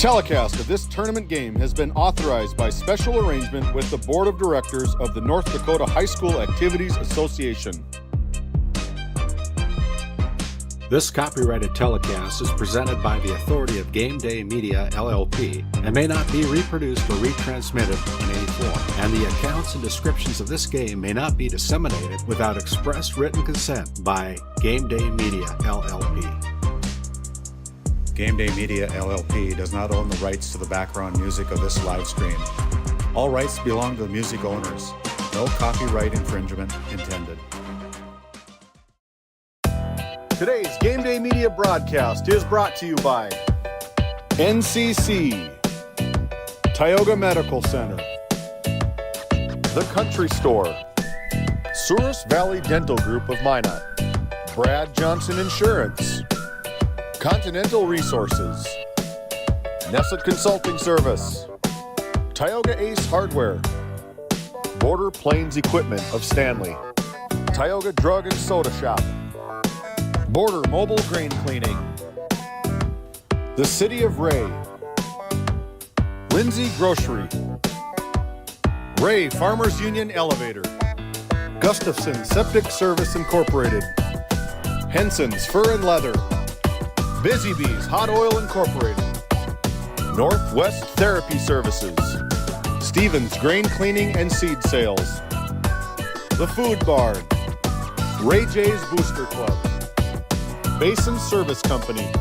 telecast of this tournament game has been authorized by special arrangement with the Board of Directors of the North Dakota High School Activities Association. This copyrighted telecast is presented by the authority of GameDay Media, LLP, and may not be reproduced or retransmitted in any form, and the accounts and descriptions of this game may not be disseminated without express written consent by GameDay Media, LLP. GameDay Media, LLP does not own the rights to the background music of this live stream. All rights belong to the music owners. No copyright infringement intended. Today's GameDay Media broadcast is brought to you by NCC, Tioga Medical Center, The Country Store, Souris Valley Dental Group of Minot, Brad Johnson Insurance, Continental Resources, Nesset Consulting Service, Tioga Ace Hardware, Border Plains Equipment of Stanley, Tioga Drug and Soda Shop, Border Mobile Grain Cleaning, the City of Ray, Lindsay Grocery, Ray Farmers Union Elevator, Gustafson Septic Service Incorporated, Henson's Fur and Leather, Busy Bees Hot Oil Incorporated, Northwest Therapy Services, Stevens Grain Cleaning and Seed Sales, The Food Barn, Ray J's Booster Club, Basin Service Company,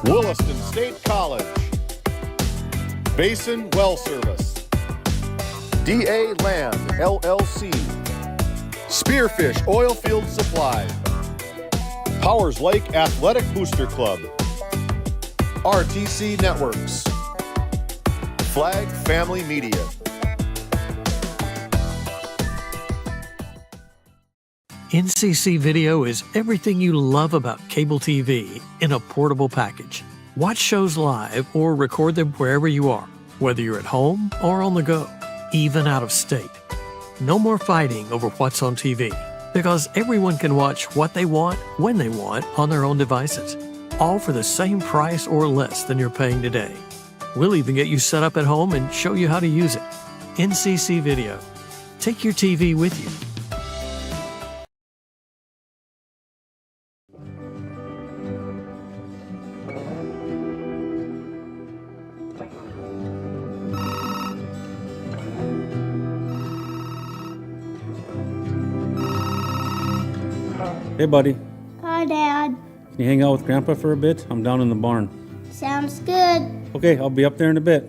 Williston State College, Basin Well Service, DA Land LLC, Spearfish Oilfield Supply, Powers Lake Athletic Booster Club, RTC Networks, Flag Family Media. NCC Video is everything you love about cable TV in a portable package. Watch shows live or record them wherever you are, whether you're at home or on the go, even out of state. No more fighting over what's on TV, because everyone can watch what they want, when they want, on their own devices, all for the same price or less than you're paying today. We'll even get you set up at home and show you how to use it. NCC Video. Take your TV with you. Hey, buddy. Hi, Dad. Can you hang out with Grandpa for a bit? I'm down in the barn. Sounds good. Okay, I'll be up there in a bit.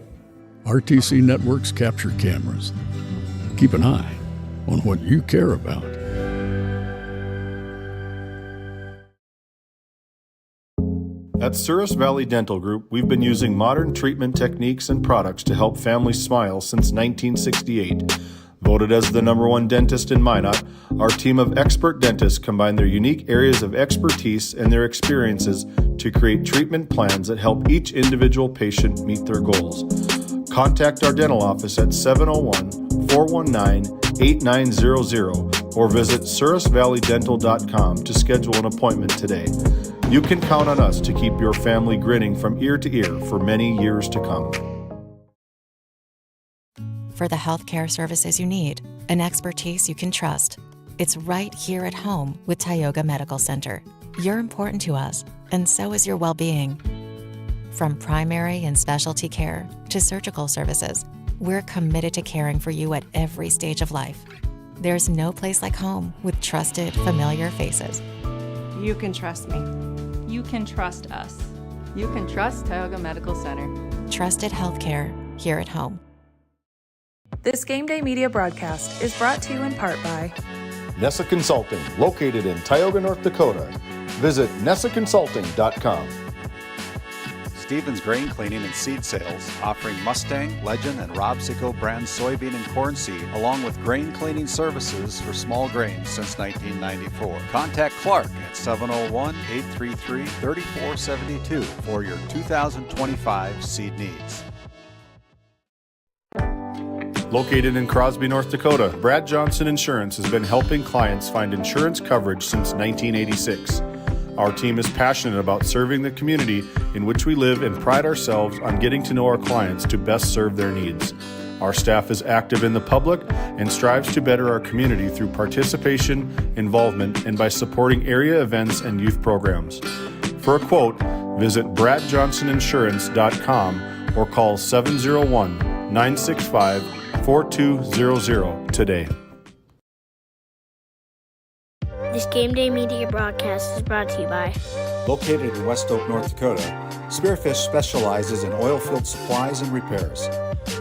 RTC Networks capture cameras. Keep an eye on what you care about. At Souris Valley Dental Group, we've been using modern treatment techniques and products to help families smile since 1968. Voted as the #1 dentist in Minot, our team of expert dentists combine their unique areas of expertise and their experiences to create treatment plans that help each individual patient meet their goals. Contact our dental office at 701-419-8900 or visit sourisvalleydental.com to schedule an appointment today. You can count on us to keep your family grinning from ear to ear for many years to come. For the healthcare services you need and expertise you can trust, it's right here at home with Tioga Medical Center. You're important to us, and so is your well-being. From primary and specialty care to surgical services, we're committed to caring for you at every stage of life. There's no place like home with trusted, familiar faces. You can trust me. You can trust us. You can trust Tioga Medical Center. Trusted healthcare here at home. This GameDay Media broadcast is brought to you in part by Nesset Consulting, located in Tioga, North Dakota. Visit nessetconsulting.com. Stevens Grain Cleaning and Seed Sales, offering Mustang, Legend, and Rob Sicko brand soybean and corn seed, along with grain cleaning services for small grains since 1994. Contact Clark at 701-833-3472 for your 2025 seed needs. Located in Crosby, North Dakota, Brad Johnson Insurance has been helping clients find insurance coverage since 1986. Our team is passionate about serving the community in which we live and pride ourselves on getting to know our clients to best serve their needs. Our staff is active in the public and strives to better our community through participation, involvement, and by supporting area events and youth programs. For a quote, visit bradjohnsoninsurance.com or call 701-965-4200 today. This Game Day Media broadcast is brought to you by Located in West Oak, North Dakota, Spearfish specializes in oil field supplies and repairs.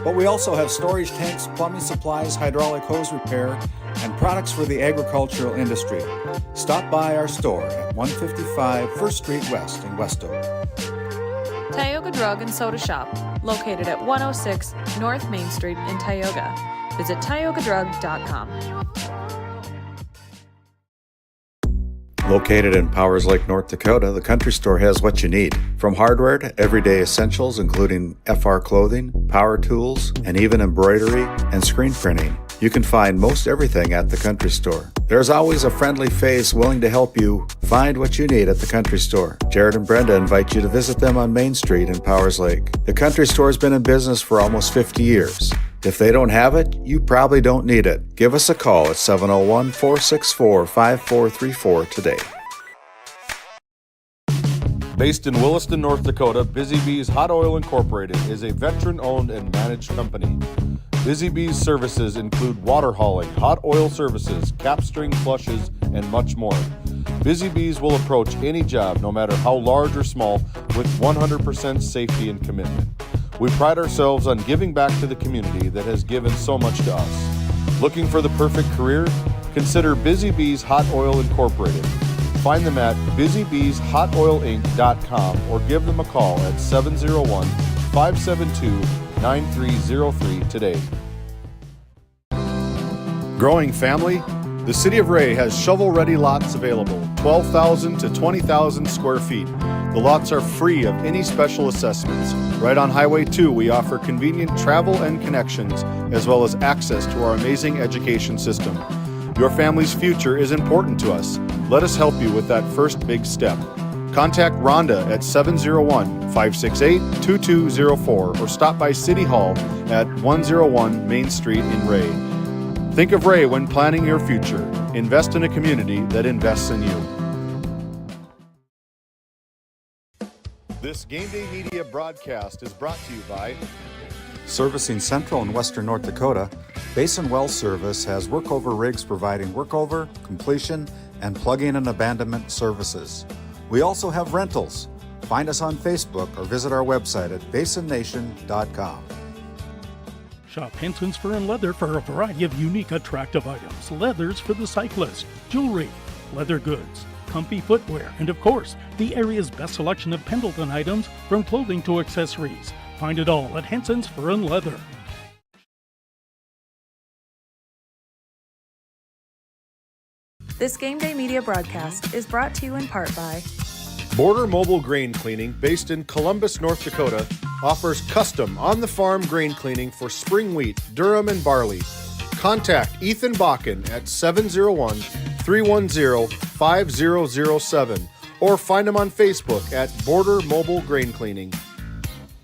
But we also have storage tanks, plumbing supplies, hydraulic hose repair, and products for the agricultural industry. Stop by our store at 155 1st Street West in West Oak. Tioga Drug and Soda Shop, located at 106 North Main Street in Tioga. Visit tiogadrug.com. Located in Powers Lake, North Dakota, the Country Store has what you need. From hardware to everyday essentials, including FR clothing, power tools, and even embroidery and screen printing. You can find most everything at the Country Store. There's always a friendly face willing to help you find what you need at the Country Store. Jared and Brenda invite you to visit them on Main Street in Powers Lake. The Country Store has been in business for almost 50 years. If they don't have it, you probably don't need it. Give us a call at 701-464-5434 today. Based in Williston, North Dakota, Busy Bees Hot Oil Incorporated is a veteran-owned and managed company. Busy Bees services include water hauling, hot oil services, cap string flushes, and much more. Busy Bees will approach any job, no matter how large or small, with 100% safety and commitment. We pride ourselves on giving back to the community that has given so much to us. Looking for the perfect career? Consider Busy Bees Hot Oil Incorporated. Find them at busybbeeshotoilinc.com or give them a call at 701-572-9303 today. Growing family? The City of Ray has shovel-ready lots available, 12,000 to 20,000 square feet. The lots are free of any special assessments. Right on Highway 2, we offer convenient travel and connections, as well as access to our amazing education system. Your family's future is important to us. Let us help you with that first big step. Contact Rhonda at 701-568-2204 or stop by City Hall at 101 Main Street in Ray. Think of Ray when planning your future. Invest in a community that invests in you. This Game Day Media broadcast is brought to you by Servicing Central and Western North Dakota, Basin Well Service has workover rigs providing workover, completion, and plug-in and abandonment services. We also have rentals. Find us on Facebook or visit our website at basinnation.com. Shop Henson's Fur and Leather for a variety of unique, attractive items. Leathers for the cyclist, jewelry, leather goods, comfy footwear, and of course, the area's best selection of Pendleton items from clothing to accessories. Find it all at Henson's Fur and Leather. This Game Day Media broadcast is brought to you in part by Border Mobile Grain Cleaning, based in Columbus, North Dakota, offers custom on-the-farm grain cleaning for spring wheat, durum, and barley. Contact Ethan Bakken at 701-310-5007 or find him on Facebook at Border Mobile Grain Cleaning.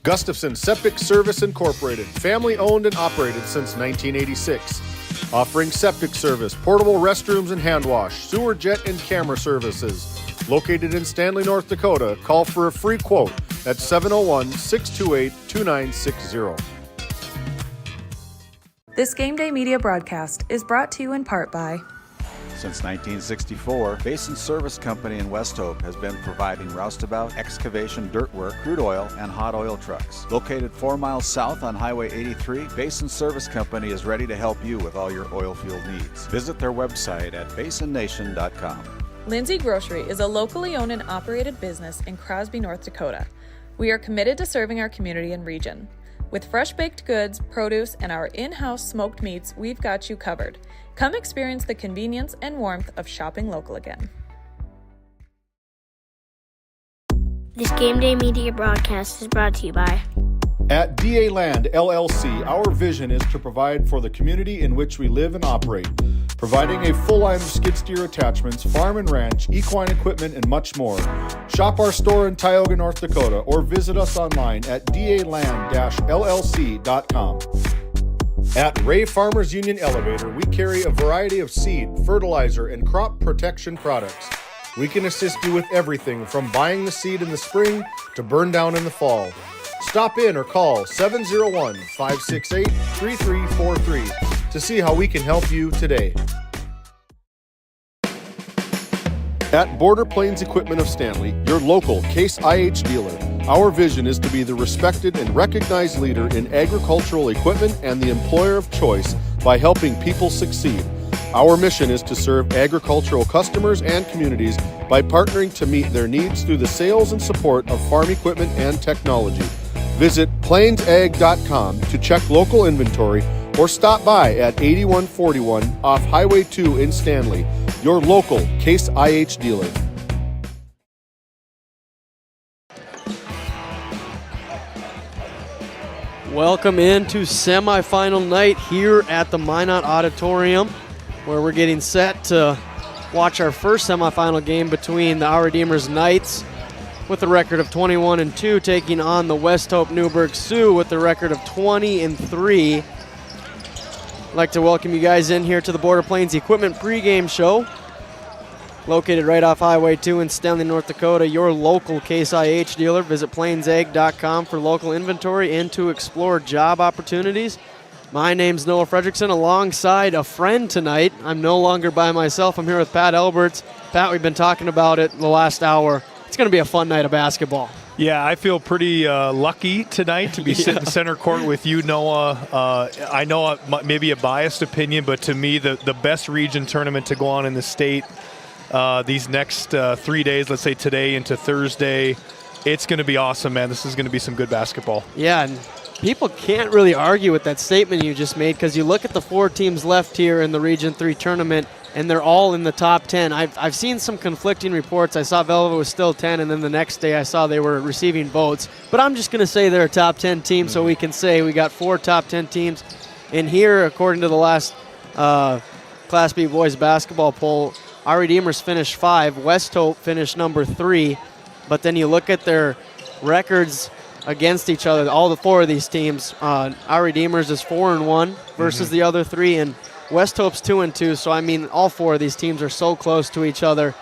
Gustafson Septic Service Incorporated, family-owned and operated since 1986. Offering septic service, portable restrooms and hand wash, sewer jet and camera services. Located in Stanley, North Dakota, call for a free quote at 701-628-2960. This Game Day Media broadcast is brought to you in part by Since 1964, Basin Service Company in West Hope has been providing roustabout, excavation, dirt work, crude oil, and hot oil trucks. Located 4 miles south on Highway 83, Basin Service Company is ready to help you with all your oil field needs. Visit their website at basinnation.com. Lindsay Grocery is a locally owned and operated business in Crosby, North Dakota. We are committed to serving our community and region. With fresh baked goods, produce, and our in-house smoked meats, we've got you covered. Come experience the convenience and warmth of shopping local again. This Game Day Media broadcast is brought to you by At DA Land LLC, our vision is to provide for the community in which we live and operate. providing a full line of skid steer attachments, farm and ranch, equine equipment, and much more. Shop our store in Tioga, North Dakota, or visit us online at daland-llc.com. At Ray Farmers Union Elevator, we carry a variety of seed, fertilizer, and crop protection products. We can assist you with everything from buying the seed in the spring to burn down in the fall. Stop in or call 701-568-3343 to see how we can help you today. At Border Plains Equipment of Stanley, your local Case IH dealer, our vision is to be the respected and recognized leader in agricultural equipment and the employer of choice by helping people succeed. Our mission is to serve agricultural customers and communities by partnering to meet their needs through the sales and support of farm equipment and technology. Visit plainsag.com to check local inventory or stop by at 8141 off Highway 2 in Stanley, your local Case IH dealer. Welcome into semifinal night here at the Minot Auditorium, where we're getting set to watch our first semifinal game between the Our Redeemers Knights with a record of 21-2, taking on the West Hope Newburgh Sioux with a record of 20-3. I'd like to welcome you guys in here to the Border Plains Equipment pregame show, located right off Highway 2 in Stanley, North Dakota, your local Case IH dealer. Visit plainsag.com for local inventory and to explore job opportunities. My name's Noah Fredrickson, alongside a friend tonight. I'm no longer by myself. I'm here with Pat Alberts. Pat, we've been talking about it the last hour. It's going to be a fun night of basketball. Yeah, I feel pretty lucky tonight to be sitting center court with you, Noah. I know maybe a biased opinion, but to me, the best region tournament to go on in the state these next 3 days, let's say today into Thursday, it's going to be awesome, man. This is going to be some good basketball. Yeah, and people can't really argue with that statement you just made, because you look at the 4 teams left here in the Region 3 tournament, and they're all in the top 10. I've seen some conflicting reports. I saw Velva was still 10, and then the next day I saw they were receiving votes. But I'm just going to say they're a top 10 team, so we can say we got 4 top 10 teams. And here, according to the last Class B boys basketball poll, our Redeemers finished 5. West Hope finished number 3. But then you look at their records against each other, all the 4 of these teams. Our Redeemers is 4-1 versus the other 3, and West Hope's 2-2. So I mean, all 4 of these teams are so close to each other,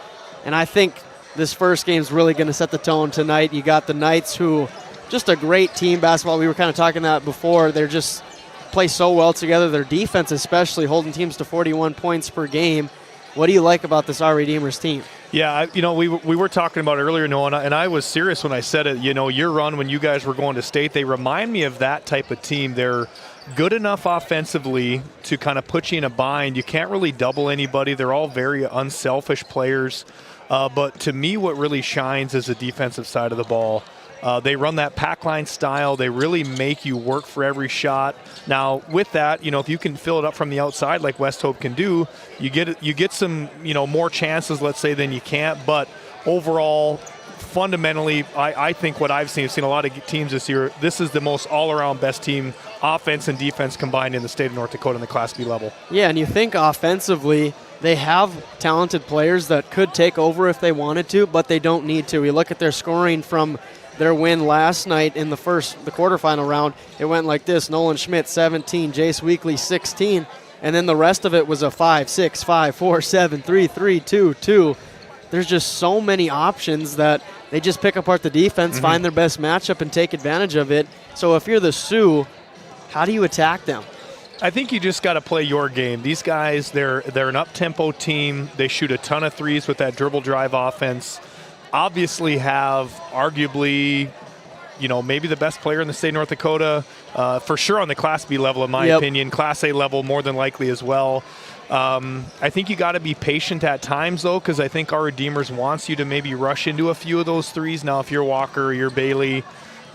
and I think this first game is really going to set the tone tonight. You got the Knights, who just a great team basketball. We were kind of talking that before. They're just play so well together. Their defense, especially, holding teams to 41 points per game. What do you like about this Our Redeemers team? Yeah, we were talking about it earlier, Noah, and I was serious when I said it. Your run when you guys were going to state, they remind me of that type of team. They're good enough offensively to kind of put you in a bind. You can't really double anybody. They're all very unselfish players. But to me, what really shines is the defensive side of the ball. They run that pack line style. They really make you work for every shot. Now, with that, if you can fill it up from the outside like West Hope can do, you get some, more chances, let's say, than you can't. But overall, fundamentally, I think what I've seen a lot of teams this year, this is the most all-around best team, offense and defense combined in the state of North Dakota in the Class B level. Yeah, and you think offensively, they have talented players that could take over if they wanted to, but they don't need to. We look at their scoring from their win last night in the quarterfinal round. It went like this: Nolan Schmidt 17, Jace Weekly 16, and then the rest of it was a 5, 6, 5, 4, 7, 3, 3, 2, 2. There's just so many options that they just pick apart the defense, find their best matchup, and take advantage of it. So if you're the Sioux, how do you attack them? I think you just got to play your game. These guys, they're an up-tempo team. They shoot a ton of threes with that dribble drive offense. Obviously have arguably, maybe the best player in the state of North Dakota, for sure on the Class B level, in my opinion. Class A level more than likely as well. I think you got to be patient at times, though, because I think our Redeemers wants you to maybe rush into a few of those threes. Now, if you're Walker or you're Bailey,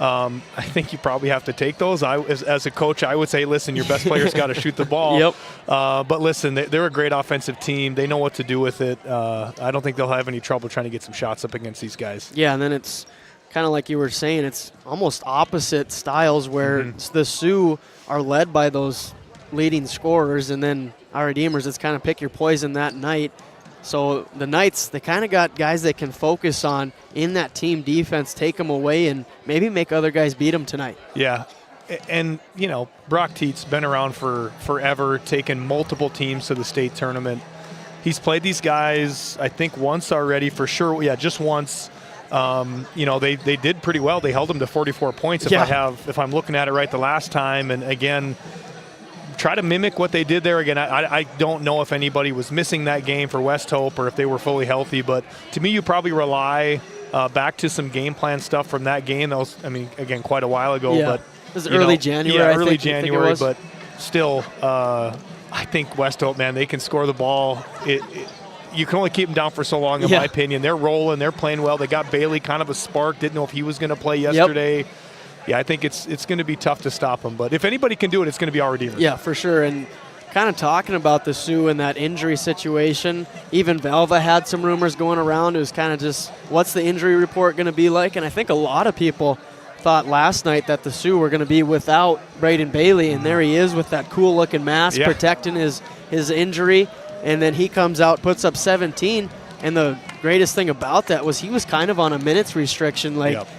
I think you probably have to take those. As a coach, I would say, listen, your best player's got to shoot the ball. But listen, they're a great offensive team. They know what to do with it. I don't think they'll have any trouble trying to get some shots up against these guys. Yeah, and then it's kind of like you were saying, it's almost opposite styles where the Sioux are led by those leading scorers, and then our Redeemers, it's kind of pick your poison that night. So the Knights, they kind of got guys they can focus on in that team defense, take them away, and maybe make other guys beat them tonight. Yeah. And, Brock Teet's been around for forever, taken multiple teams to the state tournament. He's played these guys, I think, once already for sure. Yeah, just once. They did pretty well. They held them to 44 points if I'm looking at it right the last time. And again, try to mimic what they did there again. I don't know if anybody was missing that game for West Hope or if they were fully healthy, but to me, you probably rely back to some game plan stuff from that game. That was, again, quite a while ago. Yeah. But it was early January. Yeah, early January, but still, I think West Hope, man, they can score the ball. You can only keep them down for so long, in my opinion. They're rolling. They're playing well. They got Bailey kind of a spark. Didn't know if he was going to play yesterday. Yep. Yeah, I think it's going to be tough to stop them. But if anybody can do it, it's going to be our Redeemers. Yeah, for sure. And kind of talking about the Sioux and that injury situation, even Velva had some rumors going around. It was kind of just, what's the injury report going to be like? And I think a lot of people thought last night that the Sioux were going to be without Braden Bailey, and there he is with that cool-looking mask protecting his injury. And then he comes out, puts up 17, and the greatest thing about that was he was kind of on a minutes restriction.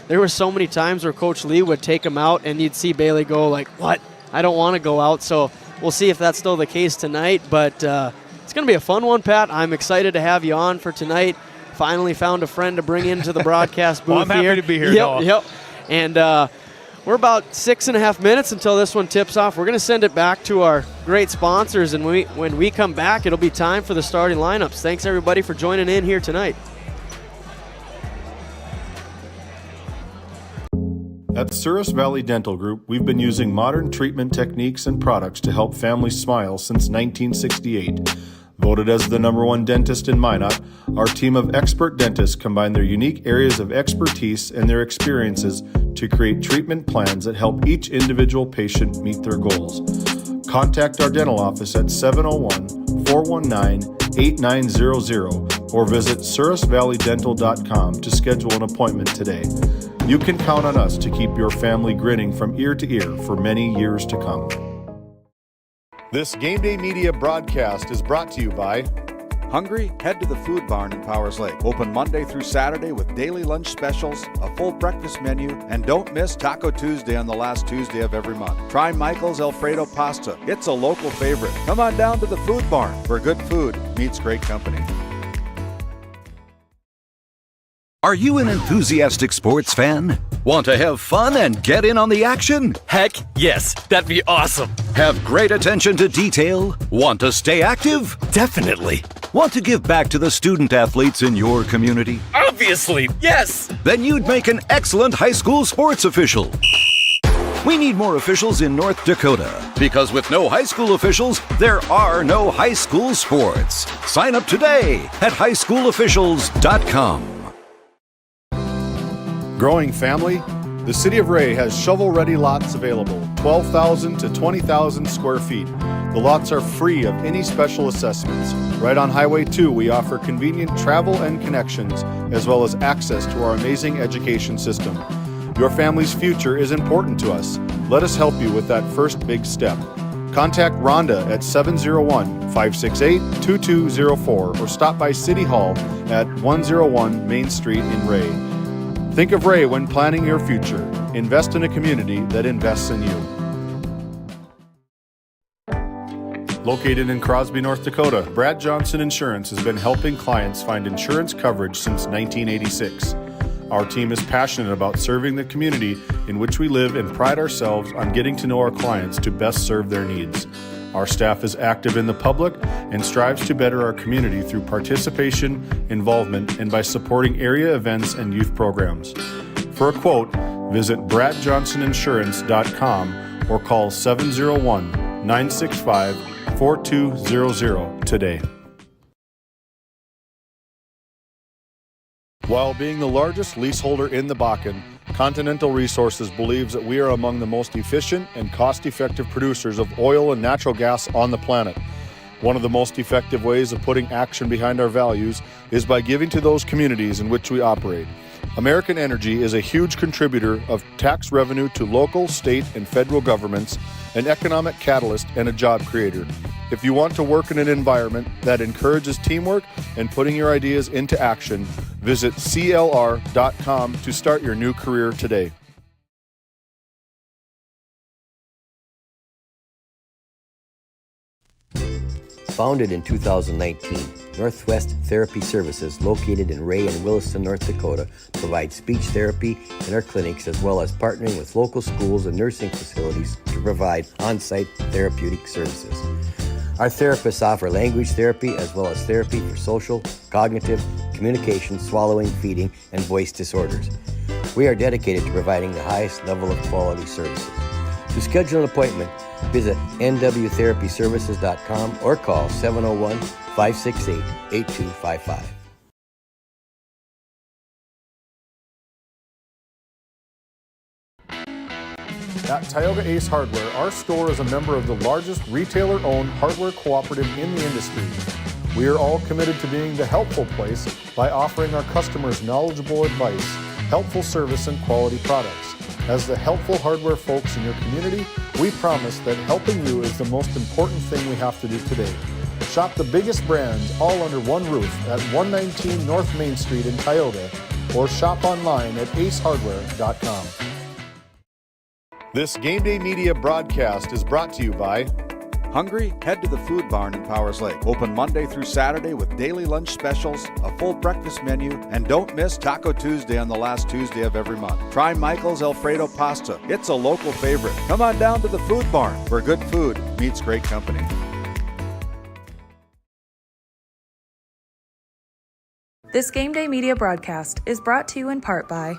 There were so many times where Coach Lee would take him out, and you'd see Bailey go like, what? I don't want to go out. So we'll see if that's still the case tonight. But it's going to be a fun one, Pat. I'm excited to have you on for tonight. Finally found a friend to bring into the broadcast booth I'm happy to be here. Yep. And we're about 6.5 minutes until this one tips off. We're going to send it back to our great sponsors, and when we come back, it'll be time for the starting lineups. Thanks, everybody, for joining in here tonight. At Souris Valley Dental Group, we've been using modern treatment techniques and products to help families smile since 1968. Voted as the #1 dentist in Minot, our team of expert dentists combine their unique areas of expertise and their experiences to create treatment plans that help each individual patient meet their goals. Contact our dental office at 701-419-8900 or visit sourisvalleydental.com to schedule an appointment today. You can count on us to keep your family grinning from ear to ear for many years to come. This Game Day Media broadcast is brought to you by Hungry? Head to the Food Barn in Powers Lake. Open Monday through Saturday with daily lunch specials, a full breakfast menu, and don't miss Taco Tuesday on the last Tuesday of every month. Try Michael's Alfredo Pasta. It's a local favorite. Come on down to the Food Barn, where good food meets great company. Are you an enthusiastic sports fan? Want to have fun and get in on the action? Heck, yes. That'd be awesome. Have great attention to detail? Want to stay active? Definitely. Want to give back to the student athletes in your community? Obviously, yes. Then you'd make an excellent high school sports official. We need more officials in North Dakota, because with no high school officials, there are no high school sports. Sign up today at highschoolofficials.com. Growing family? The City of Ray has shovel-ready lots available, 12,000 to 20,000 square feet. The lots are free of any special assessments. Right on Highway 2, we offer convenient travel and connections, as well as access to our amazing education system. Your family's future is important to us. Let us help you with that first big step. Contact Rhonda at 701-568-2204 or stop by City Hall at 101 Main Street in Ray. Think of Ray when planning your future. Invest in a community that invests in you. Located in Crosby, North Dakota, Brad Johnson Insurance has been helping clients find insurance coverage since 1986. Our team is passionate about serving the community in which we live and pride ourselves on getting to know our clients to best serve their needs. Our staff is active in the public and strives to better our community through participation, involvement, and by supporting area events and youth programs. For a quote, visit bradjohnsoninsurance.com or call 701-965-4200 today. While being the largest leaseholder in the Bakken, Continental Resources believes that we are among the most efficient and cost-effective producers of oil and natural gas on the planet. One of the most effective ways of putting action behind our values is by giving to those communities in which we operate. American Energy is a huge contributor of tax revenue to local, state, and federal governments, an economic catalyst, and a job creator. If you want to work in an environment that encourages teamwork and putting your ideas into action, visit CLR.com to start your new career today. Founded in 2019, Northwest Therapy Services, located in Ray and Williston, North Dakota, provides speech therapy in our clinics as well as partnering with local schools and nursing facilities to provide on-site therapeutic services. Our therapists offer language therapy as well as therapy for social, cognitive, communication, swallowing, feeding, and voice disorders. We are dedicated to providing the highest level of quality services. To schedule an appointment, visit nwtherapyservices.com or call 701-568-8255. At Tioga Ace Hardware, our store is a member of the largest retailer-owned hardware cooperative in the industry. We are all committed to being the helpful place by offering our customers knowledgeable advice, helpful service, and quality products. As the helpful hardware folks in your community, we promise that helping you is the most important thing we have to do today. Shop the biggest brands all under one roof at 119 North Main Street in Tioga, or shop online at acehardware.com. This Game Day Media broadcast is brought to you by Hungry? Head to the Food Barn in Powers Lake. Open Monday through Saturday with daily lunch specials, a full breakfast menu, and don't miss Taco Tuesday on the last Tuesday of every month. Try Michael's Alfredo Pasta. It's a local favorite. Come on down to the Food Barn, where good food meets great company. This Game Day Media broadcast is brought to you in part by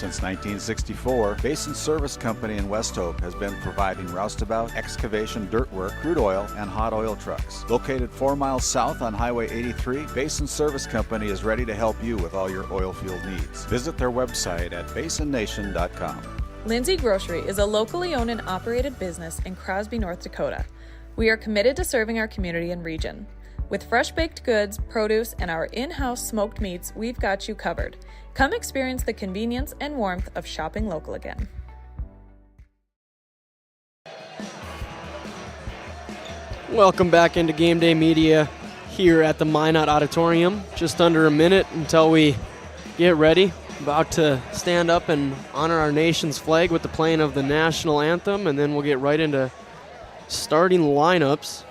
Since 1964, Basin Service Company in West Hope has been providing roustabout, excavation, dirt work, crude oil, and hot oil trucks. Located 4 miles south on Highway 83, Basin Service Company is ready to help you with all your oil field needs. Visit their website at basonnation.com. Lindsay Grocery is a locally owned and operated business in Crosby, North Dakota. We are committed to serving our community and region. With fresh baked goods, produce, and our in-house smoked meats, we've got you covered. Come experience the convenience and warmth of shopping local again. Welcome back into Game Day Media here at the Minot Auditorium. Just under a minute until we get ready. About to stand up and honor our nation's flag with the playing of the national anthem, and then we'll get right into starting lineups.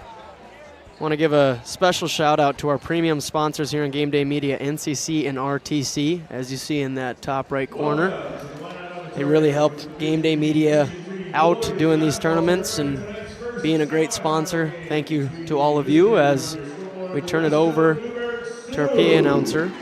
I want to give a special shout out to our premium sponsors here in Game Day Media, NCC and RTC, as you see in that top right corner. They really helped Game Day Media out doing these tournaments and being a great sponsor. Thank you to all of you as we turn it over to our PA announcer.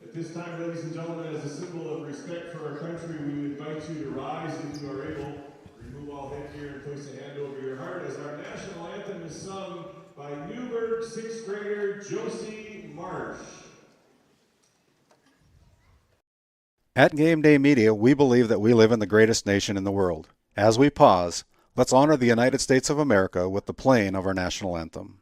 At this time, ladies and gentlemen, as a symbol of respect for our country, we invite you to rise if you are able. Remove all headgear and place a hand over your heart as our national anthem is sung by Newburgh 6th grader Josie Marsh. At Game Day Media, we believe that we live in the greatest nation in the world. As we pause, let's honor the United States of America with the playing of our national anthem.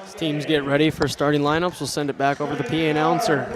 As teams get ready for starting lineups, we'll send it back over to the PA announcer.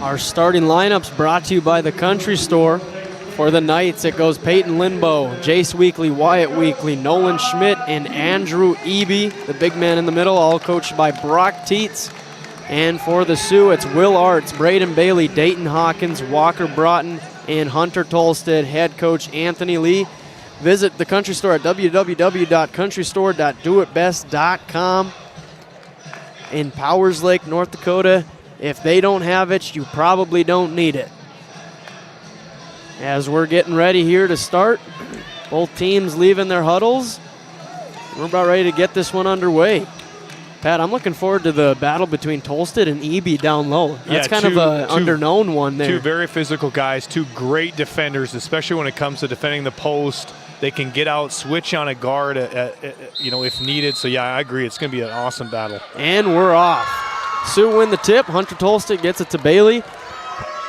Our starting lineups brought to you by the Country Store. For the Knights, it goes Peyton Lindbow, Jace Weekly, Wyatt Weekly, Nolan Schmidt, and Andrew Eby, the big man in the middle, all coached by Brock Tietz. And for the Sioux, it's Will Arts, Braden Bailey, Dayton Hawkins, Walker Broughton, and Hunter Tolstead, head coach Anthony Lee. Visit the Country Store at www.countrystore.doitbest.com. In Powers Lake, North Dakota, if they don't have it, you probably don't need it. As we're getting ready here to start, both teams leaving their huddles. We're about ready to get this one underway. Pat, I'm looking forward to the battle between Tolstead and Eby down low. That's kind of an underknown one there. Two very physical guys, two great defenders, especially when it comes to defending the post. They can get out, switch on a guard, if needed. So, yeah, I agree. It's going to be an awesome battle. And we're off. Sioux win the tip. Hunter Tolstead gets it to Bailey,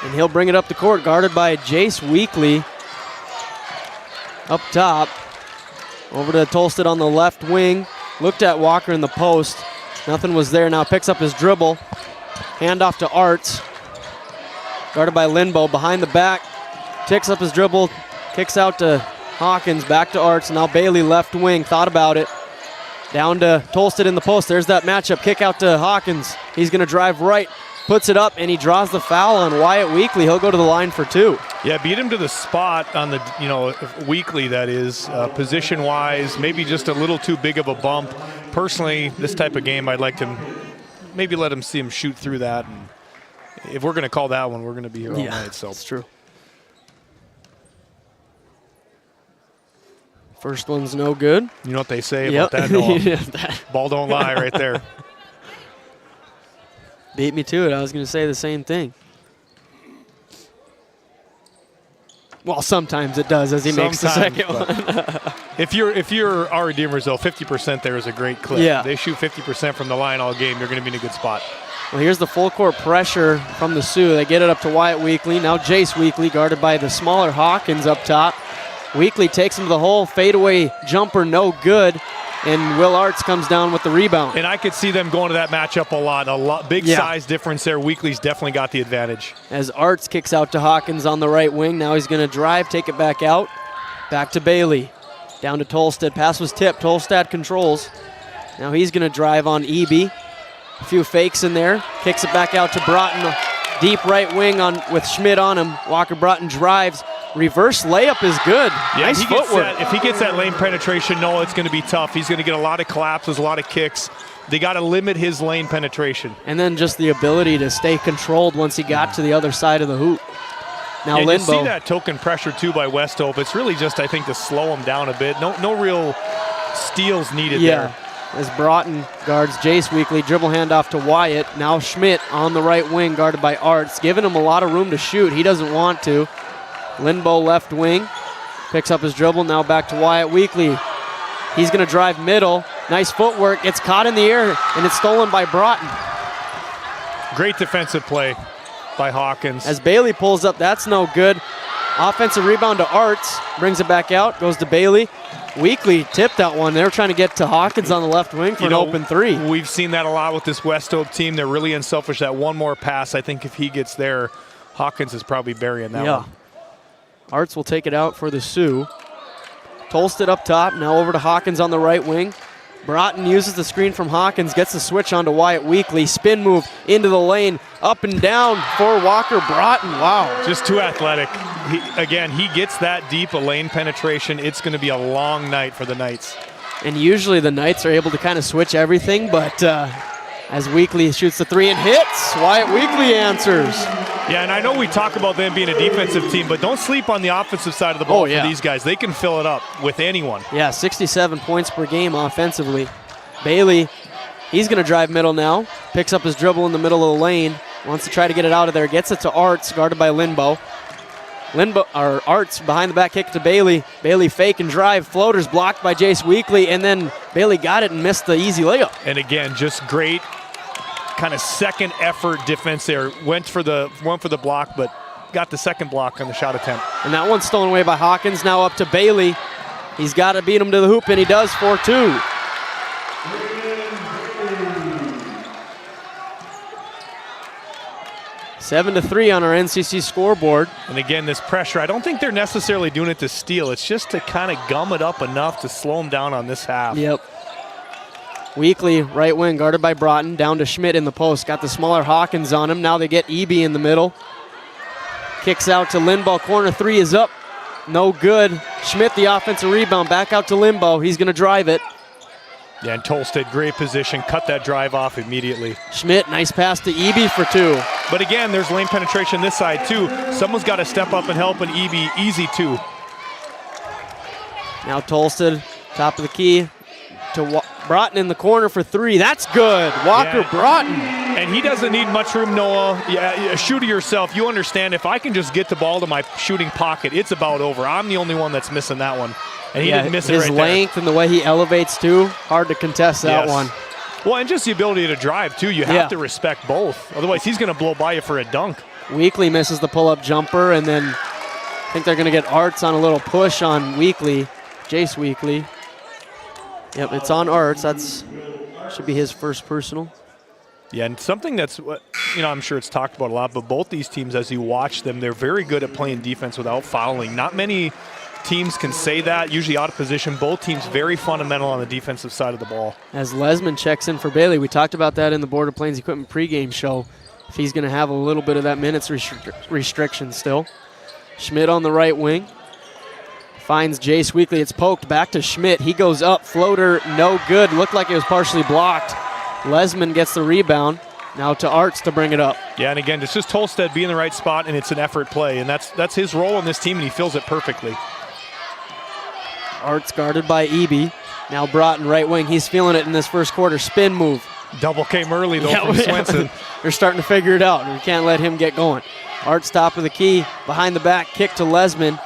and he'll bring it up the court, guarded by Jace Weekly. Up top, over to Tolstead on the left wing. Looked at Walker in the post. Nothing was there. Now picks up his dribble. Hand off to Arts. Guarded by Lindbow behind the back. Ticks up his dribble. Kicks out to Hawkins. Back to Arts. Now Bailey left wing. Thought about it. Down to Tolstead in the post. There's that matchup. Kick out to Hawkins. He's going to drive right. Puts it up, and he draws the foul on Wyatt Weekly. He'll go to the line for two. Yeah, beat him to the spot on the, Weekly, that is, position-wise, maybe just a little too big of a bump. Personally, this type of game, I'd like to maybe let him see him shoot through that. And if we're going to call that one, we're going to be here all night. So that's true. First one's no good. You know what they say about that, Noah? Ball don't lie right there. Beat me to it. I was going to say the same thing. Well, sometimes it does, as he makes the second one. if you're our Redeemers, though, 50% there is a great clip. Yeah. They shoot 50% from the line all game. You're going to be in a good spot. Well, here's the full court pressure from the Sioux. They get it up to Wyatt Weekly. Now Jace Weekly, guarded by the smaller Hawkins up top. Weekly takes him to the hole. Fadeaway jumper, no good. And Will Arts comes down with the rebound. And I could see them going to that matchup a lot. Big size difference there. Weekly's definitely got the advantage. As Arts kicks out to Hawkins on the right wing. Now he's going to drive, take it back out. Back to Bailey. Down to Tolstad. Pass was tipped. Tolstad controls. Now he's going to drive on Eby. A few fakes in there. Kicks it back out to Broughton. Deep right wing with Schmidt on him. Walker Broughton drives. Reverse layup is good. Yeah, nice footwork. If he gets that lane penetration, no, it's going to be tough. He's going to get a lot of collapses, a lot of kicks. They got to limit his lane penetration. And then just the ability to stay controlled once he got to the other side of the hoop. Now You Lindbo. see that token pressure too by Westhope. It's really just, I think, to slow him down a bit. No real steals needed there. As Broughton guards Jace Weekly, dribble handoff to Wyatt. Now Schmidt on the right wing, guarded by Arts, giving him a lot of room to shoot. He doesn't want to. Lindbo left wing, picks up his dribble, now back to Wyatt Weekly. He's going to drive middle. Nice footwork. It's caught in the air, and it's stolen by Broughton. Great defensive play by Hawkins. As Bailey pulls up, that's no good. Offensive rebound to Arts, brings it back out, goes to Bailey. Weekly tipped that one. They were trying to get to Hawkins on the left wing for an open three. We've seen that a lot with this Westhope team. They're really unselfish. That one more pass, I think if he gets there, Hawkins is probably burying that one. Arts will take it out for the Sioux. Tolstad up top, now over to Hawkins on the right wing. Broughton uses the screen from Hawkins, gets the switch onto Wyatt Weekly. Spin move into the lane, up and down for Walker Broughton. Wow. Just too athletic. He gets that deep a lane penetration. It's going to be a long night for the Knights. And usually the Knights are able to kind of switch everything, but as Weekly shoots the three and hits, Wyatt Weekly answers. Yeah, and I know we talk about them being a defensive team, but don't sleep on the offensive side of the ball for these guys. They can fill it up with anyone. Yeah, 67 points per game offensively. Bailey, he's going to drive middle now. Picks up his dribble in the middle of the lane. Wants to try to get it out of there. Gets it to Arts, guarded by Lindbo. Arts behind the back kick to Bailey. Bailey fake and drive. Floaters blocked by Jace Weekly, and then Bailey got it and missed the easy layup. And again, just great kind of second effort defense there. Went for the block, but got the second block on the shot attempt. And that one's stolen away by Hawkins. Now up to Bailey. He's got to beat him to the hoop, and he does for two. Seven to 3 on our NCC scoreboard. And again, this pressure, I don't think they're necessarily doing it to steal. It's just to kind of gum it up enough to slow them down on this half. Yep. Weekly, right wing, guarded by Broughton, down to Schmidt in the post. Got the smaller Hawkins on him. Now they get Eby in the middle. Kicks out to Lindbo. Corner three is up. No good. Schmidt, the offensive rebound. Back out to Lindbo. He's going to drive it. Yeah, and Tolstad, great position. Cut that drive off immediately. Schmidt, nice pass to Eby for two. But again, there's lane penetration this side too. Someone's got to step up and help, and Eby, easy too. Now Tolstad, top of the key to Broughton in the corner for three. That's good. Walker Broughton. And he doesn't need much room, Noah. Yeah, a shooter yourself, you understand if I can just get the ball to my shooting pocket, it's about over. I'm the only one that's missing that one. And he didn't miss it right there. His length and the way he elevates too, hard to contest that one. Well, and just the ability to drive too. You have to respect both. Otherwise, he's going to blow by you for a dunk. Weekly misses the pull-up jumper, and then I think they're going to get Arts on a little push on Weekly. Jace Weekly. Yep, it's on Arts. That's should be his first personal. Yeah, and something that's, I'm sure it's talked about a lot, but both these teams, as you watch them, they're very good at playing defense without fouling. Not many teams can say that, usually out of position. Both teams very fundamental on the defensive side of the ball. As Lesman checks in for Bailey, we talked about that in the Border Plains Equipment pregame show. If he's going to have a little bit of that minutes restriction still. Schmidt on the right wing. Finds Jace Weekly. It's poked back to Schmidt. He goes up. Floater, no good. Looked like it was partially blocked. Lesman gets the rebound. Now to Arts to bring it up. Yeah, and again, it's just Tolstad being in the right spot, and it's an effort play. And that's his role on this team, and he fills it perfectly. Arts guarded by Eby. Now Broughton right wing. He's feeling it in this first quarter. Spin move. Double came early, though, from Swenson. They're starting to figure it out. We can't let him get going. Arts top of the key. Behind the back. Kick to Lesman.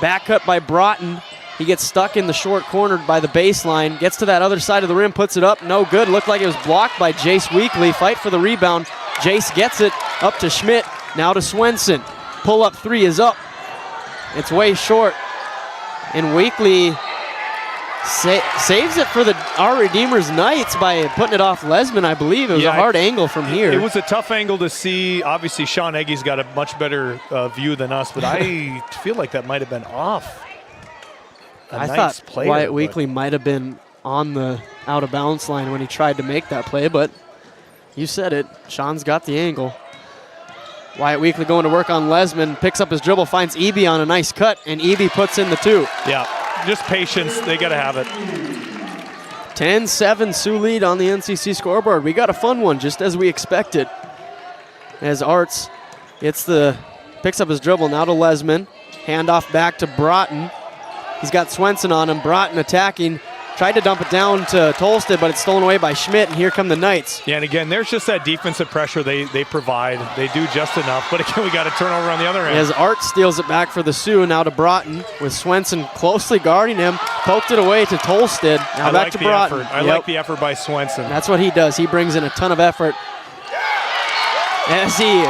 Back cut by Broughton. He gets stuck in the short corner by the baseline. Gets to that other side of the rim. Puts it up. No good. Looked like it was blocked by Jace Weekly. Fight for the rebound. Jace gets it up to Schmidt. Now to Swenson. Pull up three is up. It's way short. And Weekly Saves it for our Redeemers Knights by putting it off Lesman, I believe. It was a hard angle from here. It was a tough angle to see. Obviously, Sean Eggy's got a much better view than us, but I feel like that might have been off. I thought Wyatt Weekly might have been on the out-of-bounds line when he tried to make that play, but you said it. Sean's got the angle. Wyatt Weekly going to work on Lesman, picks up his dribble, finds Eby on a nice cut, and Eby puts in the 2. Yeah, just patience. They got to have it. 10-7 Sioux lead on the NCC scoreboard. We got a fun one, just as we expected. As Arts picks up his dribble, now to Lesman. Handoff back to Broughton. He's got Swenson on him. Broughton attacking. Tried to dump it down to Tolsted, but it's stolen away by Schmidt, and here come the Knights. Yeah, and again, there's just that defensive pressure they provide. They do just enough, but again, we got a turnover on the other end. As Art steals it back for the Sioux, now to Broughton, with Swenson closely guarding him. Poked it away to Tolsted. Now back to Broughton. I like the effort by Swenson. That's what he does. He brings in a ton of effort. And he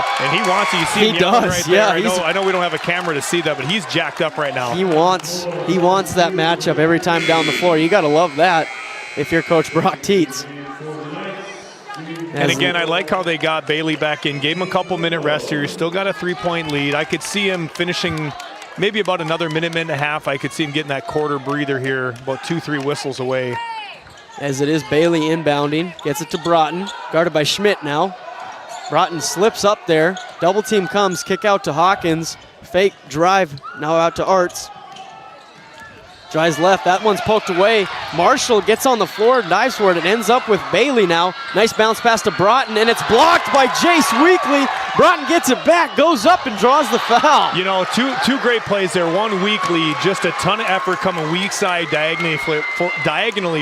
wants it. You see him yelling right there. I know we don't have a camera to see that, but he's jacked up right now. He wants that matchup every time down the floor. You got to love that if you're Coach Brock Teets. And again, I like how they got Bailey back in. Gave him a couple-minute rest here. He's still got a 3-point lead. I could see him finishing maybe about another minute and a half. I could see him getting that quarter breather here, about 2-3 whistles away. As it is Bailey inbounding. Gets it to Broughton. Guarded by Schmidt now. Broughton slips up there. Double team comes. Kick out to Hawkins. Fake drive. Now out to Arts. Drives left. That one's poked away. Marshall gets on the floor, dives for it. It ends up with Bailey now. Nice bounce pass to Broughton, and it's blocked by Jace Weekly. Broughton gets it back, goes up, and draws the foul. You know, two great plays there. One Weekly, just a ton of effort coming weak side diagonally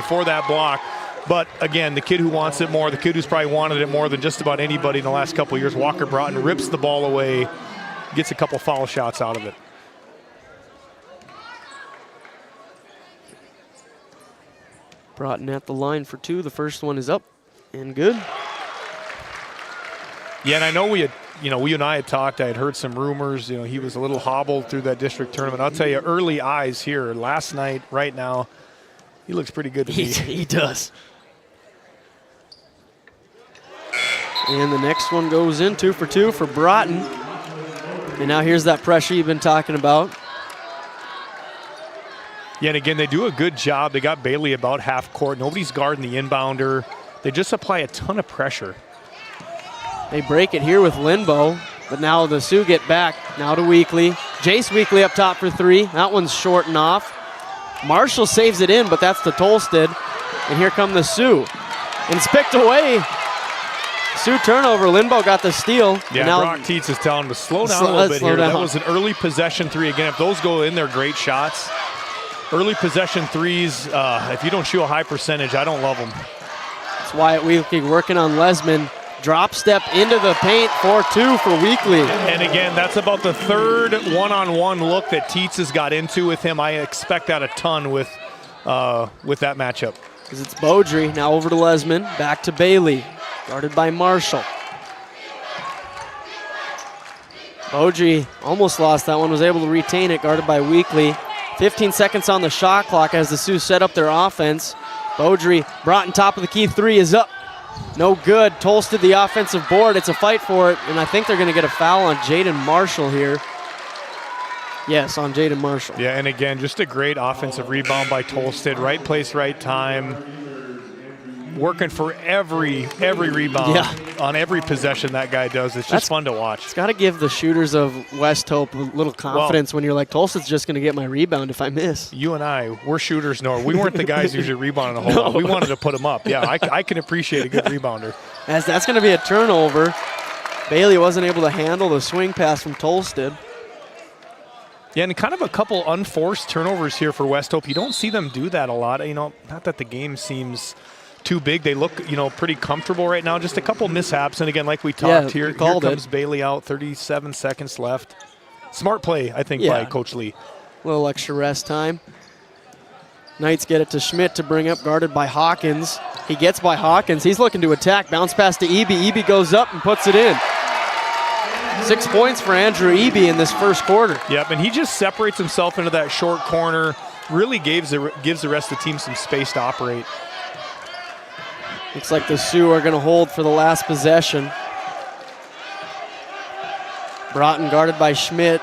for that block. But again, the kid who wants it more, the kid who's probably wanted it more than just about anybody in the last couple of years, Walker Broughton, rips the ball away, gets a couple foul shots out of it. Broughton at the line for 2. The first one is up and good. Yeah, and I know we and I had talked. I had heard some rumors. You know, he was a little hobbled through that district tournament. I'll tell you, early eyes here last night, right now, he looks pretty good to me. He does. And the next one goes in 2 for 2 for Broughton. And now here's that pressure you've been talking about. Yeah, and again, they do a good job. They got Bailey about half court. Nobody's guarding the inbounder. They just apply a ton of pressure. They break it here with Linbo, but now the Sioux get back. Now to Weekly. Jace Weekly up top for 3. That one's short and off. Marshall saves it in, but that's to Tolsted. And here come the Sioux. And it's picked away. Sioux turnover. Linbo got the steal. Yeah, now Brock Teets is telling him to slow down a little bit here. That was an early possession 3. Again, if those go in, they're great shots. Early possession 3s, if you don't shoot a high percentage, I don't love them. That's Wyatt Weekly working on Lesman. Drop step into the paint, 4-2 for Weekly. And again, that's about the third one-on-one look that Teets has got into with him. I expect that a ton with that matchup. As it's Beaudry, now over to Lesman, back to Bailey, guarded by Marshall. Beaudry almost lost that one, was able to retain it, guarded by Weekly. 15 seconds on the shot clock as the Sioux set up their offense. Beaudry, Broughton top of the key, 3 is up. No good. Tolsted the offensive board. It's a fight for it, and I think they're going to get a foul on Jaden Marshall here. Yes, on Jaden Marshall. Yeah, and again, just a great offensive rebound by Tolsted. Right place, right time. Working for every rebound on every possession that guy does. It's just fun to watch. It's got to give the shooters of West Hope a little confidence when you're like, Tolsted's just going to get my rebound if I miss. You and I, we're shooters, Nor. We weren't the guys who usually rebounding a whole lot. We wanted to put them up. Yeah, I can appreciate a good rebounder. As that's going to be a turnover. Bailey wasn't able to handle the swing pass from Tolsted. Yeah, and kind of a couple unforced turnovers here for West Hope. You don't see them do that a lot. You know, not that the game seems too big. They look, pretty comfortable right now. Just a couple mishaps. And again, like we talked here comes Bailey out, 37 seconds left. Smart play, I think, by Coach Lee. A little extra rest time. Knights get it to Schmidt to bring up, guarded by Hawkins. He gets by Hawkins. He's looking to attack. Bounce pass to Eby. Eby goes up and puts it in. 6 points for Andrew Eby in this first quarter. Yep, and he just separates himself into that short corner. really gives the rest of the team some space to operate. Looks like the Sioux are going to hold for the last possession. Broughton guarded by Schmidt.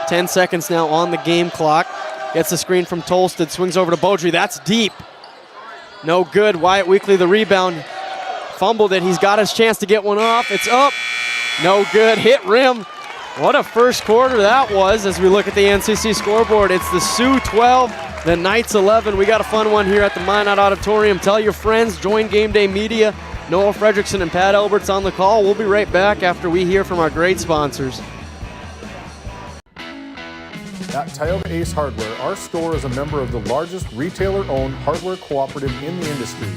10 seconds now on the game clock. Gets the screen from Tolsted, swings over to Beaudry. That's deep. No good. Wyatt Weekly the rebound. Fumbled it. He's got his chance to get one off. It's up. No good. Hit rim. What a first quarter that was as we look at the NCC scoreboard. It's the Sioux 12, the Knights 11. We got a fun one here at the Minot Auditorium. Tell your friends. Join Game Day Media. Noah Fredrickson and Pat Albert's on the call. We'll be right back after we hear from our great sponsors. At Tioga Ace Hardware, our store is a member of the largest retailer-owned hardware cooperative in the industry.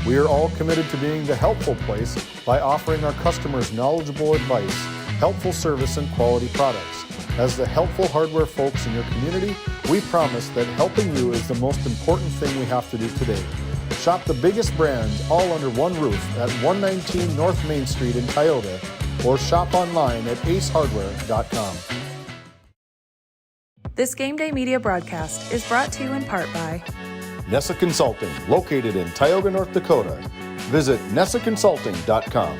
We are all committed to being the helpful place by offering our customers knowledgeable advice, helpful service, and quality products. As the helpful hardware folks in your community, we promise that helping you is the most important thing we have to do today. Shop the biggest brands all under one roof at 119 North Main Street in Tioga, or shop online at acehardware.com. This Game Day Media broadcast is brought to you in part by Nessa Consulting, located in Tioga, North Dakota. Visit nessaconsulting.com.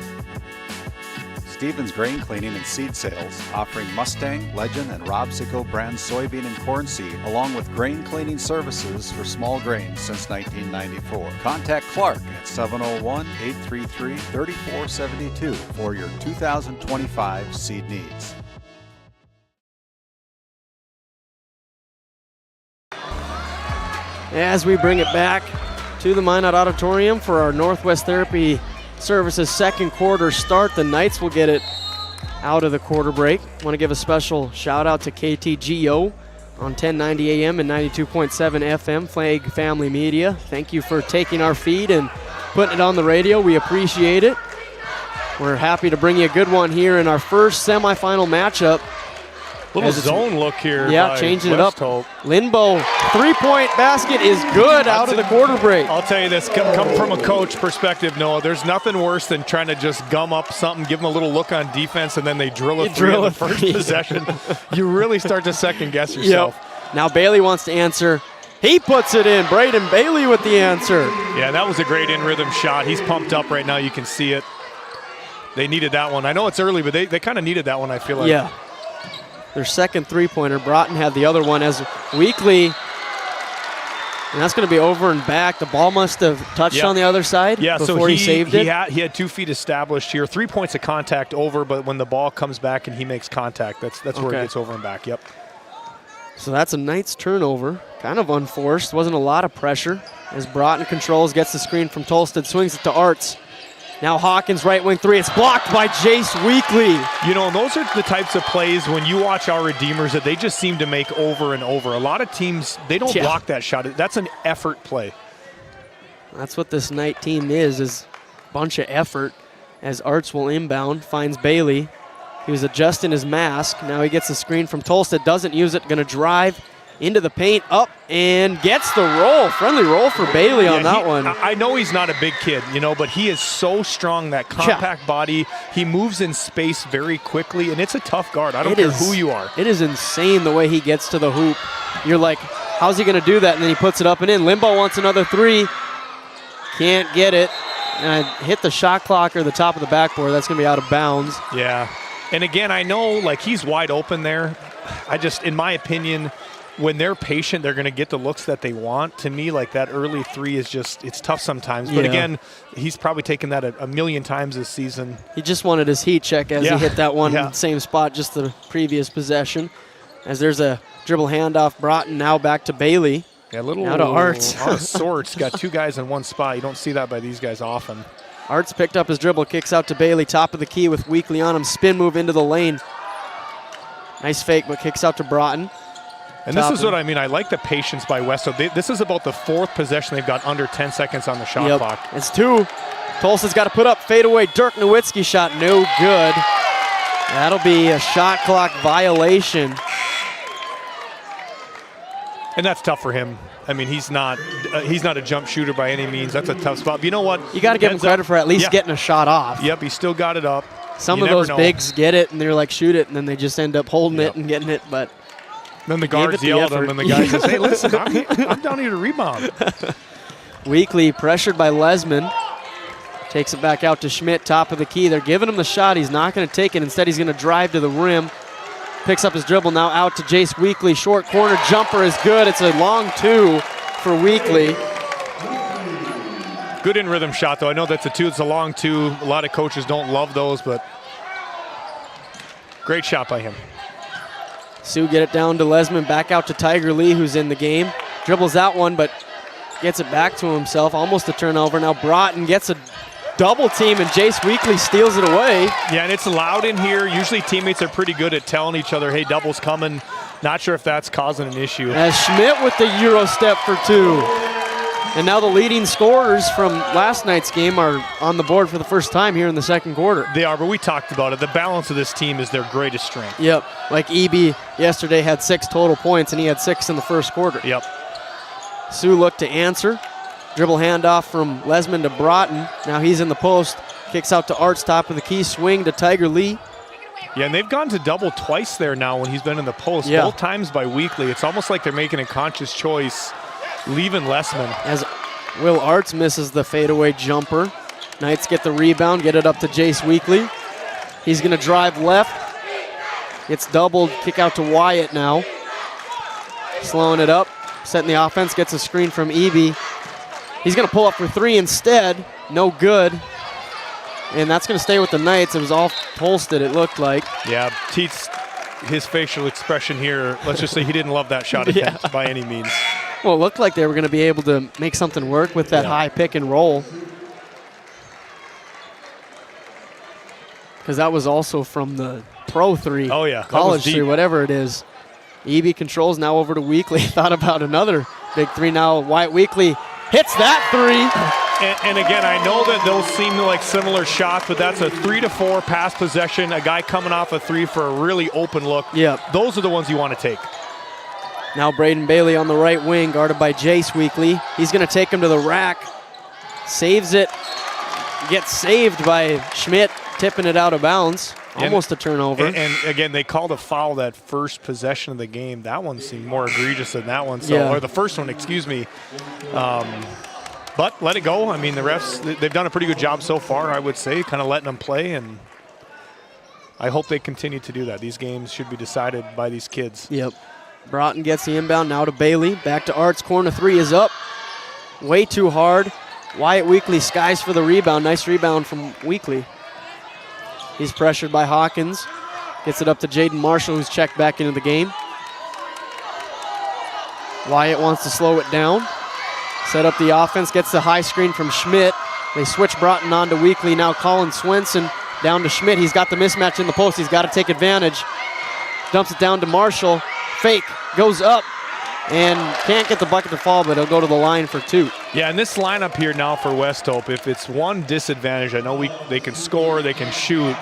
Stevens Grain Cleaning and Seed Sales, offering Mustang, Legend, and Rob Sicko brand soybean and corn seed, along with grain cleaning services for small grains since 1994. Contact Clark at 701-833-3472 for your 2025 seed needs. As we bring it back to the Minot Auditorium for our Northwest Therapy Services second quarter start, the Knights will get it out of the quarter break. I want to give a special shout out to KTGO on 1090 AM and 92.7 FM, Flag Family Media. Thank you for taking our feed and putting it on the radio. We appreciate it. We're happy to bring you a good one here in our first semifinal matchup. Little zone look here. Yeah, changing it up. Lindbo, three-point basket is good out of the quarter break. I'll tell you this, come from a coach perspective, Noah, there's nothing worse than trying to just gum up something, give them a little look on defense, and then they drill a three in the first possession. You really start to second-guess yourself. Yep. Now Bailey wants to answer. He puts it in. Braden Bailey with the answer. Yeah, that was a great in-rhythm shot. He's pumped up right now. You can see it. They needed that one. I know it's early, but they kind of needed that one, I feel like. Yeah. Their second three-pointer. Broughton had the other one as Weekly, and that's going to be over and back. The ball must have touched on the other side before he saved it. He had 2 feet established here. 3 points of contact over, but when the ball comes back and he makes contact, that's where it gets over and back. Yep. So that's a Knights turnover. Kind of unforced. Wasn't a lot of pressure as Broughton controls, gets the screen from Tolsted, swings it to Arts. Now Hawkins, right wing three. It's blocked by Jace Weekly. You know, those are the types of plays when you watch our Redeemers that they just seem to make over and over. A lot of teams, they don't block that shot. That's an effort play. That's what this Knight team is a bunch of effort as Arts will inbound, finds Bailey. He was adjusting his mask. Now he gets the screen from Tolsted, doesn't use it, going to drive into the paint, up, and gets the roll. Friendly roll for Bailey on that one. I know he's not a big kid, you know, but he is so strong, that compact body. He moves in space very quickly, and it's a tough guard. I don't care who you are. It is insane the way he gets to the hoop. You're like, how's he going to do that? And then he puts it up and in. Limbo wants another three. Can't get it. And I hit the shot clock or the top of the backboard. That's going to be out of bounds. Yeah. And again, I know, like, he's wide open there. I just, in my opinion, when they're patient, they're going to get the looks that they want. To me, like, that early three is just, it's tough sometimes. But again, he's probably taken that a million times this season. He just wanted his heat check as he hit that one same spot just the previous possession. As there's a dribble handoff, Broughton now back to Bailey. Yeah, little now to Arts. Sorts got 2 guys in one spot. You don't see that by these guys often. Arts picked up his dribble, kicks out to Bailey, top of the key with Weekly on him. Spin move into the lane. Nice fake, but kicks out to Broughton. And this is what I mean. I like the patience by Westo. This is about the 4th possession they've got under 10 seconds on the shot clock. It's 2. Tolson's got to put up fadeaway. Dirk Nowitzki shot, no good. That'll be a shot clock violation. And that's tough for him. I mean, he's not a jump shooter by any means. That's a tough spot. But you know what? You got to give him credit for at least getting a shot off. Yep, he still got it up. Some of those bigs get it, and they're like, shoot it, and then they just end up holding it and getting it. But Then the guards yell at him, and the guy says, hey, listen, I'm down here to rebound. Weekly pressured by Lesman. Takes it back out to Schmidt, top of the key. They're giving him the shot. He's not going to take it. Instead, he's going to drive to the rim. Picks up his dribble, now out to Jace Weekly. Short corner jumper is good. It's a long 2 for Weekly. Good in rhythm shot, though. I know that's a 2. It's a long 2. A lot of coaches don't love those, but great shot by him. Sioux get it down to Lesman, back out to Tiger Lee, who's in the game. Dribbles that one, but gets it back to himself. Almost a turnover. Now Broughton gets a double team, and Jace Weekly steals it away. Yeah, and it's loud in here. Usually teammates are pretty good at telling each other, hey, double's coming. Not sure if that's causing an issue. As Schmidt with the Euro step for 2. And now the leading scorers from last night's game are on the board for the first time here in the second quarter. They are, but we talked about it. The balance of this team is their greatest strength. Yep, like EB yesterday had 6 total points, and he had 6 in the first quarter. Yep. Sioux looked to answer. Dribble handoff from Lesman to Broughton. Now he's in the post. Kicks out to Arts, top of the key. Swing to Tiger Lee. Yeah, and they've gone to double twice there now when he's been in the post. Yeah. Both times by Weekly. It's almost like they're making a conscious choice, leaving Lesman. As Will Arts misses the fadeaway jumper. Knights get the rebound, get it up to Jace Weekly. He's going to drive left. Gets doubled, kick out to Wyatt now. Slowing it up, setting the offense, gets a screen from Eby. He's going to pull up for 3 instead. No good. And that's going to stay with the Knights. It was all Tolstead, it looked like. Yeah, Teets, his facial expression here, let's just say he didn't love that shot attempt by any means. Well, it looked like they were going to be able to make something work with that high pick and roll. Because that was also from the pro 3. Oh, yeah. College 3, whatever it is. EB controls now over to Weekly. Thought about another big 3 now. Wyatt Weekly hits that 3. And again, I know that those seem like similar shots, but that's a 3 to 4 pass possession, a guy coming off a 3 for a really open look. Yep. Those are the ones you want to take. Now Braden Bailey on the right wing, guarded by Jace Weekly. He's going to take him to the rack. Saves it. Gets saved by Schmidt, tipping it out of bounds. Almost a turnover. And again, they called a foul that first possession of the game. That one seemed more egregious than that one. So, or the first one, excuse me. But let it go. I mean, the refs, they've done a pretty good job so far, I would say, kind of letting them play. And I hope they continue to do that. These games should be decided by these kids. Yep. Broughton gets the inbound now to Bailey. Back to Arts. Corner 3 is up. Way too hard. Wyatt Weekly skies for the rebound. Nice rebound from Weekly. He's pressured by Hawkins. Gets it up to Jaden Marshall, who's checked back into the game. Wyatt wants to slow it down. Set up the offense. Gets the high screen from Schmidt. They switch Broughton on to Weekly. Now Colin Swenson down to Schmidt. He's got the mismatch in the post. He's got to take advantage. Dumps it down to Marshall. Fake. Goes up. And can't get the bucket to fall, but he'll go to the line for 2. Yeah, and this lineup here now for West Hope, if it's one disadvantage, I know they can score, they can shoot,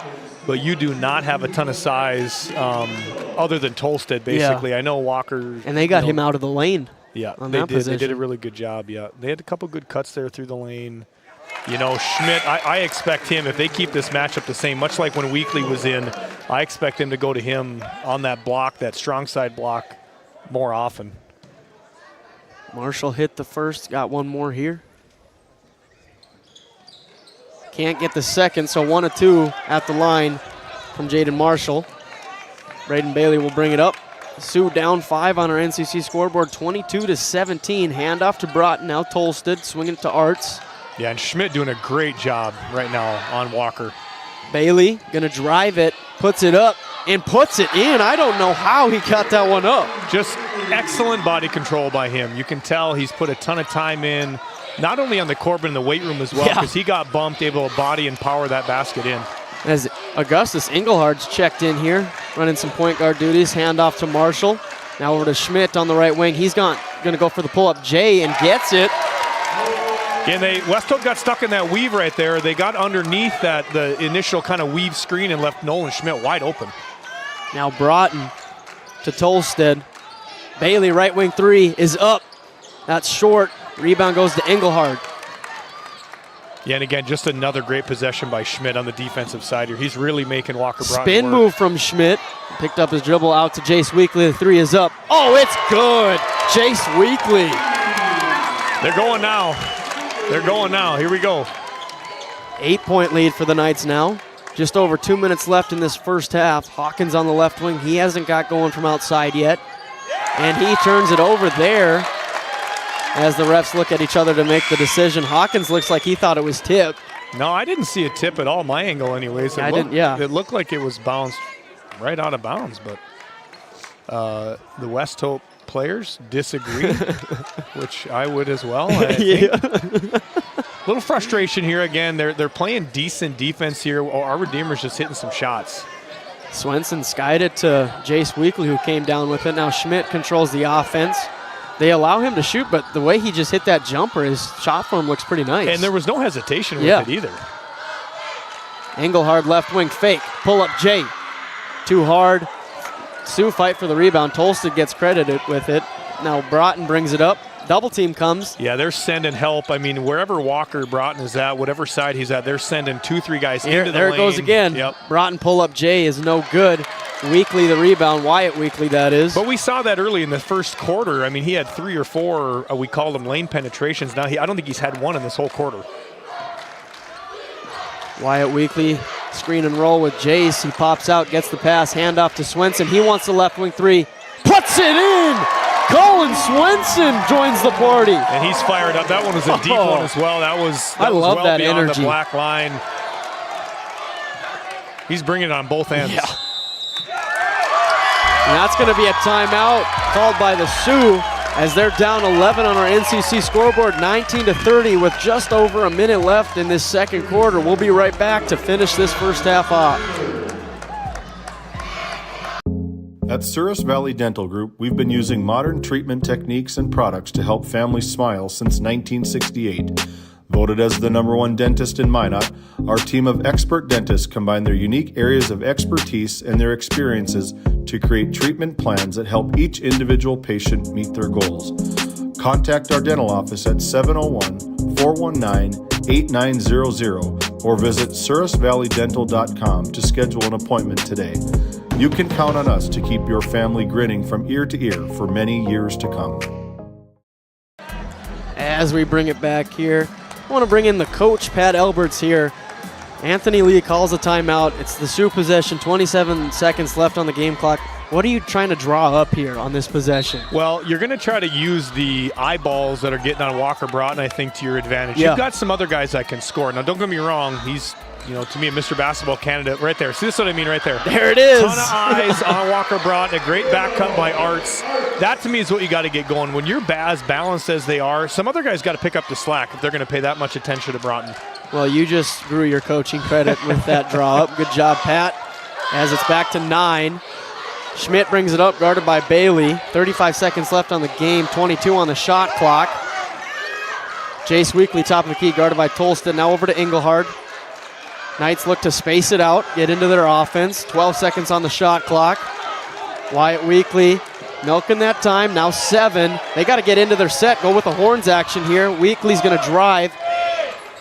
but you do not have a ton of size other than Tolstead, basically. Yeah. I know Walker. And they got him out of the lane. Yeah, they did a really good job, yeah. They had a couple good cuts there through the lane. You know, Schmidt, I expect him, if they keep this matchup the same, much like when Weekly was in, I expect him to go to him on that block, that strong side block, more often. Marshall hit the first, got one more here. Can't get the second, so 1 of 2 at the line from Jaden Marshall. Braden Bailey will bring it up. Sioux down 5 on our NCC scoreboard, 22-17. Handoff to Broughton, now Tolstead, swinging it to Arts. Yeah, and Schmidt doing a great job right now on Walker. Bailey gonna drive it, puts it up, and puts it in. I don't know how he got that one up. Just excellent body control by him. You can tell he's put a ton of time in, not only on the court, but in the weight room as well, because he got bumped, able to body and power that basket in. As Augustus Engelhardt's checked in here, running some point guard duties, handoff to Marshall. Now over to Schmidt on the right wing. He's gonna go for the pull-up J and gets it. Yeah, West Hope got stuck in that weave right there. They got underneath the initial kind of weave screen and left Nolan Schmidt wide open. Now Broughton to Tolstead. Bailey, right wing 3 is up. That's short. Rebound goes to Engelhard. Yeah, and again, just another great possession by Schmidt on the defensive side here. He's really making Walker Broughton Spin work. move from Schmidt. Picked up his dribble out to Jace Weekly. The three is up. Oh, it's good. Jace Weekly. They're going now. They're going now. Here we go. 8-point lead for the Knights now. Just over 2 minutes left in this first half. Hawkins on the left wing. He hasn't got going from outside yet. And he turns it over there as the refs look at each other to make the decision. Hawkins looks like he thought it was tipped. No, I didn't see a tip at all, my angle anyways. It looked like it was bounced right out of bounds, but the West Hope players disagree, which I would as well. Little frustration here again. They're playing decent defense here. Our Redeemers just hitting some shots. Swenson skied it to Jace Weekly, who came down with it. Now Schmidt controls the offense. They allow him to shoot, but the way he just hit that jumper, his shot form looks pretty nice. And there was no hesitation with it either. Engelhard left wing fake. Pull up Jay. Too hard. Sioux fight for the rebound. Tolsted gets credited with it. Now Broughton brings it up. Double team comes. Yeah, they're sending help. I mean, wherever Walker Broughton is at, whatever side he's at, they're sending 2-3 guys into the lane. There it goes again. Yep. Broughton pull up Jay is no good. Weekly the rebound. Wyatt Weekly, that is. But we saw that early in the first quarter. I mean, he had 3 or 4, we called them lane penetrations. Now I don't think he's had one in this whole quarter. Wyatt Weekly, screen and roll with Jace. He pops out, gets the pass, handoff to Swenson. He wants the left wing three. Puts it in! Colin Swenson joins the party. And he's fired up. That one was a deep one as well. That was love well that beyond energy. The black line. He's bringing it on both ends. Yeah. And that's going to be a timeout called by the Sioux as they're down 11 on our NCC scoreboard, 19-30 with just over a minute left in this second quarter. We'll be right back to finish this first half off. At Souris Valley Dental Group, we've been using modern treatment techniques and products to help families smile since 1968. Voted as the #1 dentist in Minot, our team of expert dentists combine their unique areas of expertise and their experiences to create treatment plans that help each individual patient meet their goals. Contact our dental office at 701-419-8900 or visit sourisvalleydental.com to schedule an appointment today. You can count on us to keep your family grinning from ear to ear for many years to come. As we bring it back here, I want to bring in the coach, Pat Alberts here. Anthony Lee calls a timeout. It's the Sioux possession, 27 seconds left on the game clock. What are you trying to draw up here on this possession? Well, you're going to try to use the eyeballs that are getting on Walker Broughton, I think, to your advantage. Yeah. You've got some other guys that can score. Now, don't get me wrong. He's, to me, a Mr. Basketball candidate right there. See, this is what I mean right there. There it is. Ton of eyes on Walker Broughton. A great back cut by Arts. That, to me, is what you got to get going. When you're as balanced as they are, some other guys got to pick up the slack if they're going to pay that much attention to Broughton. Well, you just grew your coaching credit with that draw up. Good job, Pat. As it's back to 9. Schmidt brings it up, guarded by Bailey. 35 seconds left on the game, 22 on the shot clock. Jace Weekly, top of the key, guarded by Tolston. Now over to Engelhard. Knights look to space it out, get into their offense. 12 seconds on the shot clock. Wyatt Weekly milking that time, now 7. They got to get into their set, go with the horns action here. Weekly's going to drive.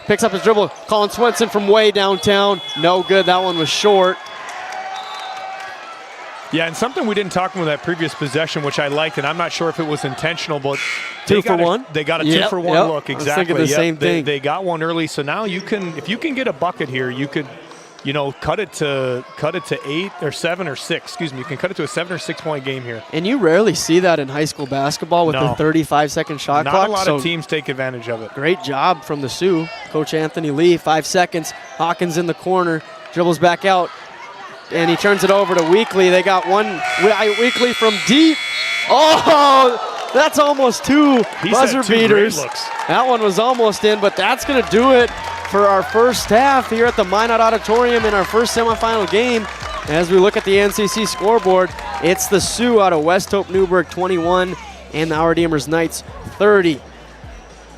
Picks up his dribble. Colin Swenson from way downtown. No good, that one was short. Yeah, and something we didn't talk about that previous possession, which I liked, and I'm not sure if it was intentional, but Two for one? They got a 2-for-1 look. Exactly. I was thinking the same thing. They got one early, so now you can, if you can get a bucket here, you could, cut it to 8 or 7 or 6. Excuse me. You can cut it to a 7 or 6 point game here. And you rarely see that in high school basketball with the 35-second shot clock. Not a lot of teams take advantage of it. Great job from the Sioux. Coach Anthony Lee, 5 seconds. Hawkins in the corner, dribbles back out. And he turns it over to Weekly. They got one Weekly from deep. Oh, that's almost 2 buzzer beaters. That one was almost in, but that's going to do it for our first half here at the Minot Auditorium in our first semifinal game. As we look at the NCC scoreboard, it's the Sioux out of West Hope Newburgh 21 and the Our Redeemers Knights 30.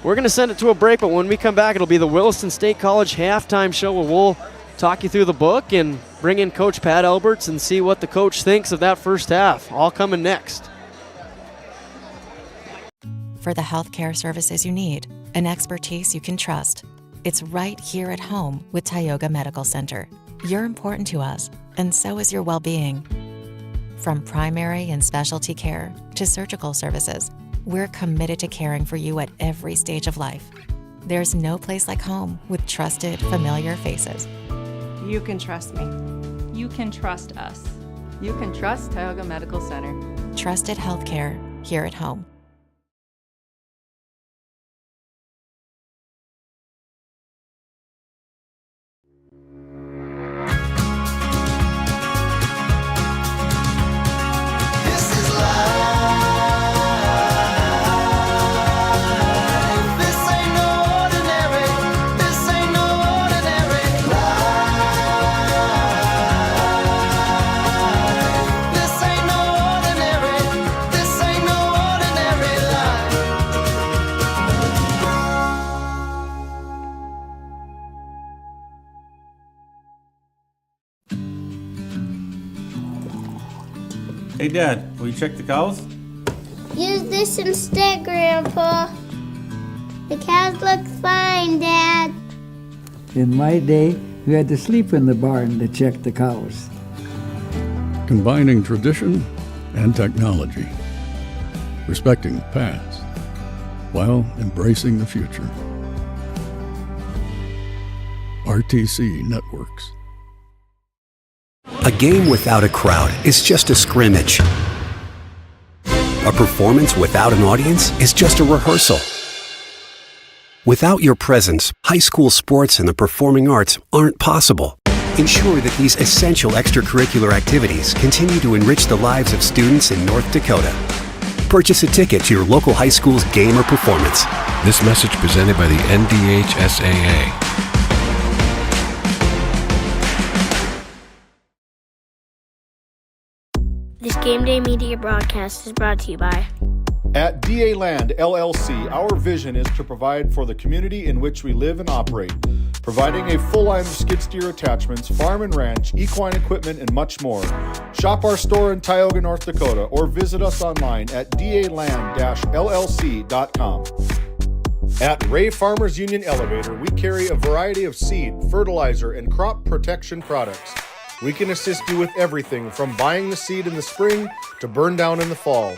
We're going to send it to a break, but when we come back, it'll be the Williston State College halftime show where we'll talk you through the book and bring in Coach Pat Alberts and see what the coach thinks of that first half. All coming next. For the healthcare services you need and expertise you can trust, It's right here at home with Tioga Medical Center. You're important to us, and so is your well-being. From primary and specialty care to surgical services, we're committed to caring for you at every stage of life. There's no place like home with trusted, familiar faces. You can trust me. You can trust us. You can trust Tioga Medical Center. Trusted healthcare here at home. Hey, Dad, will you check the cows? Use this instead, Grandpa. The cows look fine, Dad. In my day, we had to sleep in the barn to check the cows. Combining tradition and technology. Respecting the past while embracing the future. RTC Networks. A game without a crowd is just a scrimmage. A performance without an audience is just a rehearsal. Without your presence, high school sports and the performing arts aren't possible. Ensure that these essential extracurricular activities continue to enrich the lives of students in North Dakota. Purchase a ticket to your local high school's game or performance. This message presented by the NDHSAA. This Game Day Media broadcast is brought to you by At DA Land LLC, our vision is to provide for the community in which we live and operate, providing a full line of skid steer attachments, farm and ranch, equine equipment, and much more. Shop our store in Tioga, North Dakota, or visit us online at daland-llc.com. At Ray Farmers Union Elevator, we carry a variety of seed, fertilizer, and crop protection products. We can assist you with everything from buying the seed in the spring to burn down in the fall.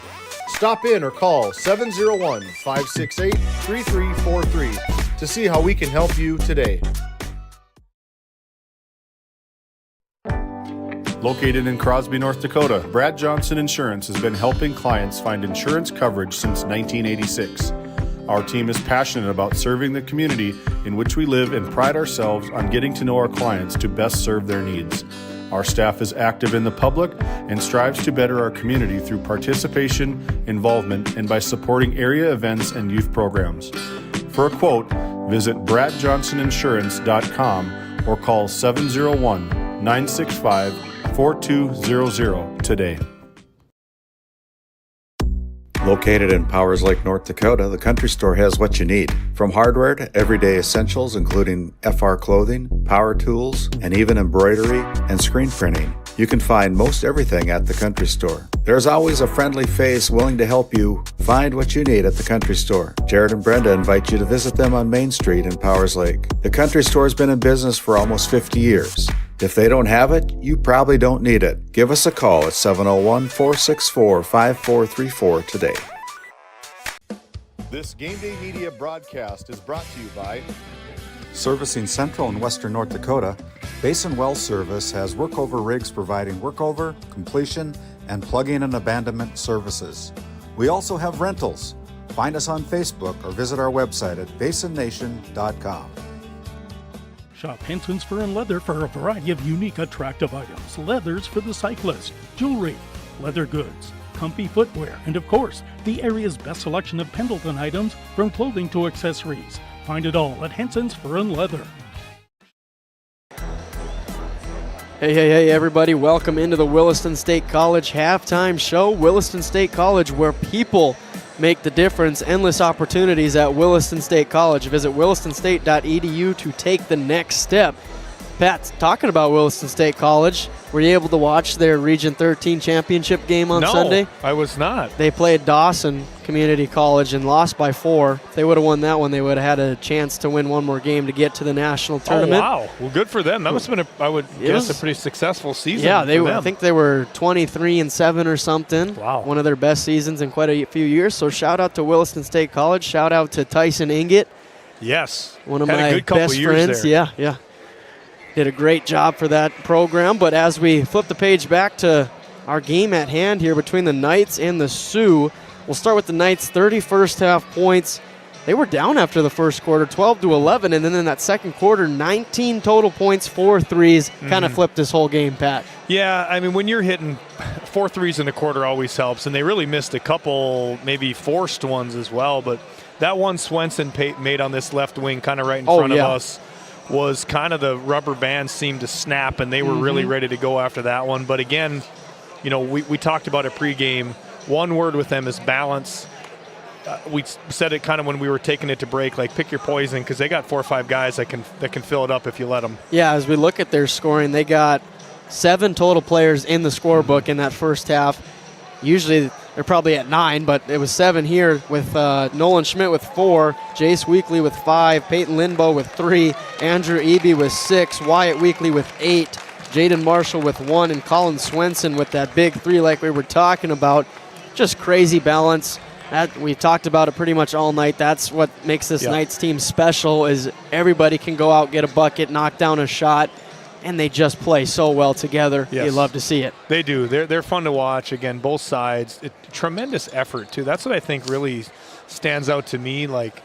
Stop in or call 701-568-3343 to see how we can help you today. Located in Crosby, North Dakota, Brad Johnson Insurance has been helping clients find insurance coverage since 1986. Our team is passionate about serving the community in which we live and pride ourselves on getting to know our clients to best serve their needs. Our staff is active in the public and strives to better our community through participation, involvement, and by supporting area events and youth programs. For a quote, visit bradjohnsoninsurance.com or call 701-965-4200 today. Located in Powers Lake, North Dakota, the Country Store has what you need. From hardware to everyday essentials, including FR clothing, power tools, and even embroidery and screen printing. You can find most everything at the Country Store. There's always a friendly face willing to help you find what you need at the Country Store. Jared and Brenda invite you to visit them on Main Street in Powers Lake. The Country Store has been in business for almost 50 years. If they don't have it, you probably don't need it. Give us a call at 701-464-5434 today. This Game Day Media broadcast is brought to you by Servicing Central and Western North Dakota, Basin Well Service has workover rigs providing workover, completion, and plugging and abandonment services. We also have rentals. Find us on Facebook or visit our website at basonnation.com. Shop Henson's Fur and Leather for a variety of unique, attractive items. Leathers for the cyclist, jewelry, leather goods, comfy footwear, and of course, the area's best selection of Pendleton items from clothing to accessories. Find it all at Henson's Fur and Leather. Hey, everybody. Welcome into the Williston State College halftime show. Williston State College, where people make the difference. Endless opportunities at Williston State College. Visit willistonstate.edu to take the next step. Pat, talking about Williston State College, were you able to watch their Region 13 championship game on Sunday? No, I was not. They played Dawson Community College and lost by 4. If they would have won that one, they would have had a chance to win one more game to get to the national tournament. Oh, wow. Well, good for them. That must have been, I would guess, a pretty successful season. Yeah, I think they were 23-7 or something. Wow. One of their best seasons in quite a few years. So shout out to Williston State College. Shout out to Tyson Inget. Yes. One of Had my a good couple best of years friends. there. Yeah. Did a great job for that program. But as we flip the page back to our game at hand here between the Knights and the Sioux, we'll start with the Knights' 31st half points. They were down after the first quarter, 12-11, and then in that second quarter, 19 total points, 4 threes, kind of flipped this whole game, Pat. Yeah, I mean, when you're hitting 4 threes in a quarter always helps, and they really missed a couple maybe forced ones as well, but that one Swenson made on this left wing kind of right in front of us was kind of the rubber band seemed to snap, and they were really ready to go after that one. But again, you know, we talked about it pregame. One word with them is balance. We said it kind of when we were taking it to break, like pick your poison, because they got 4 or 5 guys that can fill it up if you let them. Yeah, as we look at their scoring, they got 7 total players in the scorebook in that first half. Usually they're probably at 9, but it was 7 here with Nolan Schmidt with 4, Jace Weekly with 5, Peyton Lindbow with 3, Andrew Eby with 6, Wyatt Weekly with 8, Jaden Marshall with 1, and Colin Swenson with that big 3 like we were talking about. Just crazy balance. We talked about it pretty much all night. That's what makes this Knights team special is everybody can go out, get a bucket, knock down a shot, and they just play so well together. Yes. You love to see it. They do. They're fun to watch. Again, both sides. Tremendous effort, too. That's what I think really stands out to me. Like,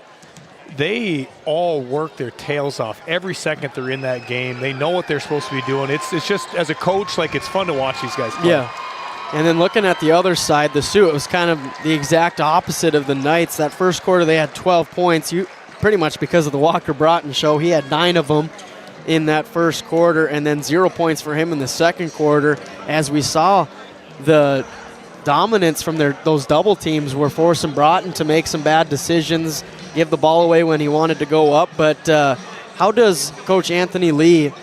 they all work their tails off every second they're in that game. They know what they're supposed to be doing. It's just, as a coach, like, it's fun to watch these guys play. Yeah. And then looking at the other side, the Sioux, it was kind of the exact opposite of the Knights. That first quarter, they had 12 points, pretty much because of the Walker Broughton show. He had 9 of them in that first quarter, and then 0 points for him in the second quarter. As we saw, the dominance from those double teams were forcing Broughton to make some bad decisions, give the ball away when he wanted to go up. But how does Coach Anthony Lee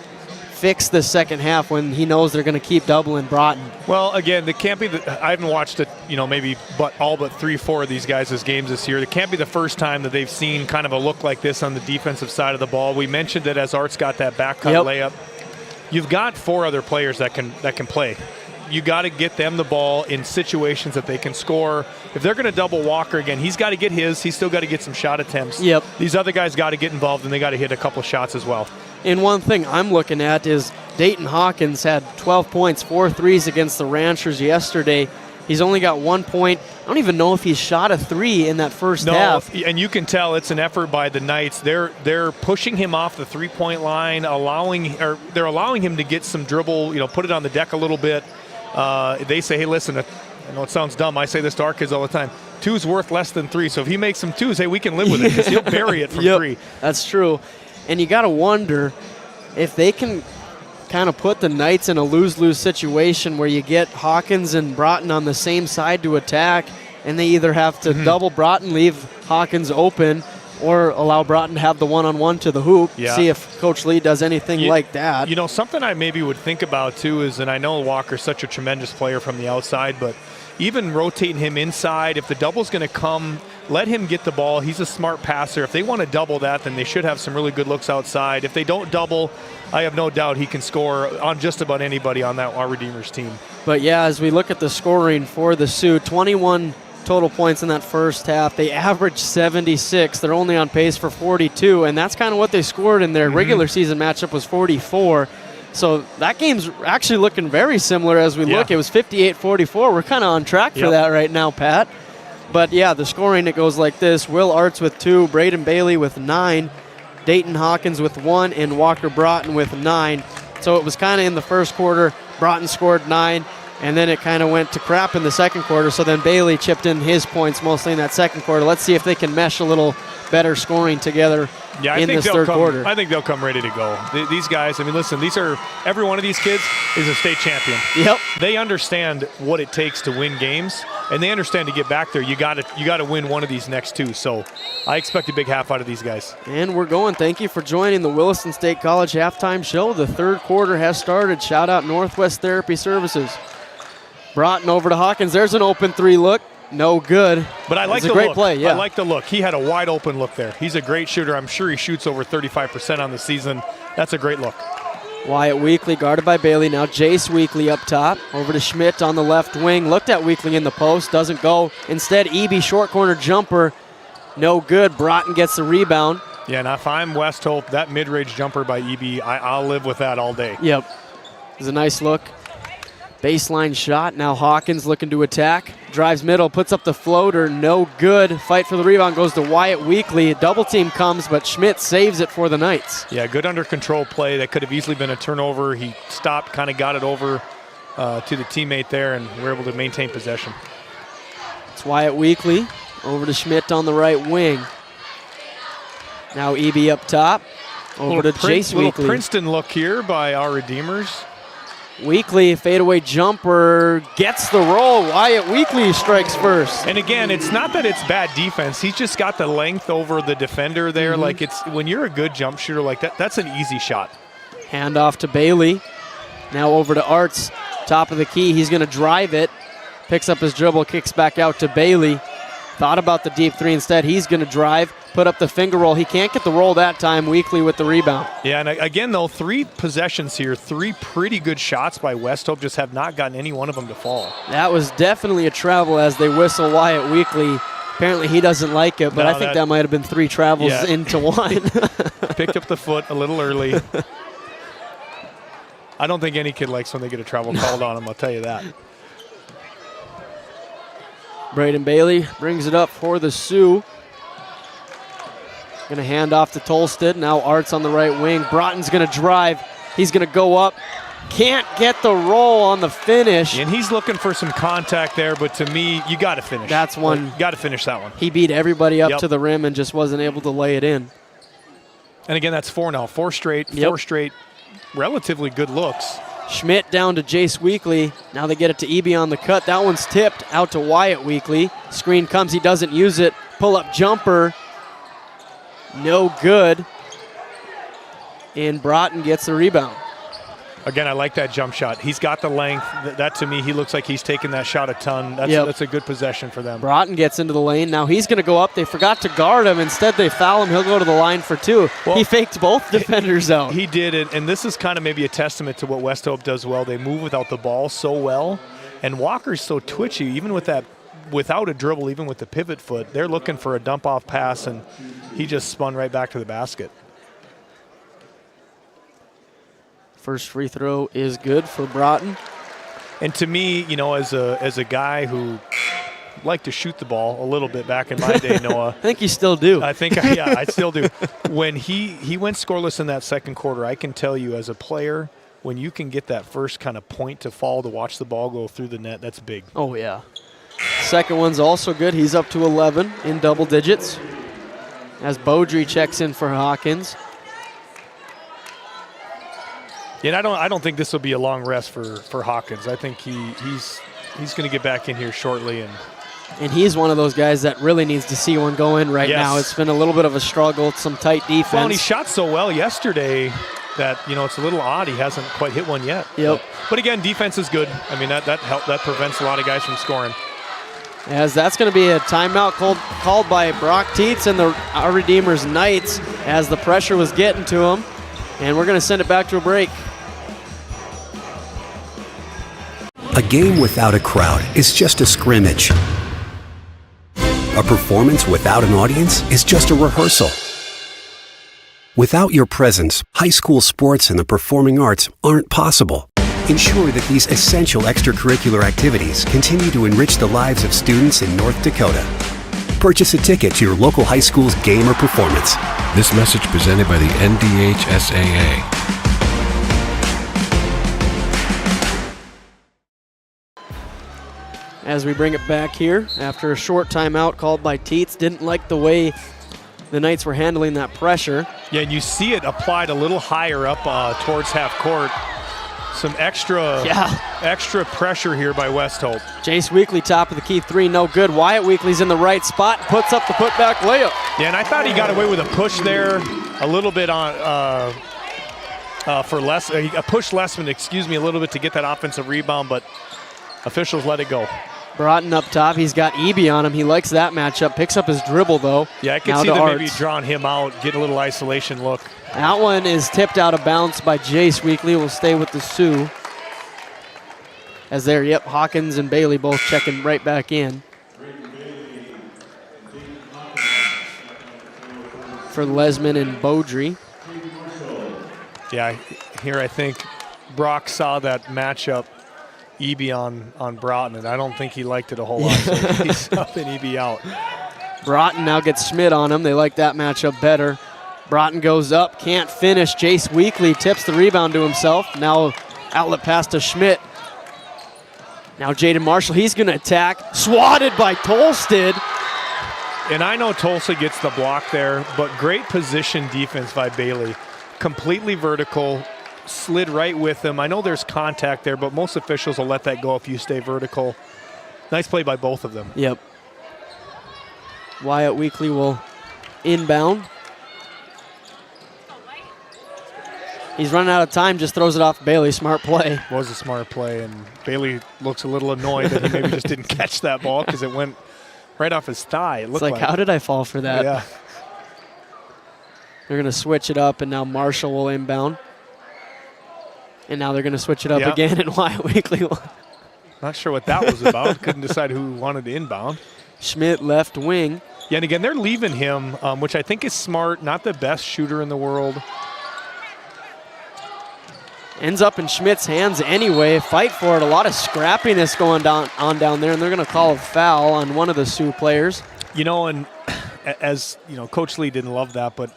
fix the second half when he knows they're going to keep doubling Broughton? Well, again, it can't be I haven't watched it, maybe all but 3-4 of these guys' games this year. It can't be the first time that they've seen kind of a look like this on the defensive side of the ball. We mentioned it as Art's got that back cut layup. You've got 4 other players that can play. You got to get them the ball in situations that they can score. If they're going to double Walker again, he's got to get his. He's still got to get some shot attempts. Yep. These other guys got to get involved, and they got to hit a couple shots as well. And one thing I'm looking at is Dayton Hawkins had 12 points, 4 threes against the Ranchers yesterday. He's only got 1 point. I don't even know if he shot a 3 in that first half. And you can tell it's an effort by the Knights. They're pushing him off the 3-point line, they're allowing him to get some dribble, put it on the deck a little bit. They say, hey, listen, I know it sounds dumb. I say this to our kids all the time. 2's worth less than 3. So if he makes some 2s, hey, we can live with it because he'll bury it from 3. That's true. And you got to wonder if they can kind of put the Knights in a lose-lose situation where you get Hawkins and Broughton on the same side to attack, and they either have to double Broughton, leave Hawkins open, or allow Broughton to have the one-on-one to the hoop. Yeah. See if Coach Lee does anything like that. Something I maybe would think about, too, is, and I know Walker's such a tremendous player from the outside, but even rotating him inside, if the double's going to come, let him get the ball. He's a smart passer. If they want to double that, then they should have some really good looks outside. If they don't double, I have no doubt he can score on just about anybody on our Redeemers team. But, yeah, as we look at the scoring for the Sioux, 21 total points in that first half. They averaged 76. They're only on pace for 42, and that's kind of what they scored in their regular season matchup was 44. So that game's actually looking very similar as we look. It was 58-44. We're kind of on track for that right now, Pat. But, yeah, the scoring, it goes like this. Will Arts with 2, Braden Bailey with 9, Dayton Hawkins with 1, and Walker Broughton with 9. So it was kind of in the first quarter, Broughton scored 9, and then it kind of went to crap in the second quarter. So then Bailey chipped in his points mostly in that second quarter. Let's see if they can mesh a little better scoring together in this third quarter. I think they'll come ready to go. These guys, I mean, listen, every one of these kids is a state champion. Yep. They understand what it takes to win games. and they understand to get back there, you got to win one of these next two. So I expect a big half out of these guys. And we're going. Thank you for joining the Williston State College halftime show. The third quarter has started. Shout out Northwest Therapy Services. Broughton over to Hawkins. There's an open three look. No good. But I like the great look. Play, yeah. I like the look. He had a wide open look there. He's a great shooter. I'm sure he shoots over 35% on the season. That's a great look. Wyatt Weekly guarded by Bailey. Now Jace Weekly up top. Over to Schmidt on the left wing. Looked at Weekly in the post. Doesn't go. Instead, Eby short corner jumper. No good. Broughton gets the rebound. Yeah, and if I'm West Hope, that mid-range jumper by Eby, I'll live with that all day. Yep. It was a nice look. Baseline shot. Now Hawkins looking to attack. Drives middle, puts up the floater. No good. Fight for the rebound goes to Wyatt Weekly. A double team comes, but Schmidt saves it for the Knights. Yeah, good under control play. That could have easily been a turnover. He stopped, kind of got it over to the teammate there, and we're able to maintain possession. It's Wyatt Weekly over to Schmidt on the right wing. Now Eby up top. Over to Jace Weekly. Little Princeton look here by our Redeemers. Weekly, fadeaway jumper, gets the roll. Wyatt Weekly strikes first. And again, it's not that it's bad defense. He's just got the length over the defender there. Mm-hmm. Like, it's when you're a good jump shooter like that, that's an easy shot. Hand off to Bailey. Now over to Arts, top of the key. He's going to drive it. Picks up his dribble, kicks back out to Bailey. Thought about the deep three instead. He's going to drive, put up the finger roll. He can't get the roll that time. Weekly with the rebound. Yeah, and again, though, 3 possessions here, 3 pretty good shots by West Hope, just have not gotten any one of them to fall. That was definitely a travel as they whistle Wyatt Weekly. Apparently he doesn't like it, but I think that might have been 3 travels into one. Picked up the foot a little early. I don't think any kid likes when they get a travel called on them, I'll tell you that. Braden Bailey brings it up for the Sioux. Going to hand off to Tolsted. Now Arts on the right wing. Broughton's going to drive. He's going to go up. Can't get the roll on the finish. And he's looking for some contact there, but to me, you got to finish. That's one. Got to finish that one. He beat everybody up to the rim and just wasn't able to lay it in. And again, that's 4 now. 4 straight, 4 straight, relatively good looks. Schmidt down to Jace Weekly. Now they get it to Eby on the cut. That one's tipped out to Wyatt Weekly. Screen comes. He doesn't use it. Pull-up jumper. No good. And Broughton gets the rebound. Again, I like that jump shot. He's got the length. That to me, he looks like he's taking that shot a ton. That's a good possession for them. Broughton gets into the lane. Now he's going to go up. They forgot to guard him. Instead, they foul him. He'll go to the line for 2. Well, he faked both defenders out. He did it, and this is kind of maybe a testament to what West Hope does well. They move without the ball so well, and Walker's so twitchy, even with that, without a dribble, even with the pivot foot. They're looking for a dump-off pass, and he just spun right back to the basket. First free throw is good for Broughton. And to me, you know, as a guy who liked to shoot the ball a little bit back in my day, Noah. I think you still do. I think, yeah, I still do. When he went scoreless in that second quarter, I can tell you as a player, when you can get that first kind of point to fall to watch the ball go through the net, that's big. Oh, yeah. Second one's also good. He's up to 11 in double digits as Beaudry checks in for Hawkins. Yeah, and I don't think this will be a long rest for Hawkins. I think he's going to get back in here shortly. And he's one of those guys that really needs to see one go in right now. It's been a little bit of a struggle, some tight defense. Well, and he shot so well yesterday that, you know, it's a little odd he hasn't quite hit one yet. Yep. But again, defense is good. I mean, that prevents a lot of guys from scoring. As that's going to be a timeout called by Brock Tietz and our Redeemers Knights as the pressure was getting to him. And we're going to send it back to a break. A game without a crowd is just a scrimmage. A performance without an audience is just a rehearsal. Without your presence, high school sports and the performing arts aren't possible. Ensure that these essential extracurricular activities continue to enrich the lives of students in North Dakota. Purchase a ticket to your local high school's game or performance. This message presented by the NDHSAA. As we bring it back here, after a short timeout called by Tietz, didn't like the way the Knights were handling that pressure. Yeah, and you see it applied a little higher up towards half court. some extra pressure here by West Hope. Jace Weekly, top of the key, 3, no good. Wyatt Weekly's in the right spot, puts up the putback layup. Yeah, and I thought he got away with a push there, a little bit on for a push Lessman, a little bit to get that offensive rebound, but officials let it go. Broughton up top, he's got Eby on him. He likes that matchup, picks up his dribble though. Yeah, I can see them maybe drawing him out, get a little isolation look. That one is tipped out of bounds by Jace Weekly. Will stay with the Sioux. As there, Hawkins and Bailey both checking right back in. For Lesman and Beaudry. Yeah, here I think Brock saw that matchup, Eby on Broughton, and I don't think he liked it a whole lot, so he's subbing Eby out. Broughton now gets Schmidt on him. They like that matchup better. Broughton goes up, can't finish. Jace Weekly tips the rebound to himself. Now outlet pass to Schmidt. Now Jaden Marshall, he's going to attack. Swatted by Tolsted. And I know Tulsa gets the block there, but great position defense by Bailey. Completely vertical, slid right with him. I know there's contact there, but most officials will let that go if you stay vertical. Nice play by both of them. Yep. Wyatt Weekly will inbound. He's running out of time, just throws it off Bailey. Smart play. Was a smart play, and Bailey looks a little annoyed that he maybe just didn't catch that ball because it went right off his thigh. It looked like, how did I fall for that? Yeah. They're going to switch it up, and now Marshall will inbound. And now they're going to switch it up again, and Wyatt Weekly will. Not sure what that was about. Couldn't decide who wanted to inbound. Schmidt left wing. Yeah, and again, they're leaving him, which I think is smart. Not the best shooter in the world. Ends up in Schmidt's hands anyway. Fight for it. A lot of scrappiness going on down there, and they're going to call a foul on one of the Sioux players. You know, and as you know, Coach Lee didn't love that, but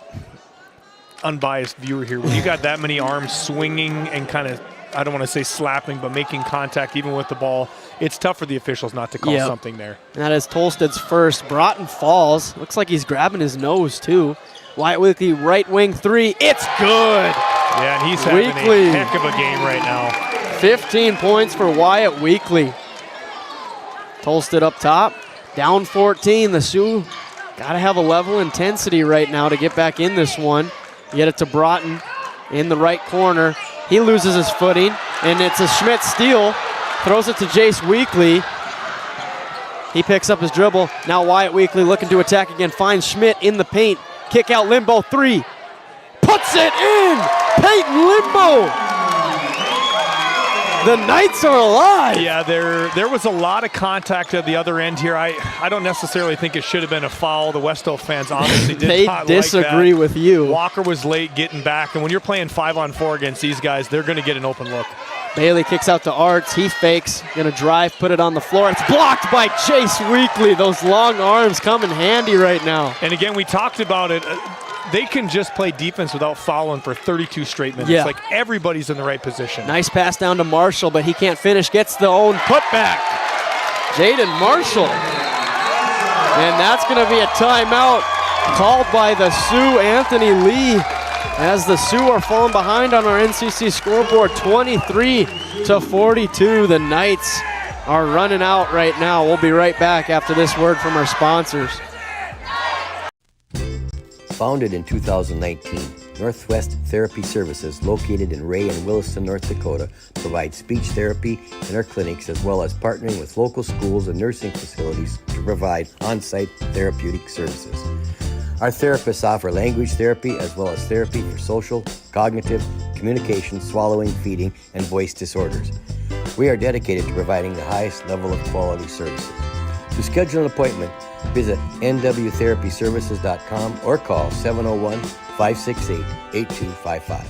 unbiased viewer here, when you got that many arms swinging and kind of, I don't want to say slapping, but making contact even with the ball, it's tough for the officials not to call something there. And that is Tolsted's first. Broughton falls. Looks like he's grabbing his nose too. Wyatt Weekly, right wing 3. It's good. Yeah, and he's having a heck of a game right now. 15 points for Wyatt Weekly. Tolsted up top. Down 14. The Sioux got to have a level intensity right now to get back in this one. Get it to Broughton in the right corner. He loses his footing, and it's a Schmidt steal. Throws it to Jace Weekly. He picks up his dribble. Now Wyatt Weekly looking to attack again. Finds Schmidt in the paint. Kick out Limbo 3. Puts it in! Peyton Limbo! The Knights are alive! Yeah, there was a lot of contact at the other end here. I don't necessarily think it should have been a foul. The West Oak fans obviously did not disagree like that. with you. Walker was late getting back, and when you're playing 5-on-4 against these guys, they're going to get an open look. Bailey kicks out to Arts. He fakes. Going to drive, put it on the floor. It's blocked by Jace Weekly. Those long arms come in handy right now. And again, we talked about it. They can just play defense without fouling for 32 straight minutes. Yeah. Like everybody's in the right position. Nice pass down to Marshall, but he can't finish. Gets the own putback. Jaden Marshall. And that's going to be a timeout called by the Sioux, Anthony Lee, as the Sioux are falling behind on our NCC scoreboard, 23-42. The Knights are running out right now. We'll be right back after this word from our sponsors. Founded in 2019, Northwest Therapy Services, located in Ray and Williston, North Dakota, provides speech therapy in our clinics, as well as partnering with local schools and nursing facilities to provide on-site therapeutic services. Our therapists offer language therapy as well as therapy for social, cognitive, communication, swallowing, feeding, and voice disorders. We are dedicated to providing the highest level of quality services. To schedule an appointment, visit nwtherapyservices.com or call 701-568-8255.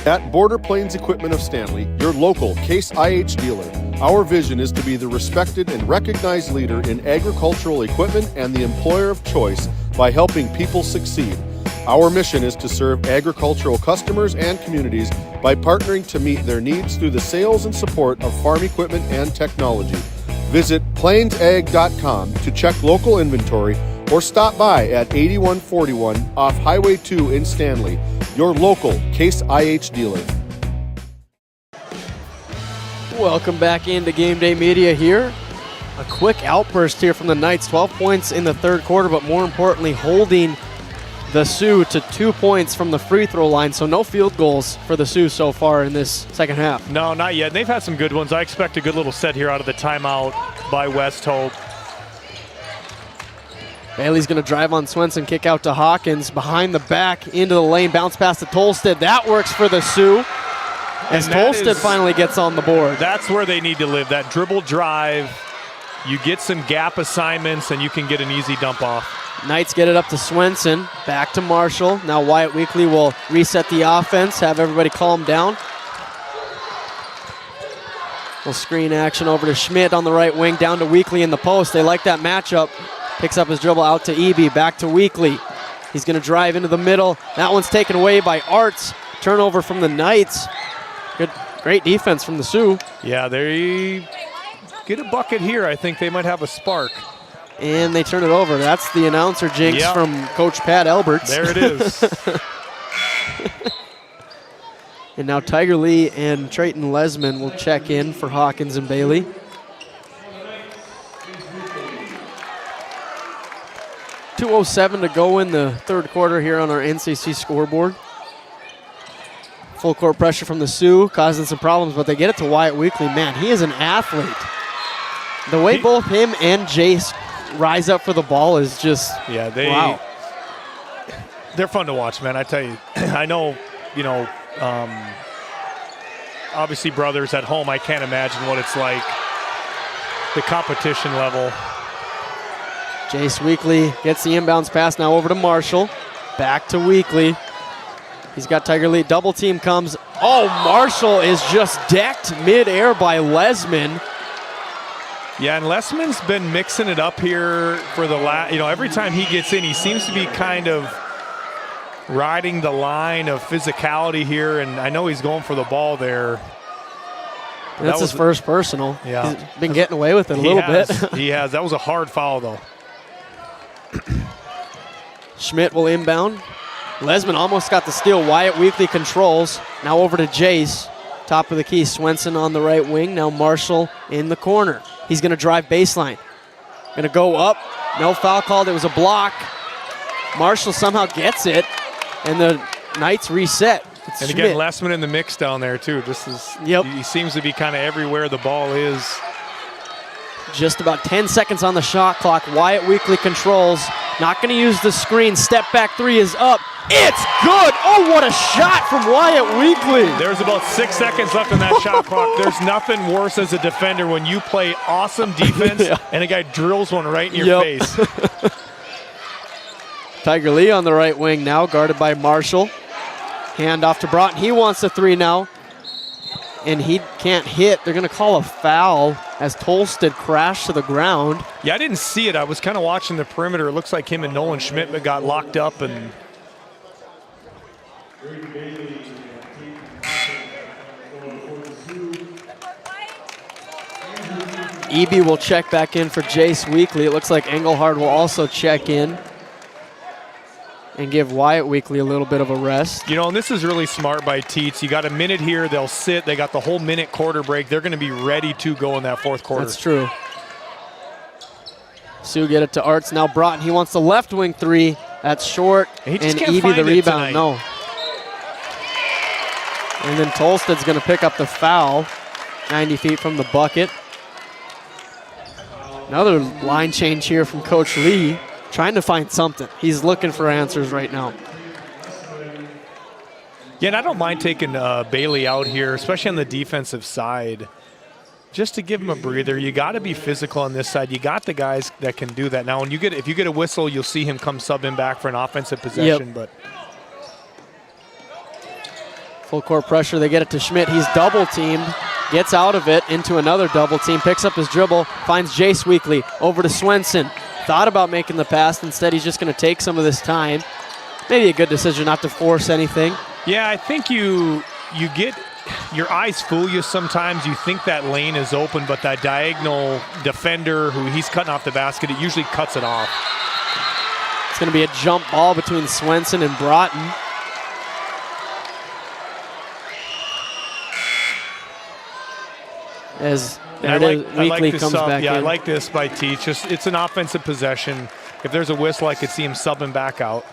At Border Plains Equipment of Stanley, your local Case IH dealer, our vision is to be the respected and recognized leader in agricultural equipment and the employer of choice by helping people succeed. Our mission is to serve agricultural customers and communities by partnering to meet their needs through the sales and support of farm equipment and technology. Visit plainsag.com to check local inventory or stop by at 8141 off Highway 2 in Stanley. your local Case IH dealer. Welcome back into Game Day Media here. A quick outburst here from the Knights. 12 points in the third quarter, but more importantly, holding the Sioux to 2 points from the free throw line. So no field goals for the Sioux so far in this second half. No, not yet. They've had some good ones. I expect a good little set here out of the timeout by West Hope. Bailey's going to drive on Swenson, kick out to Hawkins, behind the back, into the lane, bounce pass to Tolstead. That works for the Sioux as Tolstead finally gets on the board. That's where they need to live, that dribble drive. You get some gap assignments and you can get an easy dump off. Knights get it up to Swenson, back to Marshall. Now Wyatt Weekly will reset the offense, have everybody calm down. Little screen action over to Schmidt on the right wing, down to Weekly in the post. They like that matchup. Picks up his dribble out to Eby, back to Weekly. He's going to drive into the middle. That one's taken away by Arts. Turnover from the Knights. Great defense from the Sioux. Yeah, they get a bucket here. I think they might have a spark. And they turn it over. That's the announcer jinx from Coach Pat Alberts. There it is. And now Tiger Lee and Trayton Lesman will check in for Hawkins and Bailey. .207 to go in the third quarter here on our NCC scoreboard. Full court pressure from the Sioux, causing some problems, but they get it to Wyatt Weekly. Man, he is an athlete. The way both him and Jace rise up for the ball is just, wow. They're fun to watch, man. I tell you, I know, obviously brothers at home, I can't imagine what it's like, the competition level. Jace Weekly gets the inbounds pass now over to Marshall. Back to Weekly. He's got Tiger Lee. Double team comes. Oh, Marshall is just decked midair by Lesman. Yeah, and Lesman's been mixing it up here for the last, every time he gets in, he seems to be kind of riding the line of physicality here, and I know he's going for the ball there. That's his first personal. Yeah. He's been getting away with it a little bit. He has. That was a hard foul, though. Schmidt will inbound. Lesman almost got the steal. Wyatt Weekly controls. Now over to Jace. Top of the key. Swenson on the right wing. Now Marshall in the corner. He's going to drive baseline. Going to go up. No foul called. It was a block. Marshall somehow gets it. And the Knights reset. It's and Schmidt. again, Lesman in the mix down there, too. He seems to be kind of everywhere the ball is. Just about 10 seconds on the shot clock. Wyatt Weekly controls. Not going to use the screen. Step back three is up. It's good. Oh, what a shot from Wyatt Weekly. There's about 6 seconds left in that shot clock. There's nothing worse as a defender when you play awesome defense and a guy drills one right in your face. Tiger Lee on the right wing now, guarded by Marshall. Hand off to Broughton. He wants the three now. And he can't hit. They're going to call a foul as Tolstead crashed to the ground. Yeah, I didn't see it. I was kind of watching the perimeter. It looks like him and Nolan Schmidt got locked up. And Eby will check back in for Jace Weekly. It looks like Engelhard will also check in and give Wyatt Weekly a little bit of a rest. And this is really smart by Teets. You got a minute here. They'll sit. They got the whole minute quarter break. They're going to be ready to go in that fourth quarter. That's true. Sioux get it to Arts. Now Broughton. He wants the left wing three. That's short. And Eby the rebound. No. And then Tolstead's going to pick up the foul. 90 feet from the bucket. Another line change here from Coach Lee. Trying to find something. He's looking for answers right now. Yeah, and I don't mind taking Bailey out here, especially on the defensive side, just to give him a breather. You got to be physical on this side. You got the guys that can do that. Now, if you get a whistle, you'll see him come subbing back for an offensive possession. But full court pressure. They get it to Schmidt. He's double teamed. Gets out of it into another double team. Picks up his dribble. Finds Jace Weekly. Over to Swenson. Thought about making the pass. Instead, he's just going to take some of this time. Maybe a good decision not to force anything. Yeah, I think you get your eyes fool you sometimes. You think that lane is open, but that diagonal defender who he's cutting off the basket, it usually cuts it off. It's going to be a jump ball between Swenson and Broughton. As Weekly comes back in. Yeah, I like this by Teach. It's an offensive possession. If there's a whistle, I could see him subbing back out.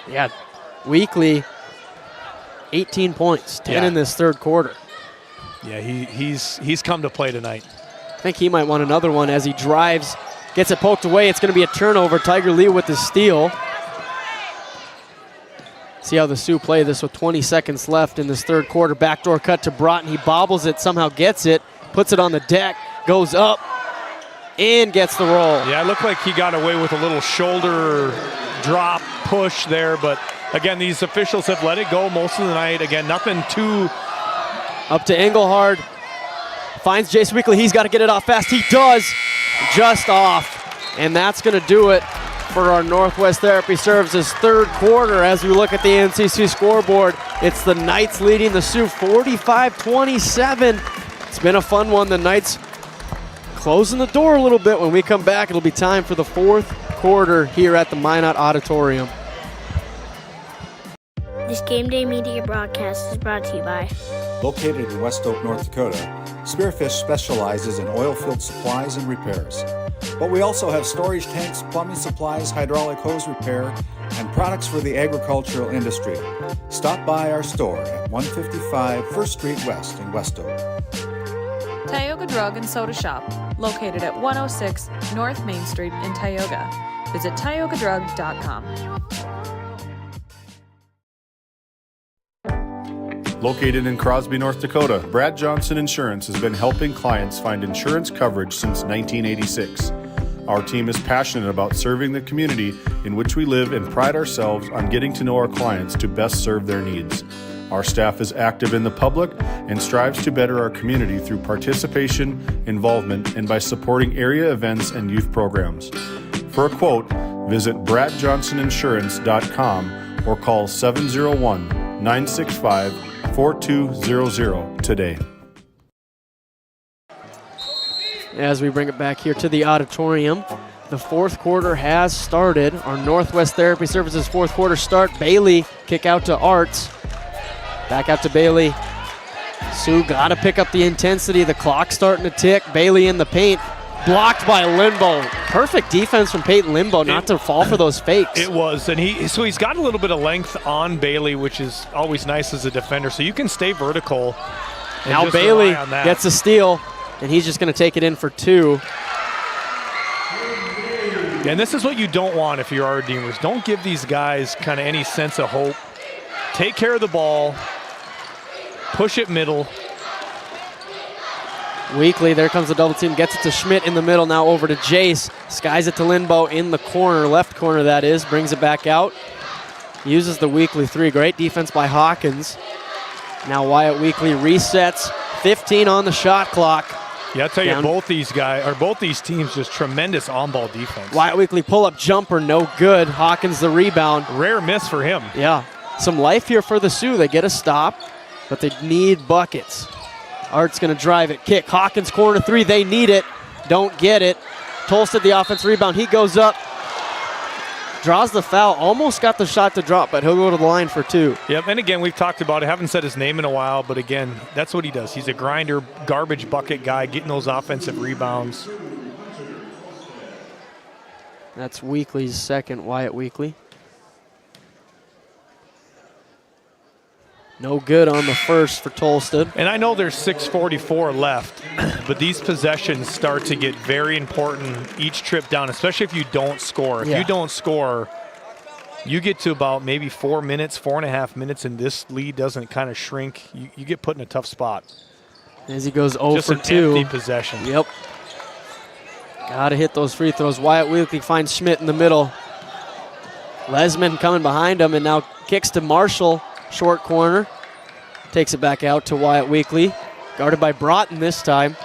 Yeah, Weekly, 18 points, 10 in this third quarter. Yeah, he's come to play tonight. I think he might want another one as he drives, gets it poked away. It's going to be a turnover. Tiger Lee with the steal. See how the Sioux play this with 20 seconds left in this third quarter. Backdoor cut to Broughton. He bobbles it, somehow gets it, puts it on the deck, goes up, and gets the roll. Yeah, it looked like he got away with a little shoulder drop push there, but again, these officials have let it go most of the night. Again, nothing too... Up to Engelhard. Finds Jace Weekly. He's got to get it off fast. He does. Just off. And that's going to do it for our Northwest Therapy Services third quarter. As we look at the NCC scoreboard, it's the Knights leading the Sioux 45-27. It's been a fun one. The Knights closing the door a little bit. When we come back, it'll be time for the fourth quarter here at the Minot Auditorium. This Game Day media broadcast is brought to you by... Located in West Oak, North Dakota, Spearfish specializes in oil field supplies and repairs. But we also have storage tanks, plumbing supplies, hydraulic hose repair, and products for the agricultural industry. Stop by our store at 155 1st Street West in West Oak. Tioga Drug and Soda Shop, located at 106 North Main Street in Tioga. Visit tiogadrug.com. Located in Crosby, North Dakota, Brad Johnson Insurance has been helping clients find insurance coverage since 1986. Our team is passionate about serving the community in which we live and pride ourselves on getting to know our clients to best serve their needs. Our staff is active in the public and strives to better our community through participation, involvement, and by supporting area events and youth programs. For a quote, visit bradjohnsoninsurance.com or call 701-965-4200 today. As we bring it back here to the auditorium, the fourth quarter has started. Our Northwest Therapy Services fourth quarter start. Bailey kick out to Arts. Back out to Bailey. Sioux got to pick up the intensity. The clock's starting to tick. Bailey in the paint. Blocked by Limbo. Perfect defense from Peyton Limbo not to fall for those fakes. It was, and he's got a little bit of length on Bailey, which is always nice as a defender, so you can stay vertical. Now Bailey gets a steal, and he's just going to take it in for two. And this is what you don't want if you're our Redeemers. Don't give these guys kind of any sense of hope. Take care of the ball. Push it middle. Weekly, there comes the double team, gets it to Schmidt in the middle, now over to Jace. Skies it to Linbo in the corner, left corner that is, brings it back out. Uses the Weekly three, great defense by Hawkins. Now Wyatt Weekly resets, 15 on the shot clock. Yeah, I'll tell you, both these teams, just tremendous on-ball defense. Wyatt Weekly pull-up jumper, no good. Hawkins the rebound. Rare miss for him. Yeah, some life here for the Sioux. They get a stop, but they need buckets. Art's going to drive it, kick. Hawkins corner three, they need it. Don't get it. Tolstead the offense rebound. He goes up, draws the foul, almost got the shot to drop, but he'll go to the line for two. Yep, and again, we've talked about it. Haven't said his name in a while, but again, that's what he does. He's a grinder, garbage bucket guy, getting those offensive rebounds. That's Weekly's second, Wyatt Weekly. No good on the first for Tolstead. And I know there's 6:44 left, but these possessions start to get very important each trip down, especially if you don't score. If you don't score, you get to about maybe 4 minutes, 4.5 minutes, and this lead doesn't kind of shrink. You get put in a tough spot. As he goes 0 Just for 2. Just an empty possession. Yep. Got to hit those free throws. Wyatt Weekly finds Schmidt in the middle. Lesman coming behind him and now kicks to Marshall. Short corner. Takes it back out to Wyatt Weekly. Guarded by Broughton this time.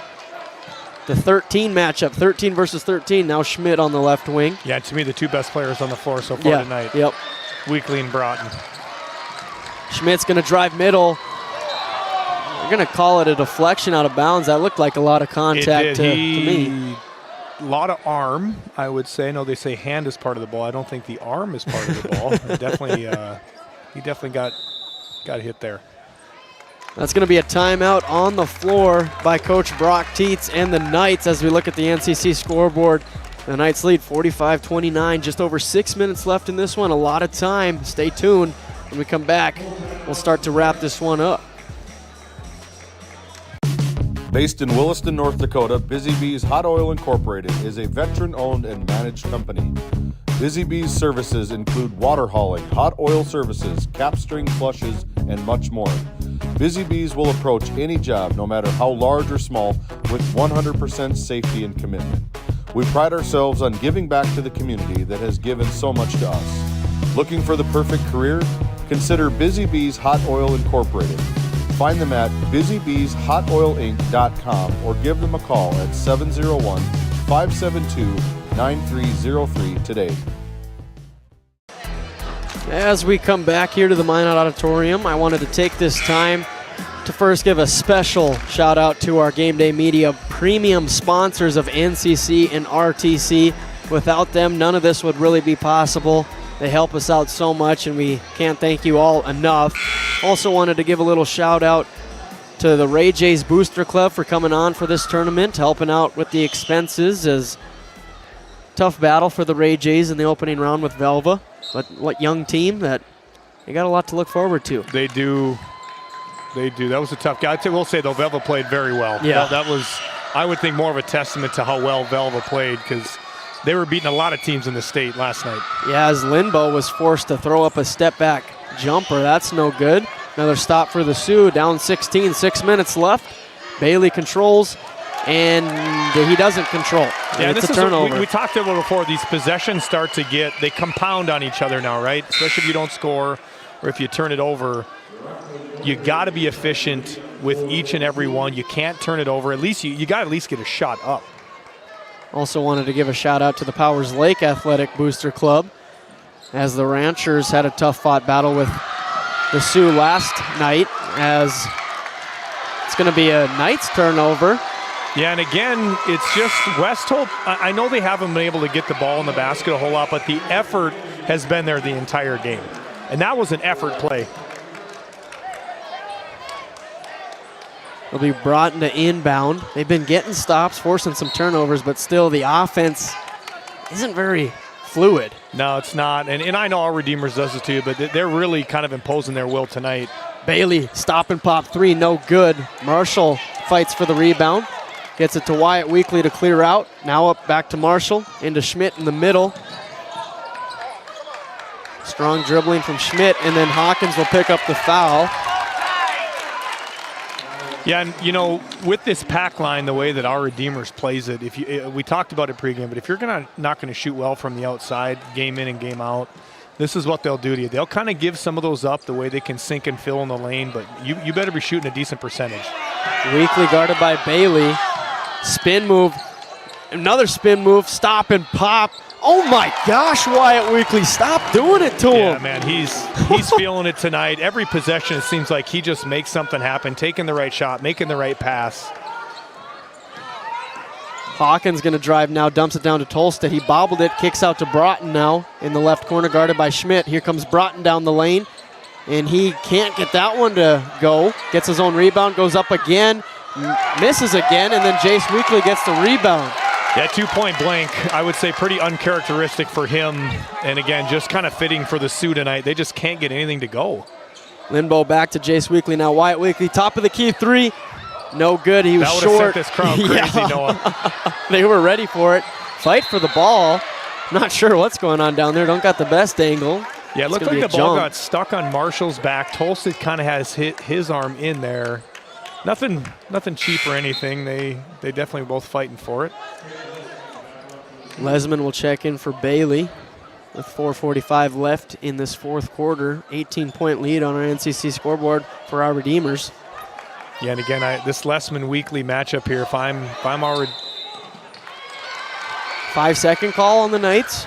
The 13 matchup. 13 versus 13. Now Schmidt on the left wing. Yeah, to me, the two best players on the floor so far tonight. Yep. Weekly and Broughton. Schmidt's going to drive middle. We're going to call it a deflection out of bounds. That looked like a lot of contact to me. A lot of arm, I would say. No, they say hand is part of the ball. I don't think the arm is part of the ball. He definitely got hit there. That's going to be a timeout on the floor by Coach Brock Tietz and the Knights as we look at the NCC scoreboard. The Knights lead 45-29, just over 6 minutes left in this one. A lot of time. Stay tuned. When we come back, we'll start to wrap this one up. Based in Williston, North Dakota, Busy Bees Hot Oil Incorporated is a veteran-owned and managed company. Busy Bees services include water hauling, hot oil services, capstring flushes, and much more. Busy Bees will approach any job, no matter how large or small, with 100% safety and commitment. We pride ourselves on giving back to the community that has given so much to us. Looking for the perfect career? Consider Busy Bees Hot Oil Incorporated. Find them at busybbeeshotoilinc.com or give them a call at 701-572-9303 today. As we come back here to the Minot Auditorium, I wanted to take this time to first give a special shout out to our Game Day Media premium sponsors of NCC and RTC. Without them, none of this would really be possible. They help us out so much, and we can't thank you all enough. Also wanted to give a little shout out to the Ray Jays Booster Club for coming on for this tournament, helping out with the expenses. As tough battle for the Ray Jays in the opening round with Velva, but what young team that they got a lot to look forward to. They do. That was a tough guy. I will say, though, Velva played very well. Yeah. That was, I would think, more of a testament to how well Velva played, because they were beating a lot of teams in the state last night. Yeah, as Linbo was forced to throw up a step-back jumper. That's no good. Another stop for the Sioux, down 16, 6 minutes left. Bailey controls, and he doesn't control. Yeah, and it's this a turnover. We talked about it before. These possessions start to they compound on each other now, right? Especially if you don't score or if you turn it over. You got to be efficient with each and every one. You can't turn it over. At least you got to at least get a shot up. Also wanted to give a shout out to the Powers Lake Athletic Booster Club, as the Ranchers had a tough fought battle with the Sioux last night, as it's going to be a Knights turnover. Yeah, and again, it's just West Hope. I know they haven't been able to get the ball in the basket a whole lot, but the effort has been there the entire game. And that was an effort play. They'll be brought into inbound. They've been getting stops, forcing some turnovers, but still the offense isn't very fluid. No, it's not. And I know our Redeemers does it too, but they're really kind of imposing their will tonight. Bailey, stop and pop three, no good. Marshall fights for the rebound. Gets it to Wyatt Weekly to clear out. Now up back to Marshall, into Schmidt in the middle. Strong dribbling from Schmidt, and then Hawkins will pick up the foul. Yeah, and you know, with this pack line, the way that our Redeemers plays it, we talked about it pregame, but if you're not going to shoot well from the outside, game in and game out, this is what they'll do to you. They'll kind of give some of those up the way they can sink and fill in the lane, but you better be shooting a decent percentage. Weekly guarded by Bailey. Spin move, another spin move, stop and pop. Oh my gosh, Wyatt Weekly, stop doing it to him. Yeah, man, he's feeling it tonight. Every possession, it seems like he just makes something happen, taking the right shot, making the right pass. Hawkins going to drive now, dumps it down to Tolstead. He bobbled it, kicks out to Broughton now in the left corner, guarded by Schmidt. Here comes Broughton down the lane, and he can't get that one to go. Gets his own rebound, goes up again, misses again, and then Jace Weekly gets the rebound. Yeah, 2-point blank, I would say pretty uncharacteristic for him. And again, just kind of fitting for the Sioux tonight. They just can't get anything to go. Limbo back to Jace Weekly now. Wyatt Weekly, top of the key three. No good, he was that short. That would have sent this crowd crazy, Noah. They were ready for it. Fight for the ball. Not sure what's going on down there. Don't got the best angle. Yeah, it looked like the ball got stuck on Marshall's back. Tolstead kind of has hit his arm in there. Nothing cheap or anything. They definitely both fighting for it. Lesman will check in for Bailey with 4:45 left in this fourth quarter. 18-point lead on our NCC scoreboard for our Redeemers. Yeah, and again, this Lesman Weekly matchup here, if I'm already 5-second call on the Knights.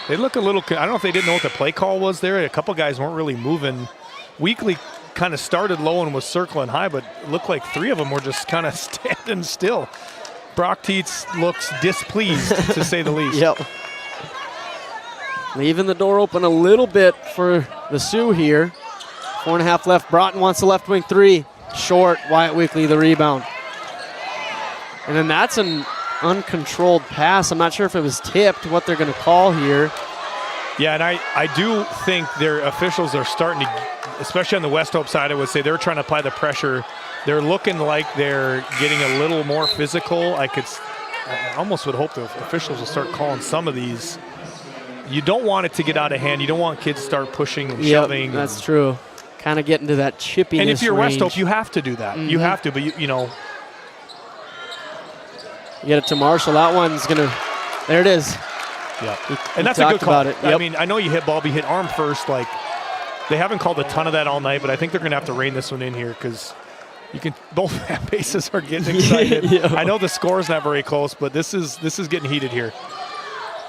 They look a little, I don't know if they didn't know what the play call was there. A couple guys weren't really moving. Weekly kind of started low and was circling high, but it looked like three of them were just kind of standing still. Brock Tietz looks displeased, to say the least. Yep. Leaving the door open a little bit for the Sioux here. 4.5 left. Broughton wants the left wing three. Short. Wyatt Weekly the rebound. And then that's an uncontrolled pass. I'm not sure if it was tipped, what they're going to call here. Yeah, and I do think their officials are starting to, especially on the West Hope side, I would say they're trying to apply the pressure. They're looking like they're getting a little more physical. I almost would hope the officials will start calling some of these. You don't want it to get out of hand. You don't want kids to start pushing and shoving. That's true. Kind of getting to that chippiness And if you're range. West Hope, you have to do that. You have to, but you know. Get it to Marshall. That one's going to, there it is. Yeah, and that's a good call. about it. Yep. I mean, I know you hit ball, but you hit arm first. Like, they haven't called a ton of that all night, but I think they're going to have to rein this one in here because both fan bases are getting excited. I know the score's not very close, but this is getting heated here.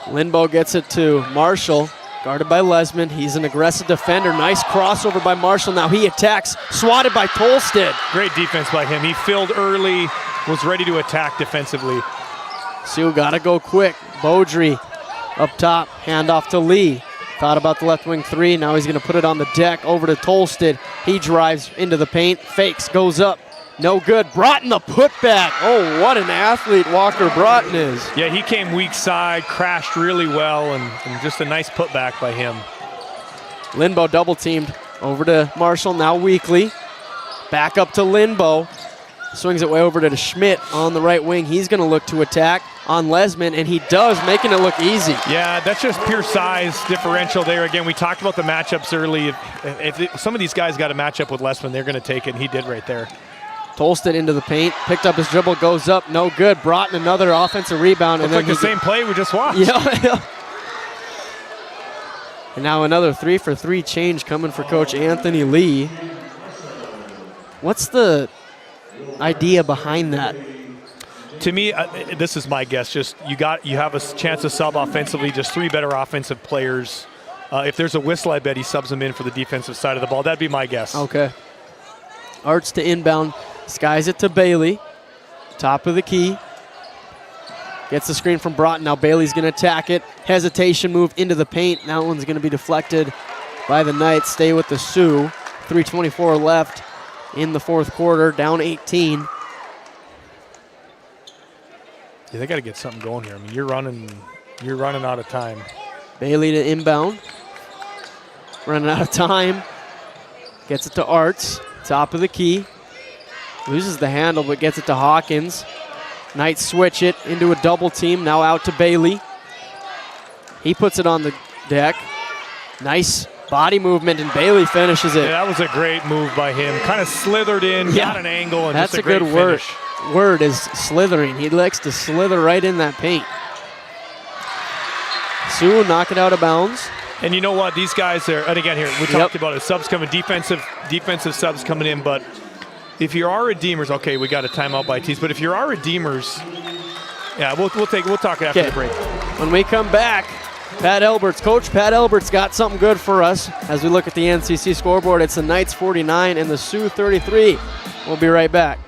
Lindbo gets it to Marshall, guarded by Lesman. He's an aggressive defender. Nice crossover by Marshall. Now he attacks, swatted by Tolstead. Great defense by him. He filled early, was ready to attack defensively. Sioux got to go quick. Beaudry up top, handoff to Lee. Thought about the left wing three. Now he's going to put it on the deck over to Tolstead. He drives into the paint, fakes, goes up. No good. Broughton the putback. Oh, what an athlete Walker Broughton is. Yeah, he came weak side, crashed really well, and just a nice putback by him. Lindbo double teamed over to Marshall. Now Weekly. Back up to Lindbo. Swings it way over to Schmidt on the right wing. He's going to look to attack on Lesman, and he does, making it look easy. Yeah, that's just pure size differential there. Again, we talked about the matchups early. If some of these guys got a matchup with Lesman, they're going to take it, and he did right there. Tolstead into the paint, picked up his dribble, goes up, no good. Broughton another offensive rebound. Looks like the same play we just watched. Yeah. And now another 3-for-3 change coming for Coach Anthony Lee. What's the idea behind that? To me, this is my guess. Just you have a chance to sub offensively. Just three better offensive players. If there's a whistle, I bet he subs them in for the defensive side of the ball. That'd be my guess. Okay. Arts to inbound, skies it to Bailey. Top of the key. Gets the screen from Broughton. Now Bailey's going to attack it. Hesitation move into the paint. That one's going to be deflected by the Knights. Stay with the Sioux. 3:24 left in the fourth quarter, down 18. Yeah, they got to get something going here. I mean, you're running out of time. Bailey to inbound. Running out of time. Gets it to Arts. Top of the key. Loses the handle, but gets it to Hawkins. Knights switch it into a double team. Now out to Bailey. He puts it on the deck. Nice body movement, and Bailey finishes it. Yeah, that was a great move by him. Kind of slithered in, got an angle, and that's just a great good finish. Word is slithering. He likes to slither right in that paint. Sioux knock it out of bounds. And you know what? These guys are, and again here, we talked about it, subs coming, defensive subs coming in, but if you're our Redeemers, okay, we got a timeout by Tees, but if you're our Redeemers, yeah, we'll talk after the break. When we come back, Coach Pat Elbert's got something good for us as we look at the NCC scoreboard. It's the Knights 49 and the Sioux 33. We'll be right back.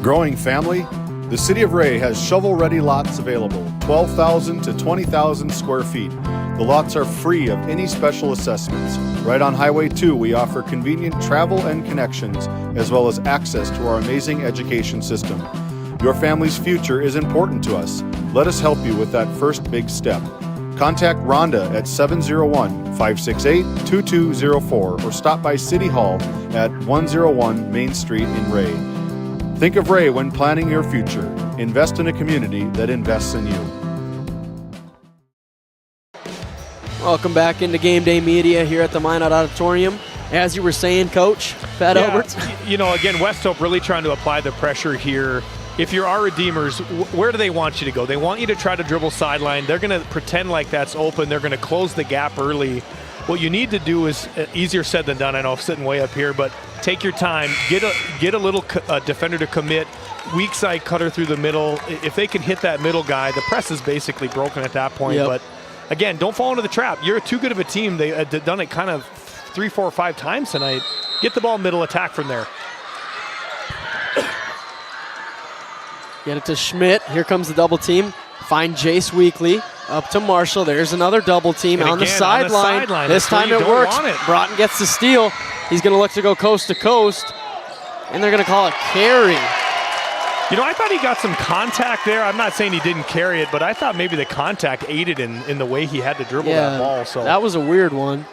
Growing family? The City of Ray has shovel-ready lots available, 12,000 to 20,000 square feet. The lots are free of any special assessments. Right on Highway 2, we offer convenient travel and connections, as well as access to our amazing education system. Your family's future is important to us. Let us help you with that first big step. Contact Rhonda at 701-568-2204 or stop by City Hall at 101 Main Street in Ray. Think of Ray when planning your future. Invest in a community that invests in you. Welcome back into Game Day Media here at the Minot Auditorium. As you were saying, Coach, Pat Elberts. You know, again, West Hope really trying to apply the pressure here. If you're our Redeemers, where do they want you to go? They want you to try to dribble sideline. They're going to pretend like that's open. They're going to close the gap early. What you need to do is easier said than done. I know I'm sitting way up here, but take your time. Get a little defender to commit. Weak side cutter through the middle. If they can hit that middle guy, the press is basically broken at that point. Yep. But again, don't fall into the trap. You're too good of a team. They've done it kind of 3, 4, 5 times tonight. Get the ball middle, attack from there. Get it to Schmidt. Here comes the double team. Find Jace Weekly Up to Marshall. There's another double team and on the again, sideline. This time it works. Broughton gets the steal. He's going to look to go coast to coast, and they're going to call it carry. You know, I thought he got some contact there. I'm not saying he didn't carry it, but I thought maybe the contact aided in the way he had to dribble that ball. So that was a weird one.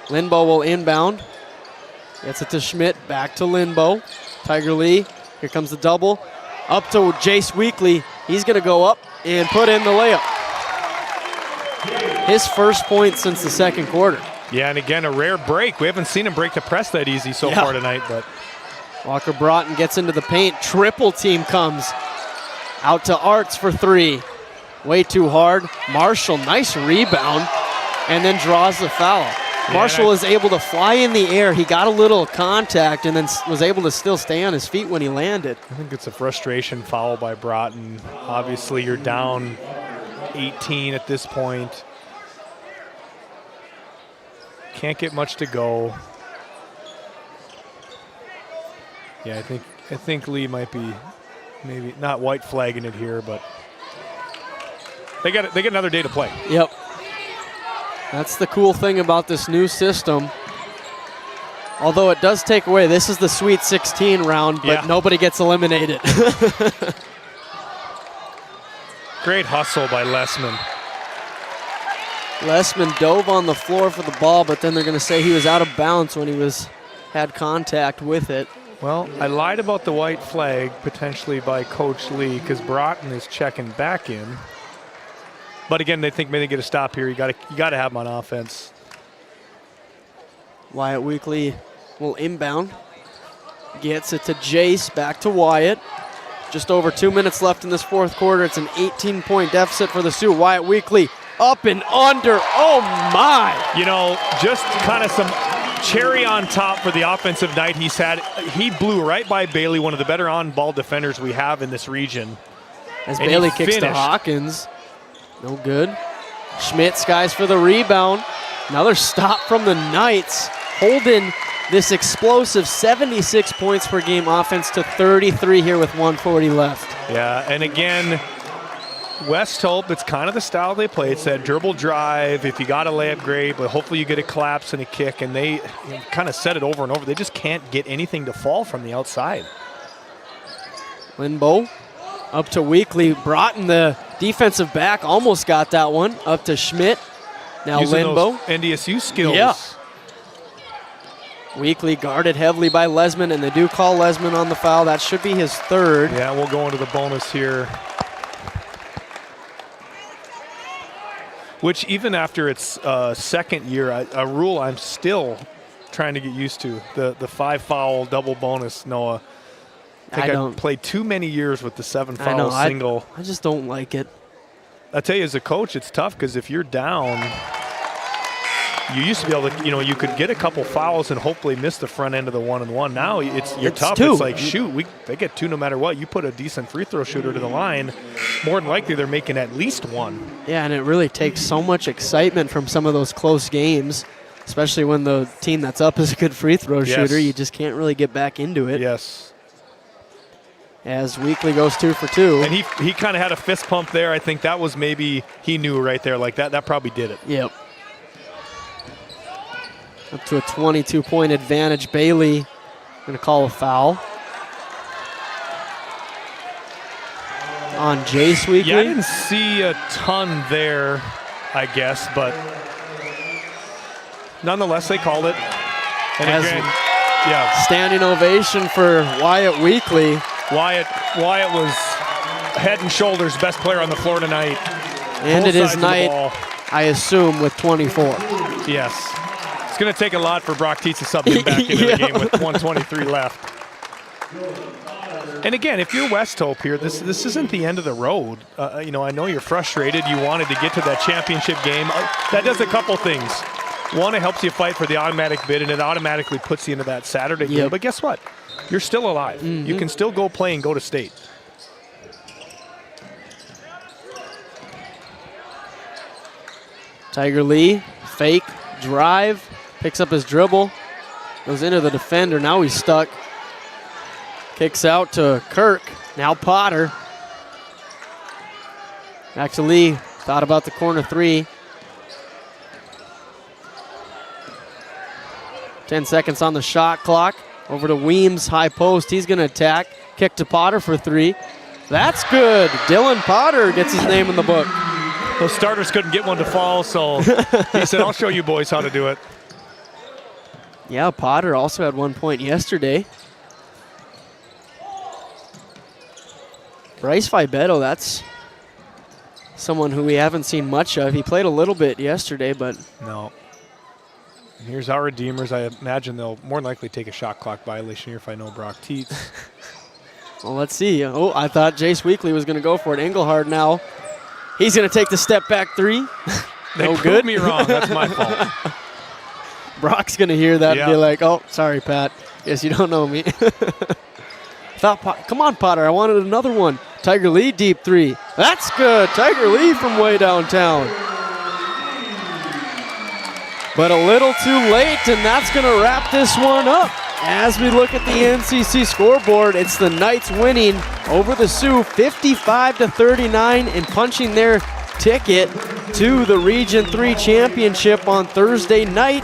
Linbo will inbound. Gets it to Schmidt. Back to Linbo. Tiger Lee. Here comes the double. Up to Jace Weekly. He's going to go up and put in the layup. His first point since the second quarter. Yeah, and again, a rare break. We haven't seen him break the press that easy so far tonight, but Walker Broughton gets into the paint. Triple team comes. Out to Arts for three. Way too hard. Marshall, nice rebound, and then draws the foul. Marshall is able to fly in the air. He got a little contact and then was able to still stay on his feet when he landed. I think it's a frustration foul by Broughton. Obviously, you're down 18 at this point. Can't get much to go. Yeah, I think Lee might be maybe not white flagging it here, but they get another day to play. Yep. That's the cool thing about this new system. Although it does take away, this is the Sweet 16 round, but nobody gets eliminated. Great hustle by Lessman. Lessman dove on the floor for the ball, but then they're going to say he was out of bounds when he had contact with it. Well, I lied about the white flag potentially by Coach Lee because Broughton is checking back in. But again, they think maybe they get a stop here. You got to have him on offense. Wyatt Weekly will inbound. Gets it to Jace, back to Wyatt. Just over 2 minutes left in this fourth quarter. It's an 18-point deficit for the Sioux. Wyatt Weekly up and under. Oh my! You know, just kind of some cherry on top for the offensive night he's had. He blew right by Bailey, one of the better on-ball defenders we have in this region. As Bailey kicks to Hawkins. No good. Schmidt skies for the rebound. Another stop from the Knights, holding this explosive 76 points per game offense to 33 here with 1:40 left. Yeah, and again, West Hope, it's kind of the style they play. It's that dribble drive. If you got a layup, great, but hopefully you get a collapse and a kick, and they kind of set it over and over. They just can't get anything to fall from the outside. Linbo up to Weekly. Broughton, the defensive back, almost got that one. Up to Schmidt. Now using Linbo. Those NDSU skills. Yeah. Weekly guarded heavily by Lesman, and they do call Lesman on the foul. That should be his third. Yeah, we'll go into the bonus here. Which even after its second year, a rule I'm still trying to get used to, the 5-foul double bonus, Noah. I think I played too many years with the 7-foul single. I just don't like it. I tell you, as a coach, it's tough because if you're down, you used to be able to, you could get a couple fouls and hopefully miss the front end of the 1-and-1. Now you're tough. Two. It's like, shoot, they get two no matter what. You put a decent free throw shooter to the line, more than likely they're making at least one. Yeah, and it really takes so much excitement from some of those close games, especially when the team that's up is a good free throw shooter. You just can't really get back into it. Yes. As Weekly goes 2 for 2. And he kind of had a fist pump there. I think that was maybe he knew right there. Like that probably did it. Yep. Up to a 22-point advantage. Bailey going to call a foul on Jace Weekly. Yeah, I didn't see a ton there, I guess, but nonetheless, they called it. And again, standing ovation for Wyatt Weekly. Wyatt was head and shoulders best player on the floor tonight. And it is night, I assume, with 24. Yes. It's going to take a lot for Brock Tietz to sub him back into the game with 1:23 left. And again, if you're West Hope here, this isn't the end of the road. I know you're frustrated. You wanted to get to that championship game. That does a couple things. One, it helps you fight for the automatic bid, and it automatically puts you into that Saturday game. But guess what? You're still alive. Mm-hmm. You can still go play and go to state. Tiger Lee, fake, drive, picks up his dribble, goes into the defender. Now he's stuck. Kicks out to Kirk. Now Potter. Back to Lee. Thought about the corner three. 10 seconds on the shot clock. Over to Weems, high post. He's going to attack. Kick to Potter for three. That's good. Dylan Potter gets his name in the book. Those starters couldn't get one to fall, so he said, I'll show you boys how to do it. Yeah, Potter also had 1 point yesterday. Bryce Fibetto, that's someone who we haven't seen much of. He played a little bit yesterday, but... No. And here's our Redeemers. I imagine they'll more than likely take a shot clock violation here if I know Brock Teets. Well, let's see. Oh, I thought Jace Weekly was going to go for it. Engelhard now. He's going to take the step back three. They proved me wrong. That's my fault. Brock's going to hear that and be like, oh, sorry, Pat. Guess you don't know me. Come on, Potter. I wanted another one. Tiger Lee, deep three. That's good. Tiger Lee from way downtown. But a little too late, and that's going to wrap this one up. As we look at the NCC scoreboard, it's the Knights winning over the Sioux 55-39 and punching their ticket to the Region 3 Championship on Thursday night.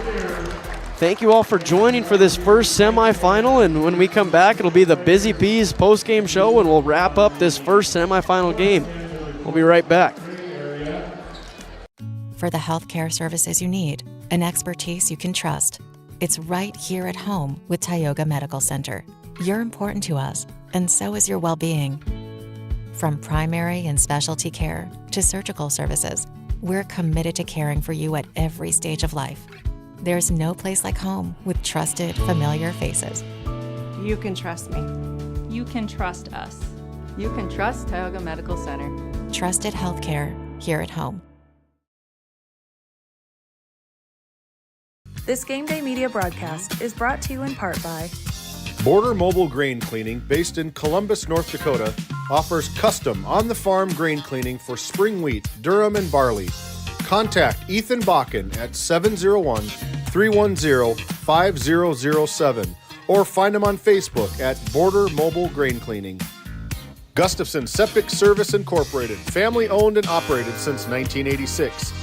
Thank you all for joining for this first semifinal, and when we come back, it'll be the Busy Peas post-game show, and we'll wrap up this first semifinal game. We'll be right back. For the healthcare services you need and expertise you can trust, it's right here at home with Tioga Medical Center. You're important to us, and so is your well-being. From primary and specialty care to surgical services, we're committed to caring for you at every stage of life. There's no place like home with trusted, familiar faces. You can trust me. You can trust us. You can trust Tioga Medical Center. Trusted healthcare here at home. This Game Day Media broadcast is brought to you in part by Border Mobile Grain Cleaning, based in Columbus, North Dakota, offers custom on-the-farm grain cleaning for spring wheat, durum, and barley. Contact Ethan Bakken at 701-310-5007 or find him on Facebook at Border Mobile Grain Cleaning. Gustafson Septic Service Incorporated, family-owned and operated since 1986.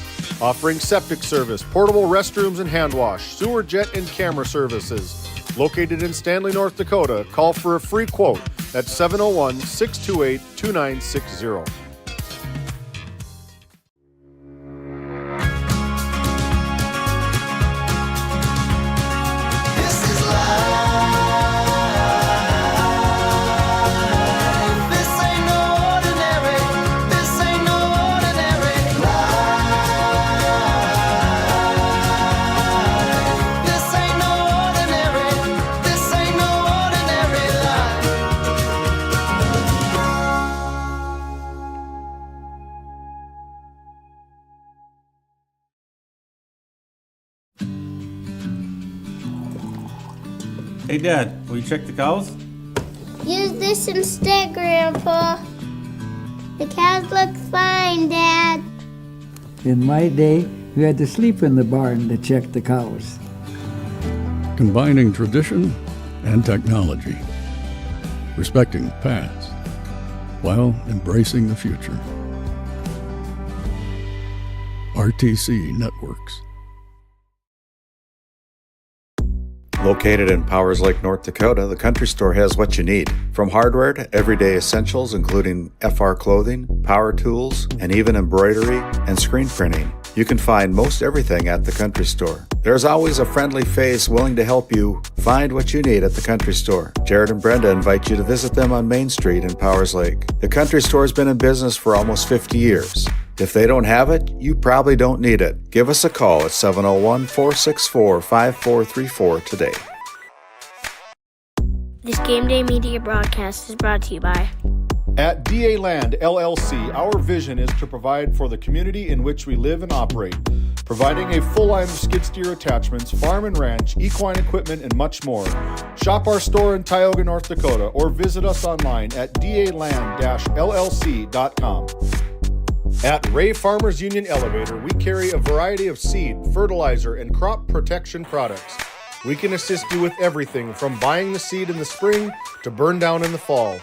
Offering septic service, portable restrooms and hand wash, sewer jet and camera services. Located in Stanley, North Dakota, call for a free quote at 701-628-2960. Hey, Dad, will you check the cows? Use this instead, Grandpa. The cows look fine, Dad. In my day, we had to sleep in the barn to check the cows. Combining tradition and technology. Respecting the past while embracing the future. RTC Networks. Located in Powers Lake, North Dakota, the Country Store has what you need. From hardware to everyday essentials, including FR clothing, power tools, and even embroidery and screen printing. You can find most everything at the Country Store. There's always a friendly face willing to help you find what you need at the Country Store. Jared and Brenda invite you to visit them on Main Street in Powers Lake. The Country Store has been in business for almost 50 years. If they don't have it, you probably don't need it. Give us a call at 701-464-5434 today. This Game Day Media broadcast is brought to you by At DA Land LLC, our vision is to provide for the community in which we live and operate, providing a full line of skid steer attachments, farm and ranch, equine equipment, and much more. Shop our store in Tioga, North Dakota, or visit us online at daland-llc.com. At Ray Farmers Union Elevator, we carry a variety of seed, fertilizer, and crop protection products. We can assist you with everything from buying the seed in the spring to burn down in the fall.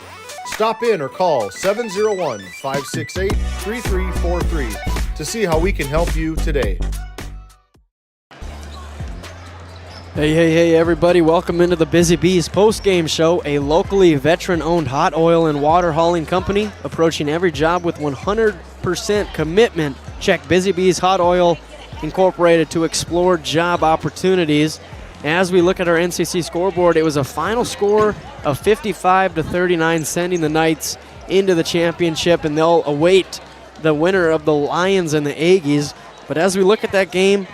Stop in or call 701-568-3343 to see how we can help you today. Hey, everybody. Welcome into the Busy Bees post-game show, a locally veteran-owned hot oil and water hauling company approaching every job with 100% commitment. Check Busy Bees Hot Oil Incorporated to explore job opportunities. As we look at our NCC scoreboard, it was a final score of 55-39, sending the Knights into the championship, and they'll await the winner of the Lions and the Aggies. But as we look at that game,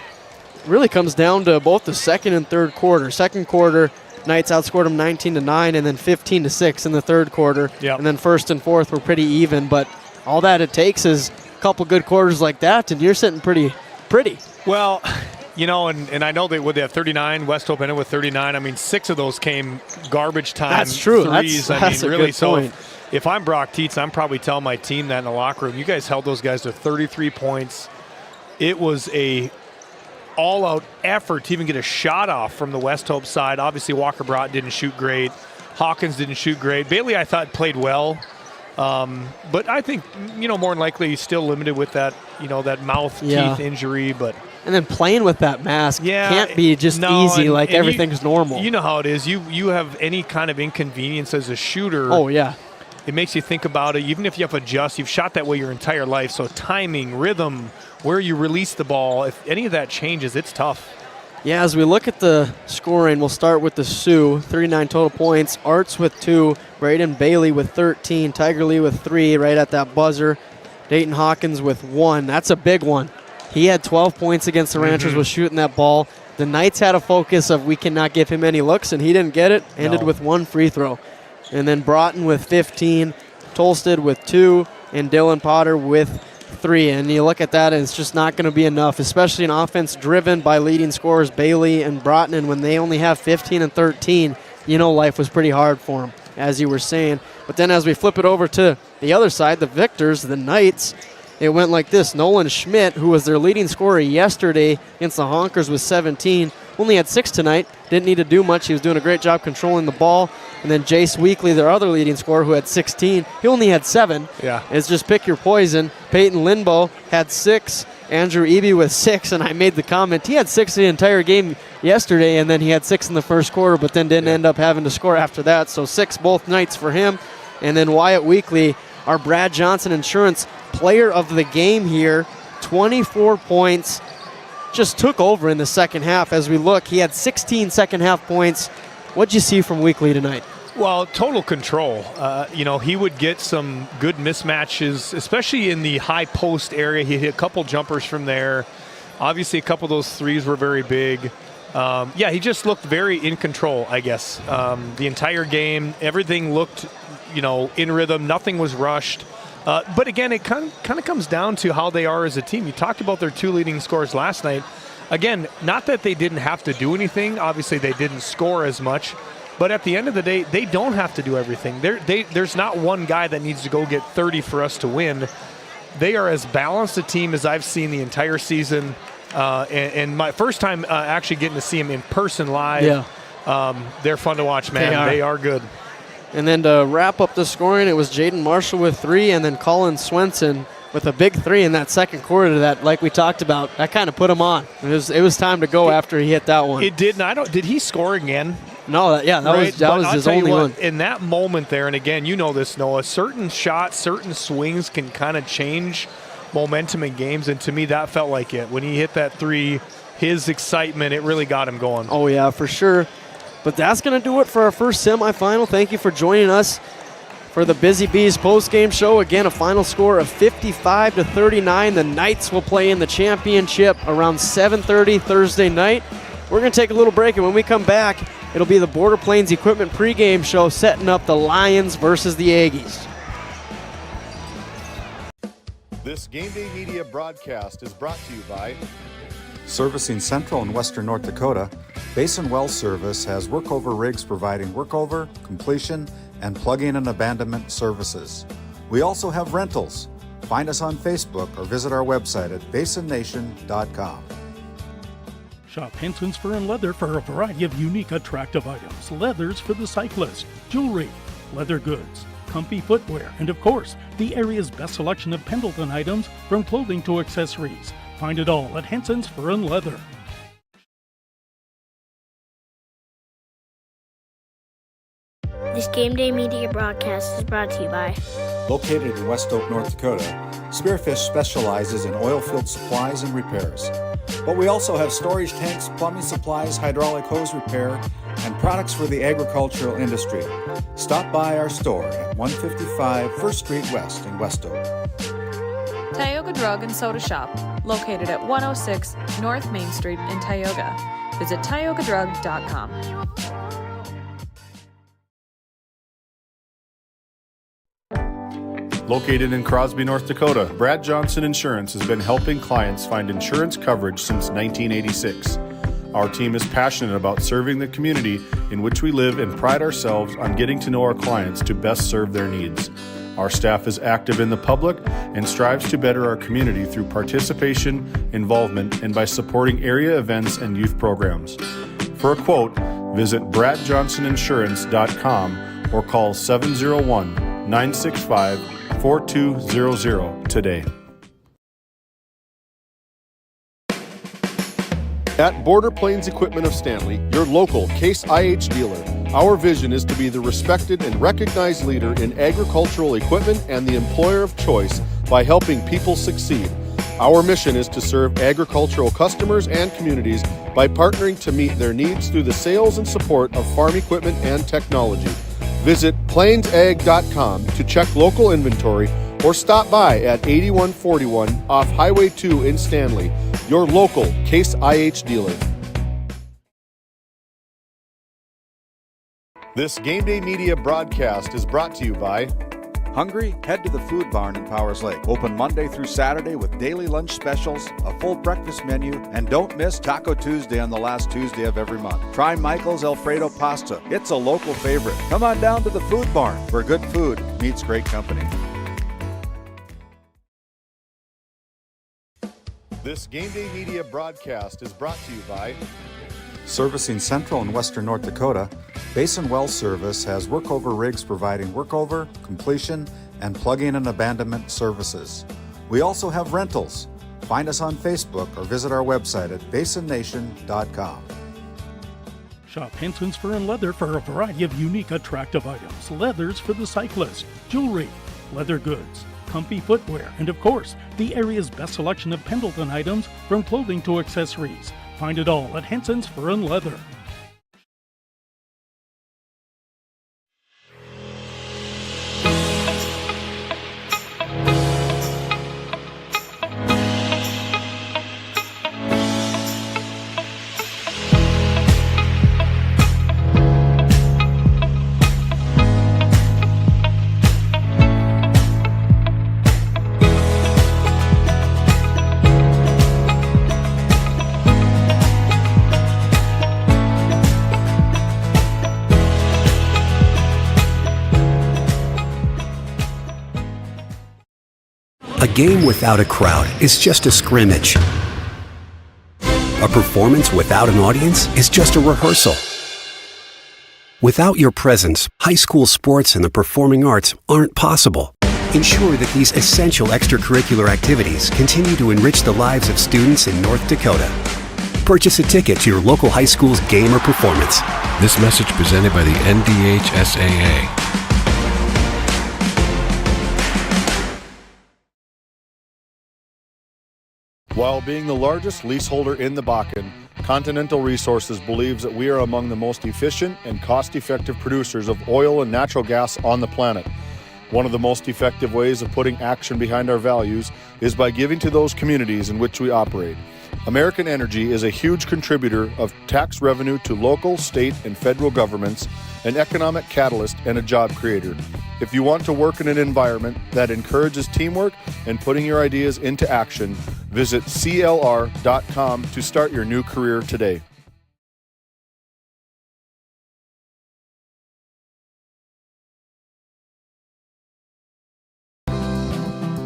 really comes down to both the second and third quarter. Second quarter, Knights outscored them 19-9 and then 15-6 in the third quarter. Yep. And then first and fourth were pretty even, but all that it takes is a couple good quarters like that, and you're sitting pretty. Well, you know, and I know they would have 39. West Hope ended with 39. I mean, 6 of those came garbage time. That's true. Threes. That's I mean, a really. good So point. if I'm Brock Tietz, I'm probably telling my team that in the locker room. You guys held those guys to 33 points. It was a all-out effort to even get a shot off from the West Hope side. Obviously, Walker Brott didn't shoot great. Hawkins didn't shoot great. Bailey, I thought, played well. But I think, you know, more than likely he's still limited with that, you know, that mouth teeth injury. But and then playing with that mask can't be just easy and everything's normal. You know how it is. You have any kind of inconvenience as a shooter. Oh, yeah. It makes you think about it. Even if you have to adjust, you've shot that way your entire life. So timing, rhythm, where you release the ball, if any of that changes, it's tough. Yeah, as we look at the scoring, we'll start with the Sioux, 39 total points. Arts with 2, Braden Bailey with 13, Tiger Lee with 3 right at that buzzer. Dayton Hawkins with 1. That's a big one. He had 12 points against the Ranchers, was shooting that ball. The Knights had a focus of we cannot give him any looks, and he didn't get it. Ended with 1 free throw. And then Broughton with 15, Tolsted with 2, and Dylan Potter with 3. And you look at that, and it's just not going to be enough, especially an offense driven by leading scorers Bailey and Broughton. And when they only have 15 and 13, you know life was pretty hard for them, as you were saying. But then as we flip it over to the other side, the victors, the Knights, it went like this. Nolan Schmidt, who was their leading scorer yesterday against the Honkers with 17, only had 6 tonight. Didn't need to do much. He was doing a great job controlling the ball. And then Jace Weekly, their other leading scorer, who had 16, he only had 7. Yeah. It's just pick your poison. Peyton Linbo had 6. Andrew Eby with 6, and I made the comment, he had 6 the entire game yesterday, and then he had 6 in the first quarter, but then didn't end up having to score after that. So 6 both nights for him. And then Wyatt Weekly, our Brad Johnson Insurance player of the game here, 24 points, just took over in the second half. As we look, he had 16 second half points. What'd you see from Weekly tonight? Well, total control. You know, he would get some good mismatches, especially in the high post area. He hit a couple jumpers from there. Obviously, a couple of those threes were very big. Yeah, he just looked very in control, I guess. The entire game, everything looked, you know, in rhythm. Nothing was rushed. But again, it kind of comes down to how they are as a team. You talked about their 2 leading scorers last night. Again, not that they didn't have to do anything. Obviously, they didn't score as much. But at the end of the day, they don't have to do everything. There's not one guy that needs to go get 30 for us to win. They are as balanced a team as I've seen the entire season. And my first time actually getting to see them in person live. Yeah. They're fun to watch, man. They are good. And then to wrap up the scoring, it was Jaden Marshall with 3, and then Colin Swenson with a big 3 in that second quarter. That, like we talked about, that kind of put him on. It was time to go after he hit that one. It did. Did he score again? No, that was his only one. In that moment there, and again, you know this, Noah, certain shots, certain swings can kind of change momentum in games, and to me that felt like it. When he hit that 3, his excitement, it really got him going. Oh, yeah, for sure. But that's going to do it for our first semifinal. Thank you for joining us for the Busy Bees postgame show. Again, a final score of 55-39. The Knights will play in the championship around 7:30 Thursday night. We're going to take a little break, and when we come back, it'll be the Border Plains Equipment pregame show setting up the Lions versus the Aggies. This GameDay Media broadcast is brought to you by Servicing Central and Western North Dakota, Basin Well Service has workover rigs providing workover, completion, and plug-in and abandonment services. We also have rentals. Find us on Facebook or visit our website at basonnation.com. Shop Henson's Fur and Leather for a variety of unique, attractive items. Leathers for the cyclist, jewelry, leather goods, comfy footwear, and of course, the area's best selection of Pendleton items from clothing to accessories. Find it all at Henson's Fur and Leather. This Game Day Media broadcast is brought to you by Located in West Oak, North Dakota, Spearfish specializes in oil field supplies and repairs. But we also have storage tanks, plumbing supplies, hydraulic hose repair, and products for the agricultural industry. Stop by our store at 155 First Street West in West Oak. Tioga Drug and Soda Shop, located at 106 North Main Street in Tioga. Visit tiogadrug.com. Located in Crosby, North Dakota, Brad Johnson Insurance has been helping clients find insurance coverage since 1986. Our team is passionate about serving the community in which we live and pride ourselves on getting to know our clients to best serve their needs. Our staff is active in the public and strives to better our community through participation, involvement, and by supporting area events and youth programs. For a quote, visit bradjohnsoninsurance.com or call 701-965-4200 today. At Border Plains Equipment of Stanley, your local Case IH dealer, our vision is to be the respected and recognized leader in agricultural equipment and the employer of choice by helping people succeed. Our mission is to serve agricultural customers and communities by partnering to meet their needs through the sales and support of farm equipment and technology. Visit plainsag.com to check local inventory or stop by at 8141 off Highway 2 in Stanley, your local Case IH dealer. This Game Day Media broadcast is brought to you by Hungry? Head to the Food Barn in Powers Lake. Open Monday through Saturday with daily lunch specials, a full breakfast menu, and don't miss Taco Tuesday on the last Tuesday of every month. Try Michael's Alfredo Pasta. It's a local favorite. Come on down to the Food Barn, where good food meets great company. This Game Day Media broadcast is brought to you by Servicing Central and Western North Dakota, Basin Well Service has workover rigs providing workover, completion, and plugging and abandonment services. We also have rentals. Find us on Facebook or visit our website at basonnation.com. Shop Henson's Fur and Leather for a variety of unique, attractive items. Leathers for the cyclist, jewelry, leather goods, comfy footwear, and of course, the area's best selection of Pendleton items from clothing to accessories. Find it all at Henson's Fur and Leather. A game without a crowd is just a scrimmage. A performance without an audience is just a rehearsal. Without your presence, high school sports and the performing arts aren't possible. Ensure that these essential extracurricular activities continue to enrich the lives of students in North Dakota. Purchase a ticket to your local high school's game or performance. This message presented by the NDHSAA. While being the largest leaseholder in the Bakken, Continental Resources believes that we are among the most efficient and cost-effective producers of oil and natural gas on the planet. One of the most effective ways of putting action behind our values is by giving to those communities in which we operate. American Energy is a huge contributor of tax revenue to local, state, and federal governments, an economic catalyst, and a job creator. If you want to work in an environment that encourages teamwork and putting your ideas into action, visit CLR.com to start your new career today.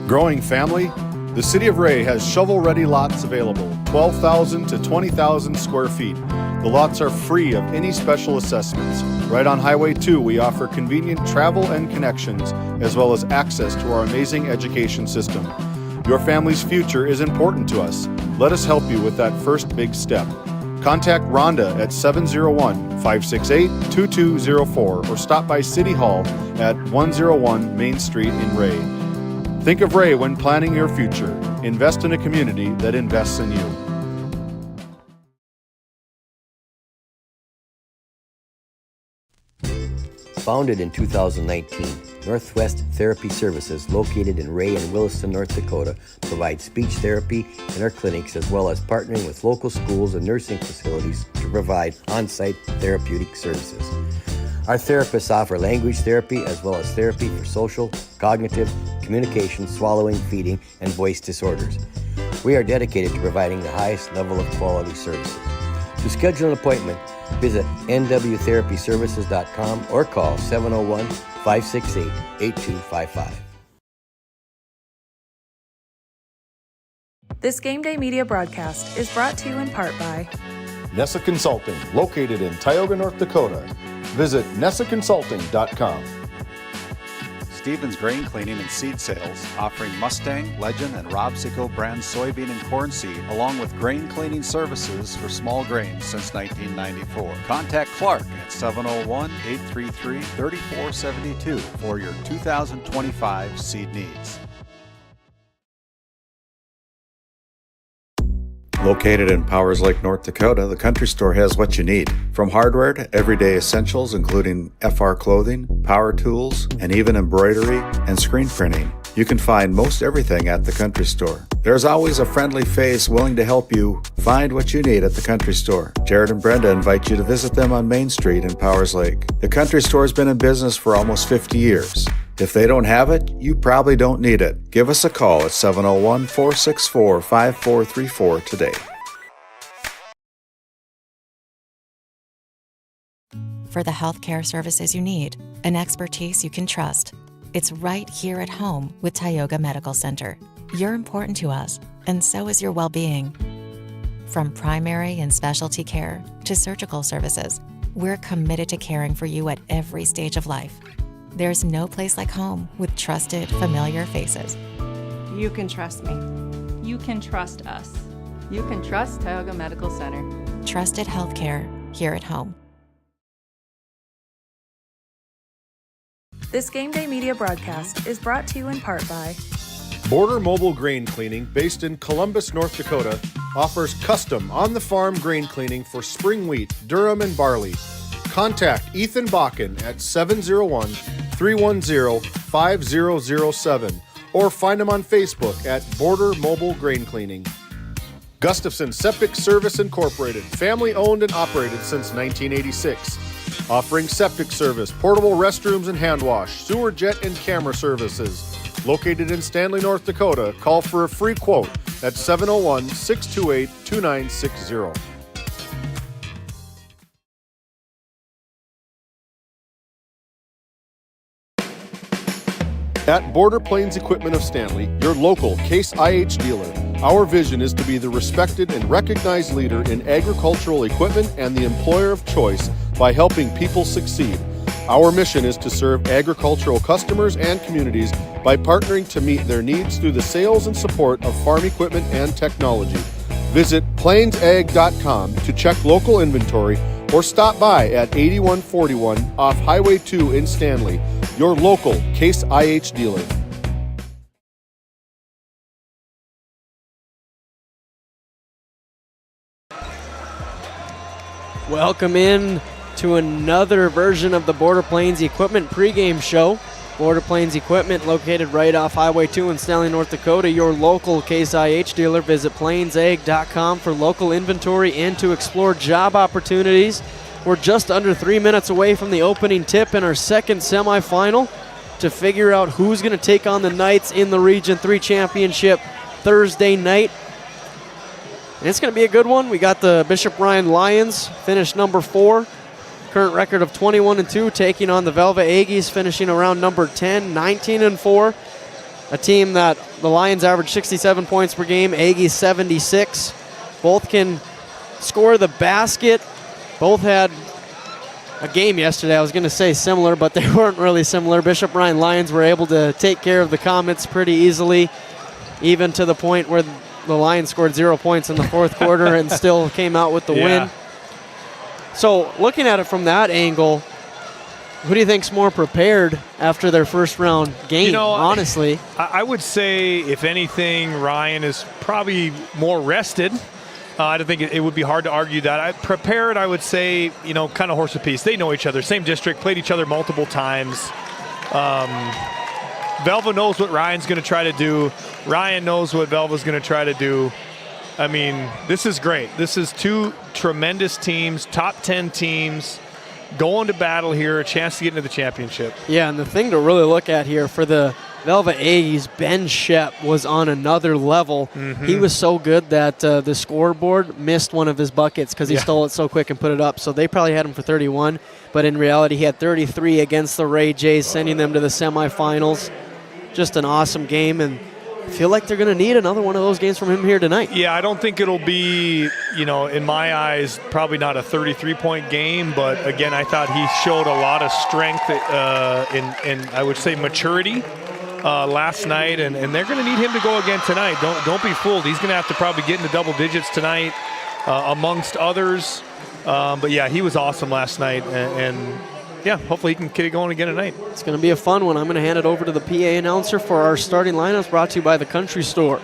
Growing family? The City of Ray has shovel-ready lots available, 12,000 to 20,000 square feet. The lots are free of any special assessments. Right on Highway 2, we offer convenient travel and connections, as well as access to our amazing education system. Your family's future is important to us. Let us help you with that first big step. Contact Rhonda at 701-568-2204 or stop by City Hall at 101 Main Street in Ray. Think of Ray when planning your future. Invest in a community that invests in you. Founded in 2019, Northwest Therapy Services, located in Ray and Williston, North Dakota, provides speech therapy in our clinics as well as partnering with local schools and nursing facilities to provide on-site therapeutic services. Our therapists offer language therapy as well as therapy for social, cognitive, communication, swallowing, feeding, and voice disorders. We are dedicated to providing the highest level of quality services. To schedule an appointment, visit nwtherapyservices.com or call 701-568-8255. This Game Day Media broadcast is brought to you in part by Nessa Consulting, located in Tioga, North Dakota. Visit nessaconsulting.com. Stevens Grain Cleaning and Seed Sales, offering Mustang, Legend, and Robsico brand soybean and corn seed, along with grain cleaning services for small grains since 1994. Contact Clark at 701-833-3472 for your 2025 seed needs. Located in Powers Lake, North Dakota, the Country Store has what you need. From hardware to everyday essentials, including FR clothing, power tools, and even embroidery and screen printing. You can find most everything at the Country Store. There's always a friendly face willing to help you find what you need at the Country Store. Jared and Brenda invite you to visit them on Main Street in Powers Lake. The Country Store has been in business for almost 50 years. If they don't have it, you probably don't need it. Give us a call at 701-464-5434 today. For the healthcare services you need, an expertise you can trust. It's right here at home with Tioga Medical Center. You're important to us, and so is your well-being. From primary and specialty care to surgical services, we're committed to caring for you at every stage of life. There's no place like home with trusted, familiar faces. You can trust me. You can trust us. You can trust Tioga Medical Center. Trusted healthcare here at home. This Game Day Media broadcast is brought to you in part by Border Mobile Grain Cleaning, based in Columbus, North Dakota, offers custom on-the-farm grain cleaning for spring wheat, durum, and barley. Contact Ethan Bakken at 701-310-5007 or find him on Facebook at Border Mobile Grain Cleaning. Gustafson Septic Service Incorporated, family owned and operated since 1986. Offering septic service, portable restrooms and hand wash, sewer jet and camera services. Located in Stanley, North Dakota, call for a free quote at 701-628-2960. At Border Plains Equipment of Stanley, your local Case IH dealer, our vision is to be the respected and recognized leader in agricultural equipment and the employer of choice by helping people succeed. Our mission is to serve agricultural customers and communities by partnering to meet their needs through the sales and support of farm equipment and technology. Visit plainsag.com to check local inventory or stop by at 8141 off Highway 2 in Stanley, your local Case IH dealer. Welcome in to another version of the Border Plains Equipment pregame show. Border Plains Equipment, located right off Highway 2 in Stanley, North Dakota, your local Case IH dealer. Visit plainsag.com for local inventory and to explore job opportunities. We're just under 3 minutes away from the opening tip in our second semifinal to figure out who's going to take on the Knights in the Region 3 Championship Thursday night. And it's going to be a good one. We got the Bishop Ryan Lions, finished number 4. Current record of 21-2, taking on the Velvet Aggies, finishing around number 10, 19-4. A team that the Lions average 67 points per game, Aggies 76. Both can score the basket both had a game yesterday. I was going to say similar, but they weren't really similar. Bishop Ryan Lions were able to take care of the Comets pretty easily, even to the point where the Lions scored 0 points in the fourth quarter and still came out with the win. So looking at it from that angle, who do you think's more prepared after their first round game, honestly? I would say, if anything, Ryan is probably more rested. I don't think it would be hard to argue that. Prepared, I would say, kind of horse apiece. They know each other, same district, played each other multiple times. Velva knows what Ryan's going to try to do. Ryan knows what Velva's going to try to do. I mean, this is great. This is two tremendous teams, top 10 teams, going to battle here, a chance to get into the championship. Yeah, and the thing to really look at here for the Velva Aggies, Ben Shep was on another level. He was so good that the scoreboard missed one of his buckets because he stole it so quick and put it up. So they probably had him for 31, but in reality he had 33 against the Ray Jays, sending them to the semifinals. Just an awesome game, and I feel like they're going to need another one of those games from him here tonight. Yeah, I don't think it'll be, in my eyes, probably not a 33-point game, but again, I thought he showed a lot of strength in I would say, maturity last night, and they're going to need him to go again tonight. Don't be fooled. He's going to have to probably get into double digits tonight, amongst others. But yeah, he was awesome last night, and yeah, hopefully he can get it going again tonight. It's going to be a fun one. I'm going to hand it over to the PA announcer for our starting lineups, brought to you by the Country Store.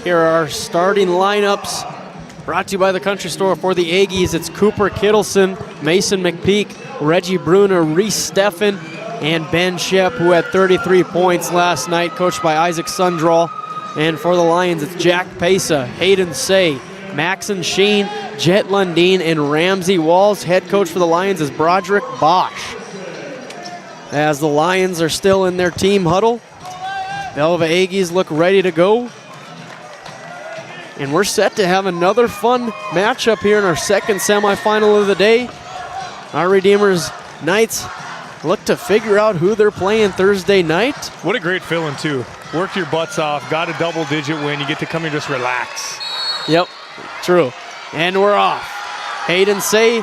Here are our starting lineups, brought to you by the Country Store. For the Aggies, it's Cooper Kittleson, Mason McPeak, Reggie Bruner, Reese Steffen, and Ben Shep, who had 33 points last night, coached by Isaac Sundrall. And for the Lions, it's Jack Pesa, Hayden Say, Maxon Sheen, Jet Lundeen, and Ramsey Walls. Head coach for the Lions is Broderick Bosch. As the Lions are still in their team huddle, Velva Aggies look ready to go. And we're set to have another fun matchup here in our second semifinal of the day. Our Redeemers Knights look to figure out who they're playing Thursday night. What a great feeling, too. worked your butts off, got a double-digit win. You get to come here and just relax. Yep, true. And we're off. Hayden Say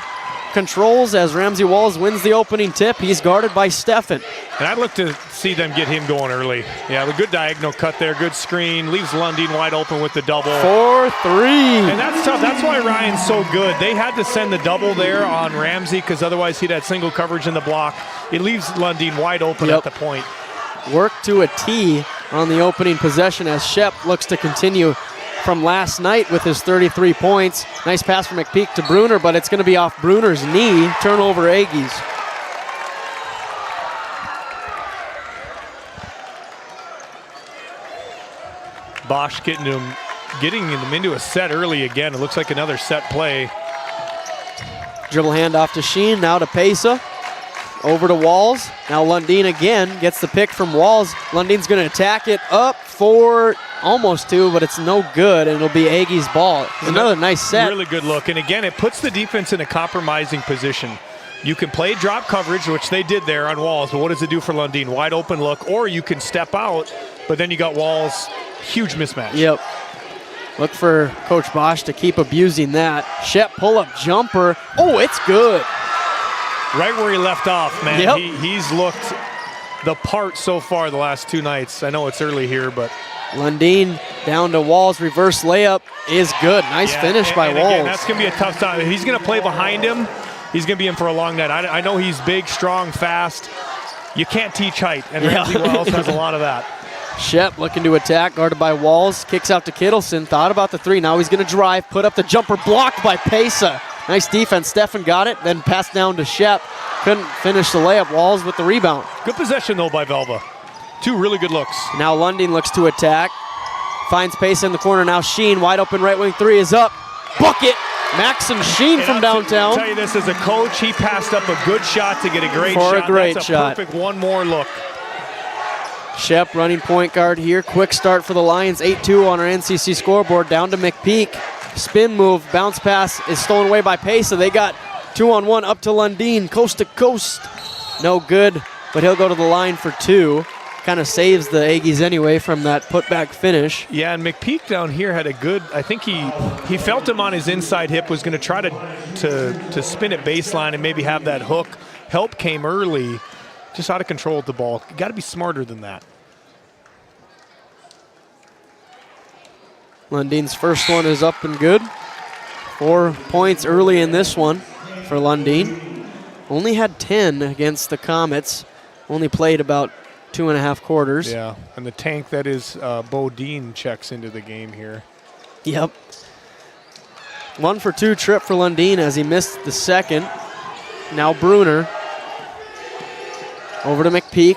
controls as Ramsey Walls wins the opening tip. He's guarded by Steffen. And I'd look to see them get him going early. Yeah, the good diagonal cut there, good screen, leaves Lundin wide open with the double. 4-3. And that's tough. That's why Ryan's so good. They had to send the double there on Ramsey because otherwise he'd had single coverage in the block. It leaves Lundin wide open at the point. Work to a tee on the opening possession as Shep looks to continue from last night with his 33 points. Nice pass from McPeak to Bruner, but it's going to be off Bruner's knee. Turnover Aggies. Bosch getting them into a set early again. It looks like another set play. Dribble handoff to Sheen, now to Pesa. Over to Walls. Now Lundin again gets the pick from Walls. Lundin's going to attack it up for almost two, but it's no good, and it'll be Aggies' ball. It's another nice set. Really good look. And again, it puts the defense in a compromising position. You can play drop coverage, which they did there on Walls, but what does it do for Lundin? Wide open look, or you can step out, but then you got Walls. Huge mismatch. Yep. Look for Coach Bosch to keep abusing that. Shep pull-up jumper. Oh, it's good. Right where he left off, man. Yep. He's looked the part so far the last two nights. I know it's early here, but Lundin down to Walls. Reverse layup is good. Nice finish by Walls. Again, that's going to be a tough time. If he's going to play behind him, he's going to be in for a long night. I know he's big, strong, fast. You can't teach height, and Ramsey Wells has a lot of that. Shep looking to attack, guarded by Walls. Kicks out to Kittleson. Thought about the three. Now he's going to drive. Put up the jumper. Blocked by Pesa. Nice defense. Steffen got it. Then passed down to Shep. Couldn't finish the layup. Walls with the rebound. Good possession, though, by Velva. Two really good looks. Now Lundin looks to attack. Finds Pesa in the corner. Now Sheen. Wide open right wing three is up. Bucket. Maxim Sheen from downtown. I'll tell you this, as a coach, he passed up a good shot to get a great shot. For a great That's shot. Perfect one more look. Shep running point guard here. Quick start for the Lions. 8-2 on our NCC scoreboard. Down to McPeak. Spin move. Bounce pass is stolen away by Pesa. They got 2-on-1 up to Lundin. Coast to coast. No good, but he'll go to the line for two. Kind of saves the Aggies anyway from that putback finish. Yeah, and McPeak down here had a good, I think he felt him on his inside hip, was going to try to spin it baseline and maybe have that hook. Help came early. Just out of control with the ball. You got to be smarter than that. Lundin's first one is up and good. 4 points early in this one for Lundin. Only had 10 against the Comets. Only played about 2.5 quarters. Yeah, and the tank that is Bodine checks into the game here. Yep. 1 for 2 trip for Lundin as he missed the second. Now Bruner. Over to McPeak.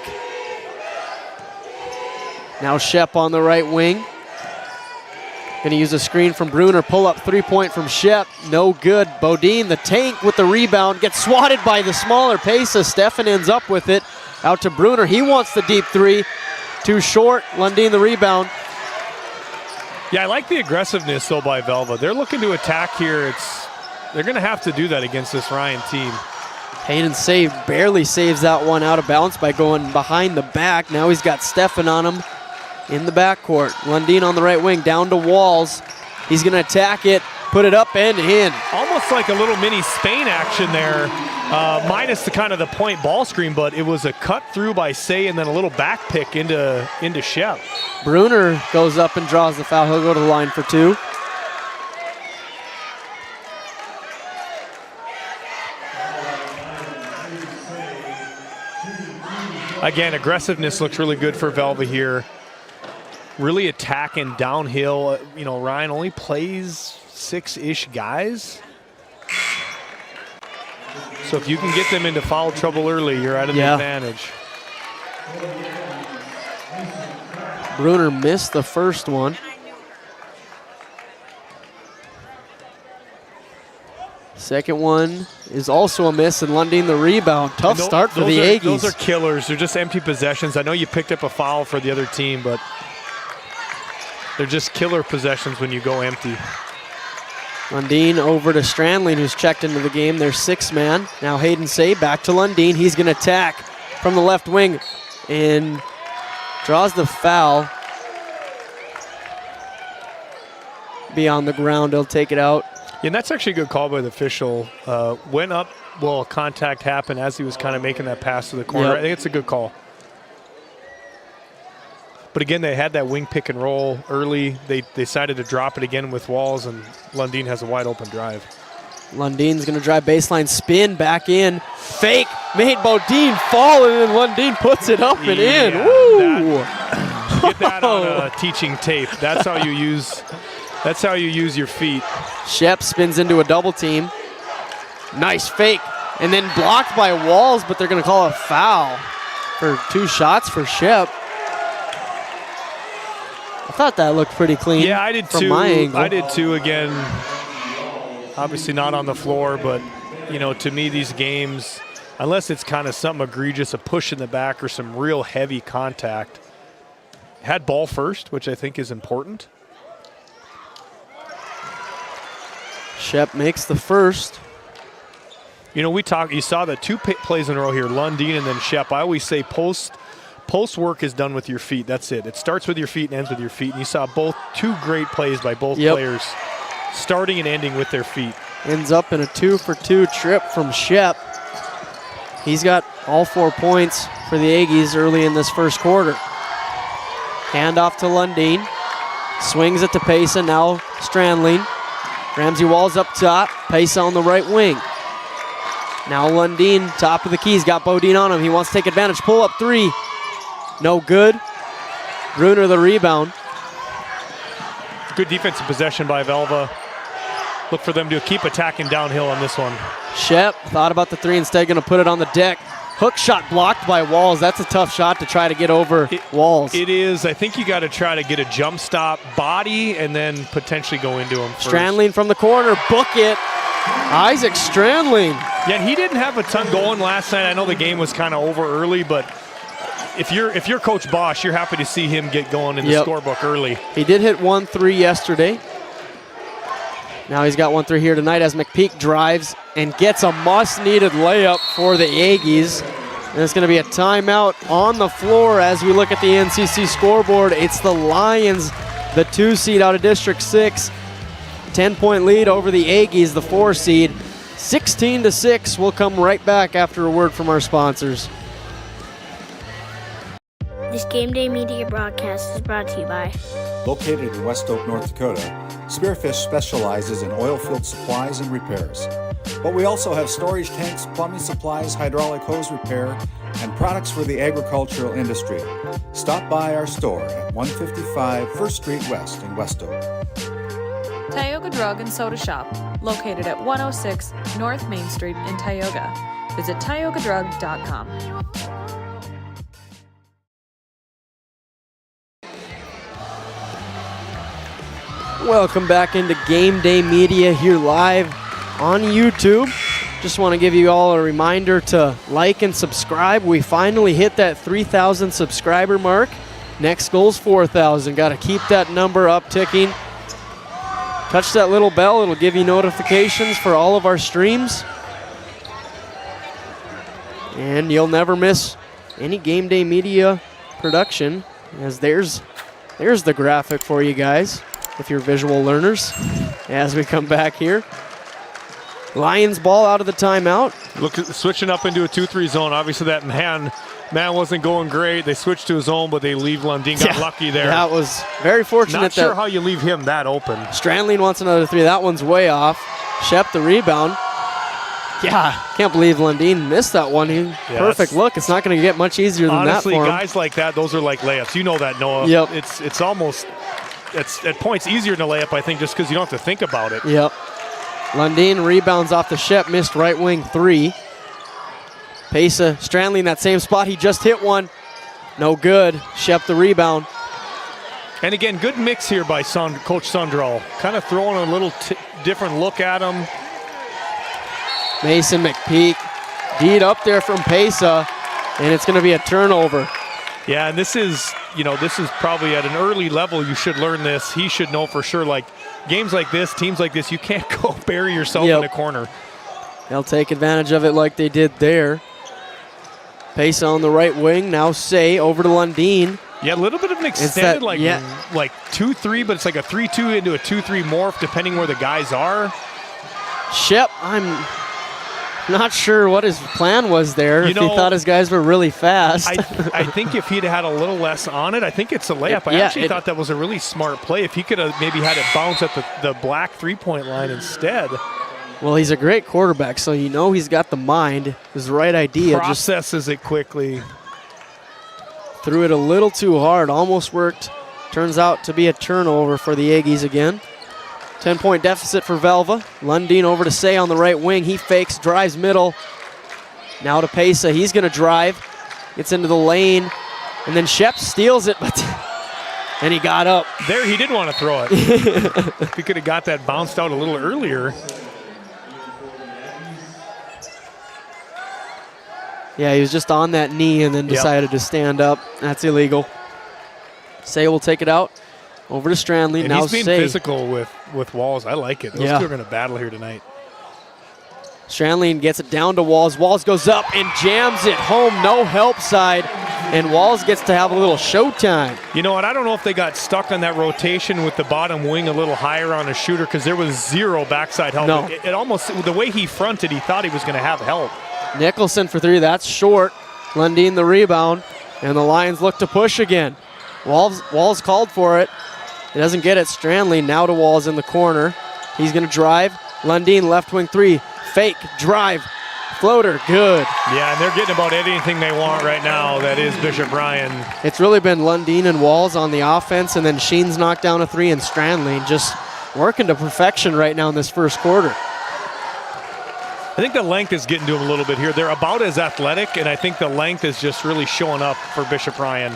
Now Shep on the right wing. Going to use a screen from Bruner. Pull up 3-point from Shep. No good. Bodine, the tank with the rebound. Gets swatted by the smaller Pesa. Steffen ends up with it. Out to Bruner. He wants the deep three. Too short. Lundin the rebound. Yeah, I like the aggressiveness, though, by Velva. They're looking to attack here. They're going to have to do that against this Ryan team. Hayden barely saves that one out of bounds by going behind the back. Now he's got Steffen on him in the backcourt. Lundin on the right wing, down to Walls. He's going to attack it, put it up and in. Almost like a little mini Spain action there, minus the kind of the point ball screen, but it was a cut through by Say and then a little back pick into Shep. Bruner goes up and draws the foul. He'll go to the line for two. Again, aggressiveness looks really good for Velva here. Really attacking downhill. You know, Ryan only plays 6-ish guys. So if you can get them into foul trouble early, you're at an advantage. Bruner missed the first one. Second one is also a miss, and Lundin the rebound. Tough start for the Aggies. Those are killers. They're just empty possessions. I know you picked up a foul for the other team, but they're just killer possessions when you go empty. Lundin over to Strandling, who's checked into the game. Their 6th man. Now Hayden Say back to Lundin. He's going to attack from the left wing and draws the foul. be on the ground. He'll take it out. Yeah, and that's actually a good call by the official. Went up, well, contact happened as he was kind of making that pass to the corner. Yep. I think it's a good call. But again, they had that wing pick and roll early. They decided to drop it again with Walls, and Lundin has a wide open drive. Lundin's going to drive baseline, spin, back in. Fake, made Bodine fall, and then Lundin puts it up and in. Woo! Get that on teaching tape. That's how you use your feet. Shep spins into a double team. Nice fake, and then blocked by Walls, but they're going to call a foul for 2 shots for Shep. I thought that looked pretty clean. Yeah, I did from too. my angle. I did too. Again, obviously not on the floor, but to me these games, unless it's kind of something egregious, a push in the back or some real heavy contact, had ball first, which I think is important. Shep makes the first. You saw the 2 plays in a row here, Lundin and then Shep. I always say post work is done with your feet. That's it. It starts with your feet and ends with your feet. And you saw 2 great plays by both players, starting and ending with their feet. Ends up in a 2-for-2 trip from Shep. He's got all 4 points for the Aggies early in this first quarter. Handoff to Lundin. Swings it to Pesa, now Strandling. Ramsey Walls up top, Pesa on the right wing. Now Lundin, top of the key, he's got Bodine on him. He wants to take advantage, pull up 3. No good. Bruner the rebound. Good defensive possession by Velva. Look for them to keep attacking downhill on this one. Shep thought about the 3, instead going to put it on the deck. Hook shot blocked by Walls. That's a tough shot to try to get over Walls. It is. I think you got to try to get a jump stop body and then potentially go into him first. Strandling from the corner, book it. Isaac Strandling. Yeah, he didn't have a ton going last night. I know the game was kind of over early, but if you're Coach Bosch, you're happy to see him get going in the scorebook early. He did hit 1-3 yesterday. Now he's got 1-3 here tonight as McPeak drives and gets a must-needed layup for the Aggies. And it's going to be a timeout on the floor as we look at the NCC scoreboard. It's the Lions, the 2 seed out of District 6. 10-point lead over the Aggies, the 4 seed. 16-6. We'll come right back after a word from our sponsors. This Game Day Media broadcast is brought to you by... Located in West Oak, North Dakota, Spearfish specializes in oil field supplies and repairs. But we also have storage tanks, plumbing supplies, hydraulic hose repair, and products for the agricultural industry. Stop by our store at 155 First Street West in West Oak. Tioga Drug and Soda Shop, located at 106 North Main Street in Tioga. Visit tiogadrug.com. Welcome back into Game Day Media here live on YouTube. Just want to give you all a reminder to like and subscribe. We finally hit that 3,000 subscriber mark. Next goal's 4,000. Got to keep that number up ticking. Touch that little bell. It'll give you notifications for all of our streams. And you'll never miss any Game Day Media production, as there's the graphic for you guys, if you're visual learners, as we come back here. Lions ball out of the timeout. Look, switching up into a 2-3 zone. Obviously that man wasn't going great. They switched to a zone, but they leave Lundin. Got lucky there. That was very fortunate. Not sure how you leave him that open. Strandling wants another 3. That one's way off. Shep the rebound. Yeah, can't believe Lundin missed that one. Perfect look. It's not going to get much easier than honestly, that for him. Guys like that, those are like layups. You know that, Noah. Yep. It's almost, it's at points easier than a layup, I think, just because you don't have to think about it. Yep. Lundin rebounds off the Shep, missed right wing 3. Pesa Strandling in that same spot. He just hit one. No good. Shep the rebound. And again, good mix here by Coach Sundral. Kind of throwing a little different look at him. Mason McPeak, D'd up there from Pesa, and it's going to be a turnover. Yeah, and this is probably at an early level. You should learn this. He should know for sure. Like games like this, teams like this, you can't go bury yourself in a corner. They'll take advantage of it like they did there. Pesa on the right wing. Now Say over to Lundin. Yeah, a little bit of an extended, like 2-3, but it's like a 3-2 into a 2-3 morph, depending where the guys are. Shep, I'm not sure what his plan was there. If he thought his guys were really fast. I think if he'd had a little less on it, I think it's a layup. I actually thought that was a really smart play. If he could have maybe had it bounce at the black three-point line instead. Well, he's a great quarterback, so you know he's got the mind. It was the right idea. Processes it quickly. Threw it a little too hard. Almost worked. Turns out to be a turnover for the Aggies again. 10-point deficit for Velva. Lundin over to Say on the right wing. He fakes, drives middle. Now to Pesa. He's going to drive. Gets into the lane. And then Shep steals it, and he got up. There, he did want to throw it. If he could have got that bounced out a little earlier. Yeah, he was just on that knee and then decided to stand up. That's illegal. Say will take it out. Over to Strandley. And now he's being Say. physical with Walls. I like it. Those two are going to battle here tonight. Strandley gets it down to Walls. Walls goes up and jams it home. No help side. And Walls gets to have a little showtime. You know what? I don't know if they got stuck on that rotation with the bottom wing a little higher on a shooter because there was zero backside help. No. It almost, the way he fronted, he thought he was going to have help. Nicholson for three. That's short. Lundin the rebound. And the Lions look to push again. Walls called for it. He doesn't get it. Strandley now to Walls in the corner. He's going to drive. Lundin left wing three. Fake. Drive. Floater. Good. Yeah, and they're getting about anything they want right now. That is Bishop Ryan. It's really been Lundin and Walls on the offense, and then Sheen's knocked down a three, and Strandley just working to perfection right now in this first quarter. I think the length is getting to them a little bit here. They're about as athletic, and I think the length is just really showing up for Bishop Ryan.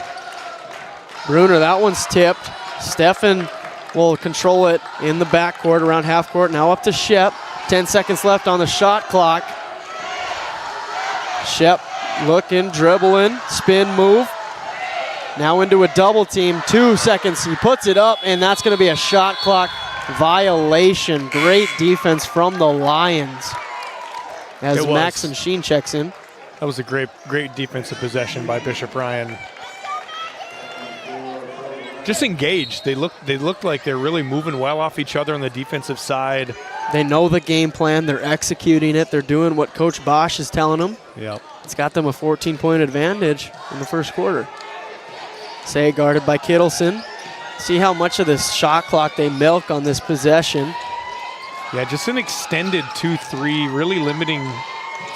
Bruner, that one's tipped. Steffen will control it in the backcourt, around half court. Now up to Shep. 10 seconds left on the shot clock. Shep looking, dribbling, spin move. Now into a double team. 2 seconds. He puts it up, and that's going to be a shot clock violation. Great defense from the Lions as Max and Sheen checks in. That was a great defensive possession by Bishop Ryan. Just engaged. They looked like they're really moving well off each other on the defensive side. They know the game plan. They're executing it. They're doing what Coach Bosch is telling them. Yep. It's got them a 14-point advantage in the first quarter. Say guarded by Kittleson. See how much of this shot clock they milk on this possession. Yeah, just an extended 2-3, really limiting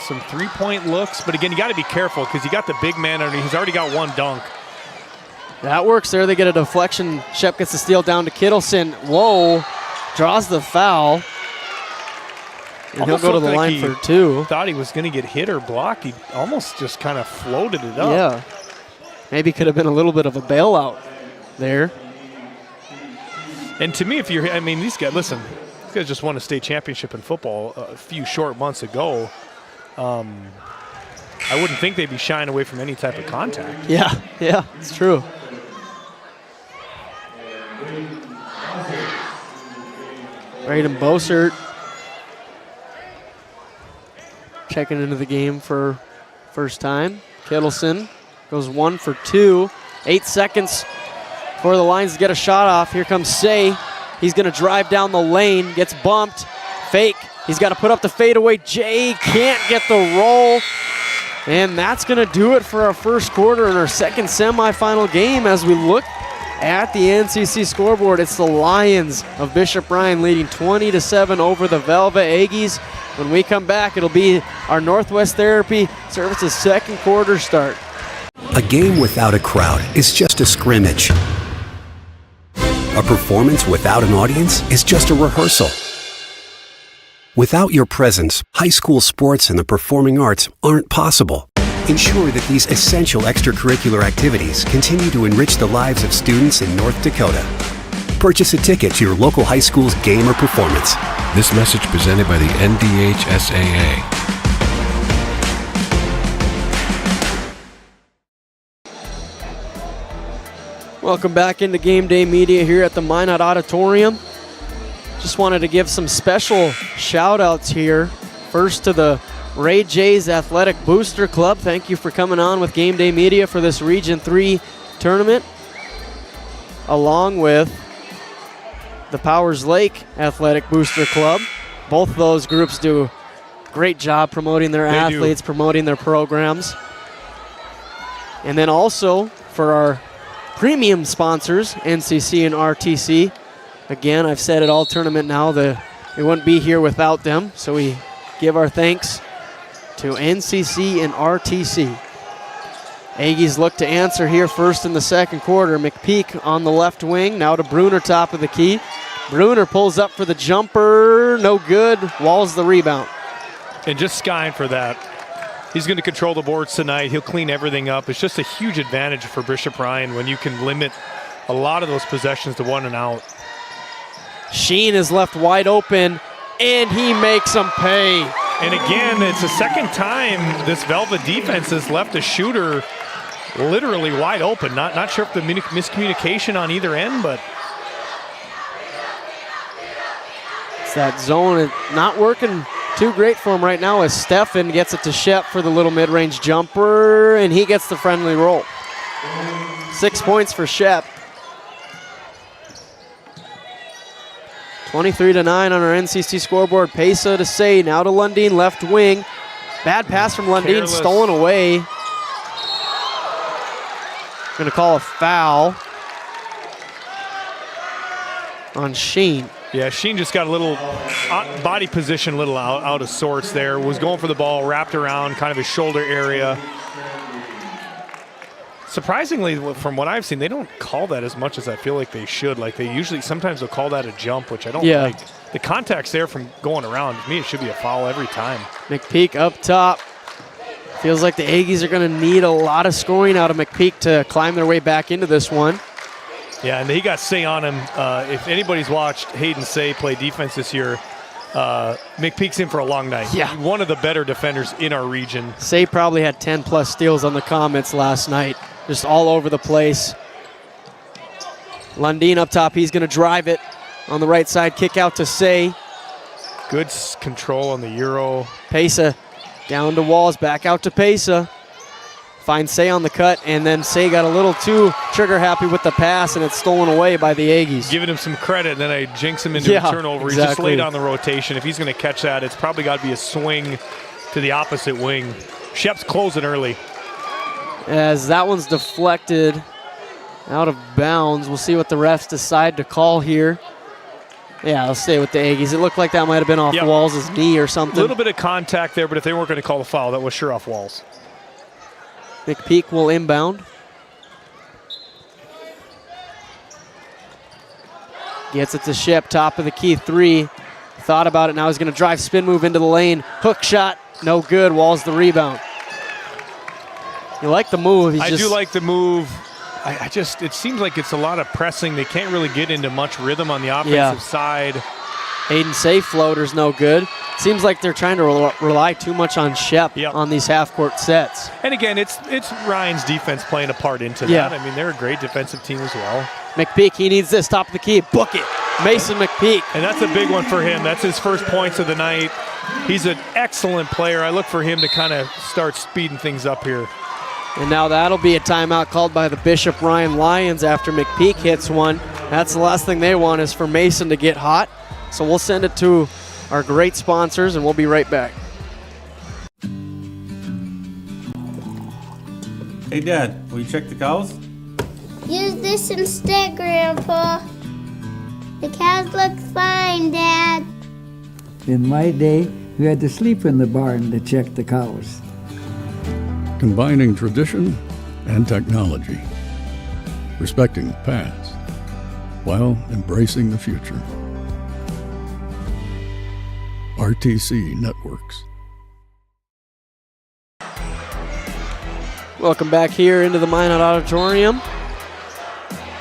some three-point looks. But again, you got to be careful because you got the big man underneath. He's already got one dunk. That works there. They get a deflection. Shep gets the steal down to Kittleson. Whoa. Draws the foul. And he'll go to the line for two. Thought he was going to get hit or blocked. He almost just kind of floated it up. Yeah. Maybe could have been a little bit of a bailout there. And to me, these guys just won a state championship in football a few short months ago. I wouldn't think they'd be shying away from any type of contact. Yeah, it's true. Braden Bossert checking into the game for first time. Kittleson goes 1 for 2. 8 seconds for the Lions to get a shot off. Here comes Say. He's going to drive down the lane, gets bumped. Fake. He's got to put up the fadeaway. Jay can't get the roll. And that's going to do it for our first quarter in our second semifinal game. As we look at the NCC scoreboard, it's the Lions of Bishop Ryan leading 20-7 over the Velva Aggies. When we come back, it'll be our Northwest Therapy Services second quarter start. A game without a crowd is just a scrimmage. A performance without an audience is just a rehearsal. Without your presence, high school sports and the performing arts aren't possible. Ensure that these essential extracurricular activities continue to enrich the lives of students in North Dakota. Purchase a ticket to your local high school's game or performance. This message presented by the NDHSAA. Welcome back into Game Day Media here at the Minot Auditorium. Just wanted to give some special shout outs here. First to the Ray J's Athletic Booster Club. Thank you for coming on with Game Day Media for this Region 3 tournament. along with the Powers Lake Athletic Booster Club. Both of those groups do a great job promoting their athletes, promoting their programs. And then also for our premium sponsors, NCC and RTC. Again, I've said it all tournament now that we wouldn't be here without them. So we give our thanks to NCC and RTC. Aggies look to answer here first in the second quarter. McPeak on the left wing, now to Bruner, top of the key. Bruner pulls up for the jumper, no good, Walls the rebound. And just skying for that. He's going to control the boards tonight. He'll clean everything up. It's just a huge advantage for Bishop Ryan when you can limit a lot of those possessions to 1 and out. Sheen is left wide open, and he makes them pay. And again, it's the second time this Velvet defense has left a shooter literally wide open. Not sure if the miscommunication on either end, but it's that zone not working too great for him right now as Steffen gets it to Shep for the little mid-range jumper, and he gets the friendly roll. 6 points for Shep. 23-9 on our NCC scoreboard. Pesa to Say, now to Lundeen, left wing. Bad pass from Lundeen, Careless. Stolen away. Going to call a foul on Sheen. yeah, Sheen just got a little body position, a little out of sorts there. Was going for the ball, wrapped around kind of his shoulder area. Surprisingly, from what I've seen, they don't call that as much as I feel like they should. Like they usually, sometimes they'll call that a jump, which I don't like. The contact's there from going around. To me, it should be a foul every time. McPeak up top. Feels like the Aggies are going to need a lot of scoring out of McPeak to climb their way back into this one. Yeah, and he got Say on him. If anybody's watched Hayden Say play defense this year, McPeak's in for a long night. Yeah. One of the better defenders in our region. Say probably had 10+ steals on the Comets last night. Just all over the place. Lundeen up top, he's going to drive it on the right side, kick out to Say. Good control on the Euro. Pesa down to Walls, back out to Pesa. Finds Say on the cut, and then Say got a little too trigger happy with the pass, and it's stolen away by the Aggies. Giving him some credit, and then I jinx him into a turnover. Exactly. He just laid on the rotation. If he's going to catch that, it's probably got to be a swing to the opposite wing. Shep's closing early. As that one's deflected out of bounds. We'll see what the refs decide to call here. Yeah, I'll stay with the Aggies. It looked like that might have been off Walls' knee or something. A little bit of contact there, but if they weren't going to call the foul, that was sure off Walls. McPeak will inbound. Gets it to Shep, top of the key, 3. Thought about it, now he's going to drive, spin move into the lane. Hook shot, no good. Walls the rebound. You like the move. I do like the move. It seems like it's a lot of pressing. They can't really get into much rhythm on the offensive side. Hayden Say floater's no good. Seems like they're trying to rely too much on Shep on these half-court sets. And again, it's Ryan's defense playing a part into that. I mean, they're a great defensive team as well. McPeak, he needs this, top of the key, book it. Mason McPeak. And that's a big one for him. That's his first points of the night. He's an excellent player. I look for him to kind of start speeding things up here. And now that'll be a timeout called by the Bishop Ryan Lions after McPeak hits one. That's the last thing they want is for Mason to get hot. So we'll send it to our great sponsors, and we'll be right back. Hey, Dad, will you check the cows? Use this instead, Grandpa. The cows look fine, Dad. In my day, we had to sleep in the barn to check the cows. Combining tradition and technology, respecting the past while embracing the future. RTC Networks. Welcome back here into the Minot Auditorium.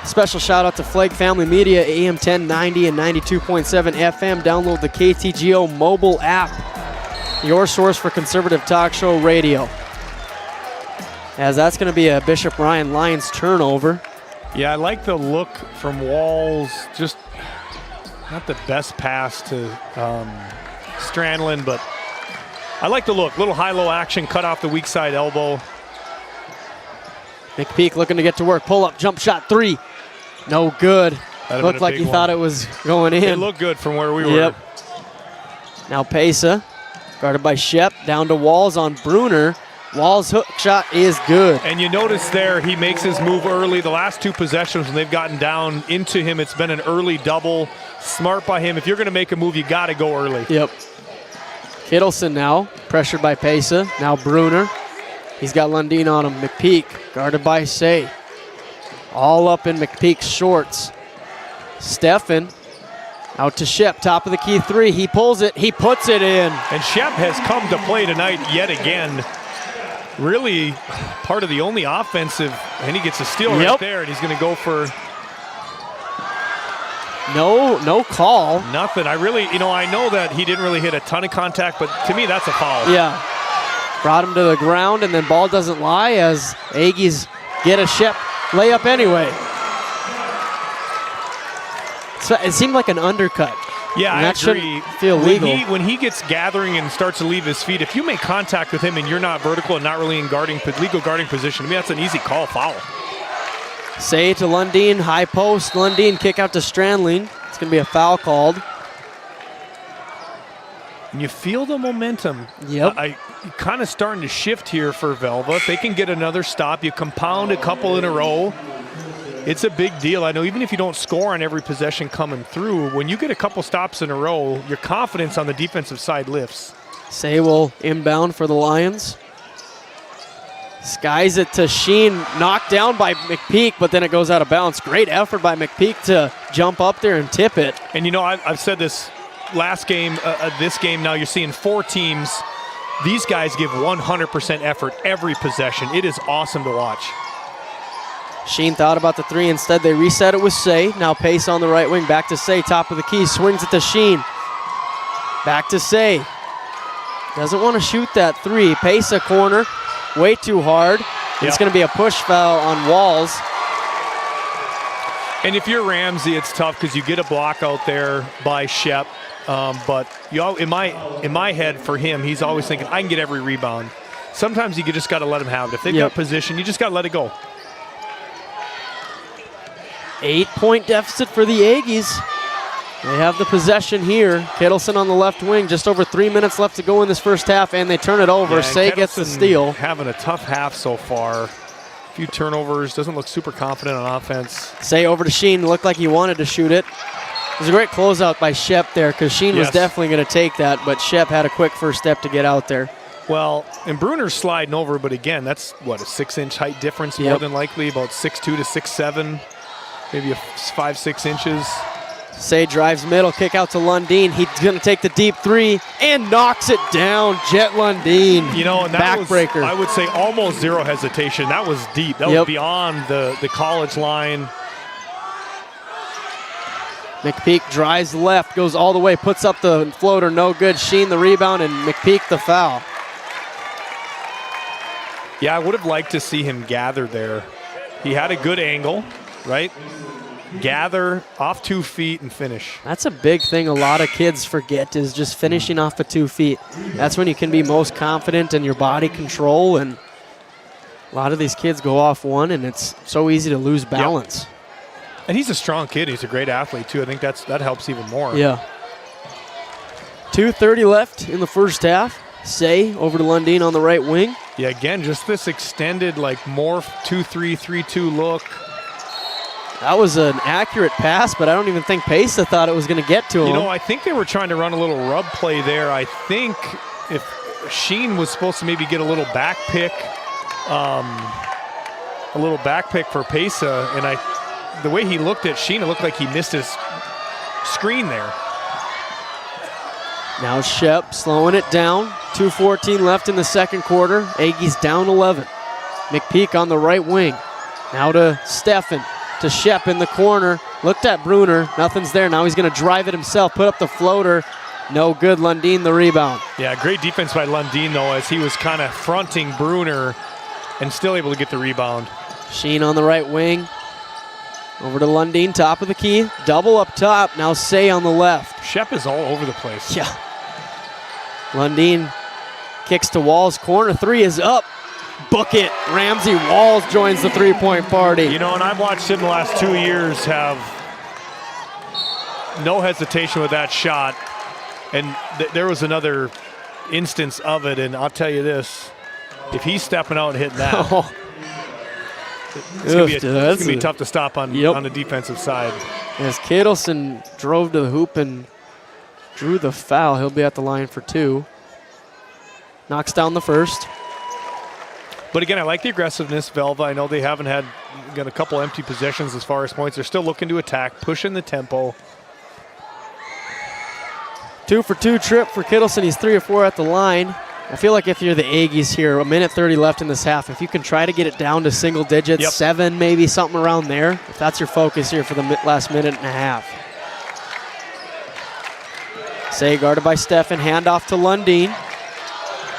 Special shout out to Flake Family Media, AM 1090 and 92.7 FM. Download the KTGO mobile app, your source for conservative talk show radio. As that's going to be a Bishop Ryan Lions turnover. Yeah, I like the look from Walls. Just not the best pass to Strandland, but I like the look. Little high-low action, cut off the weak side elbow. McPeak looking to get to work. Pull up, jump shot, 3. No good. That'd Looked been a like big he one. thought it was going in. It looked good from where we were. Yep. Now Pesa, guarded by Shep, down to Walls on Bruner. Walls' hook shot is good. And you notice there, he makes his move early. The last two possessions, when they've gotten down into him, it's been an early double. Smart by him. If you're going to make a move, you got to go early. Yep. Kittleson now, pressured by Pesa. Now Bruner. He's got Lundin on him. McPeak, guarded by Say. All up in McPeak's shorts. Steffen out to Shep, top of the key three. He pulls it, he puts it in. And Shep has come to play tonight yet again. Really part of the only offensive, and he gets a steal right there, and he's going to go for no call. Nothing. I know that he didn't really hit a ton of contact, but to me, that's a foul. Yeah. Brought him to the ground, and then ball doesn't lie as Aggies get a Shep layup anyway. So it seemed like an undercut. Yeah, and I that agree. Shouldn't feel legal. When he gets gathering and starts to leave his feet, if you make contact with him and you're not vertical and not really in legal guarding position, to me that's an easy call foul. Say to Lundin, high post. Lundin kick out to Strandling. It's going to be a foul called. And you feel the momentum. Yep. I kind of starting to shift here for Velva. If they can get another stop, you compound a couple in a row. It's a big deal. I know even if you don't score on every possession coming through, when you get a couple stops in a row, your confidence on the defensive side lifts. Say will inbound for the Lions. Skies it to Sheen, knocked down by McPeak, but then it goes out of bounds. Great effort by McPeak to jump up there and tip it. And I've said this last game, this game now, you're seeing four teams. These guys give 100% effort every possession. It is awesome to watch. Sheen thought about the three. Instead, they reset it with Say. Now Pace on the right wing. Back to Say, top of the key. Swings it to Sheen. Back to Say. Doesn't want to shoot that three. Pace a corner. Way too hard. It's going to be a push foul on Walls. And if you're Ramsey, it's tough because you get a block out there by Shep. But in my head, for him, he's always thinking, I can get every rebound. Sometimes you just got to let him have it. If they've got position, you just got to let it go. 8-point deficit for the Aggies. They have the possession here. Kittleson on the left wing. Just over 3 minutes left to go in this first half, and they turn it over. Say gets the steal. Having a tough half so far. A few turnovers. Doesn't look super confident on offense. Say over to Sheen. Looked like he wanted to shoot it. It was a great closeout by Shep there because Sheen was definitely going to take that, but Shep had a quick first step to get out there. Well, and Bruner's sliding over, but again, that's what, a 6-inch height difference more than likely, about 6'2" to 6'7", maybe 5-6 inches. Say drives middle, kick out to Lundin. He's going to take the deep three and knocks it down. Jet Lundin, and that backbreaker. Was, I would say almost zero hesitation. That was deep. That was beyond the college line. McPeak drives left, goes all the way, puts up the floater, no good. Sheen the rebound, and McPeak the foul. Yeah, I would have liked to see him gather there. He had a good angle, right? Gather off 2 feet and finish. That's a big thing a lot of kids forget, is just finishing off of 2 feet. That's when you can be most confident in your body control, and a lot of these kids go off one, and it's so easy to lose balance. Yep. And he's a strong kid. He's a great athlete, too. I think that helps even more. Yeah. 2:30 left in the first half. Say over to Lundin on the right wing. Yeah, again, just this extended, morph 2-3, 3-2 look. That was an accurate pass, but I don't even think Pesa thought it was going to get to him. I think they were trying to run a little rub play there. I think if Sheen was supposed to maybe get a little back pick for Pesa, and the way he looked at Sheen, it looked like he missed his screen there. Now Shep slowing it down. 2:14 left in the second quarter. Aggies down 11. McPeak on the right wing. Now to Steffen. To Shep in the corner. Looked at Bruner. Nothing's there. Now he's going to drive it himself. Put up the floater. No good. Lundin the rebound. Yeah, great defense by Lundin, though, as he was kind of fronting Bruner and still able to get the rebound. Sheen on the right wing. Over to Lundin, top of the key. Double up top. Now Say on the left. Shep is all over the place. Yeah. Lundin kicks to Walls. Corner three is up. Book it. Ramsey Walls joins the three-point party. You know, and I've watched him the last 2 years have no hesitation with that shot. And there was another instance of it, and I'll tell you this, if he's stepping out and hitting that, it's going to be tough to stop on the defensive side. As Kadelson drove to the hoop and drew the foul, he'll be at the line for 2. Knocks down the first. But again, I like the aggressiveness, Velva. I know they haven't got a couple empty possessions as far as points. They're still looking to attack, pushing the tempo. 2 for 2 trip for Kittleson. He's 3 of 4 at the line. I feel like if you're the Aggies here, a minute 30 left in this half, if you can try to get it down to single digits, 7 maybe, something around there, if that's your focus here for the last minute and a half. Say guarded by Steffen, handoff to Lundeen.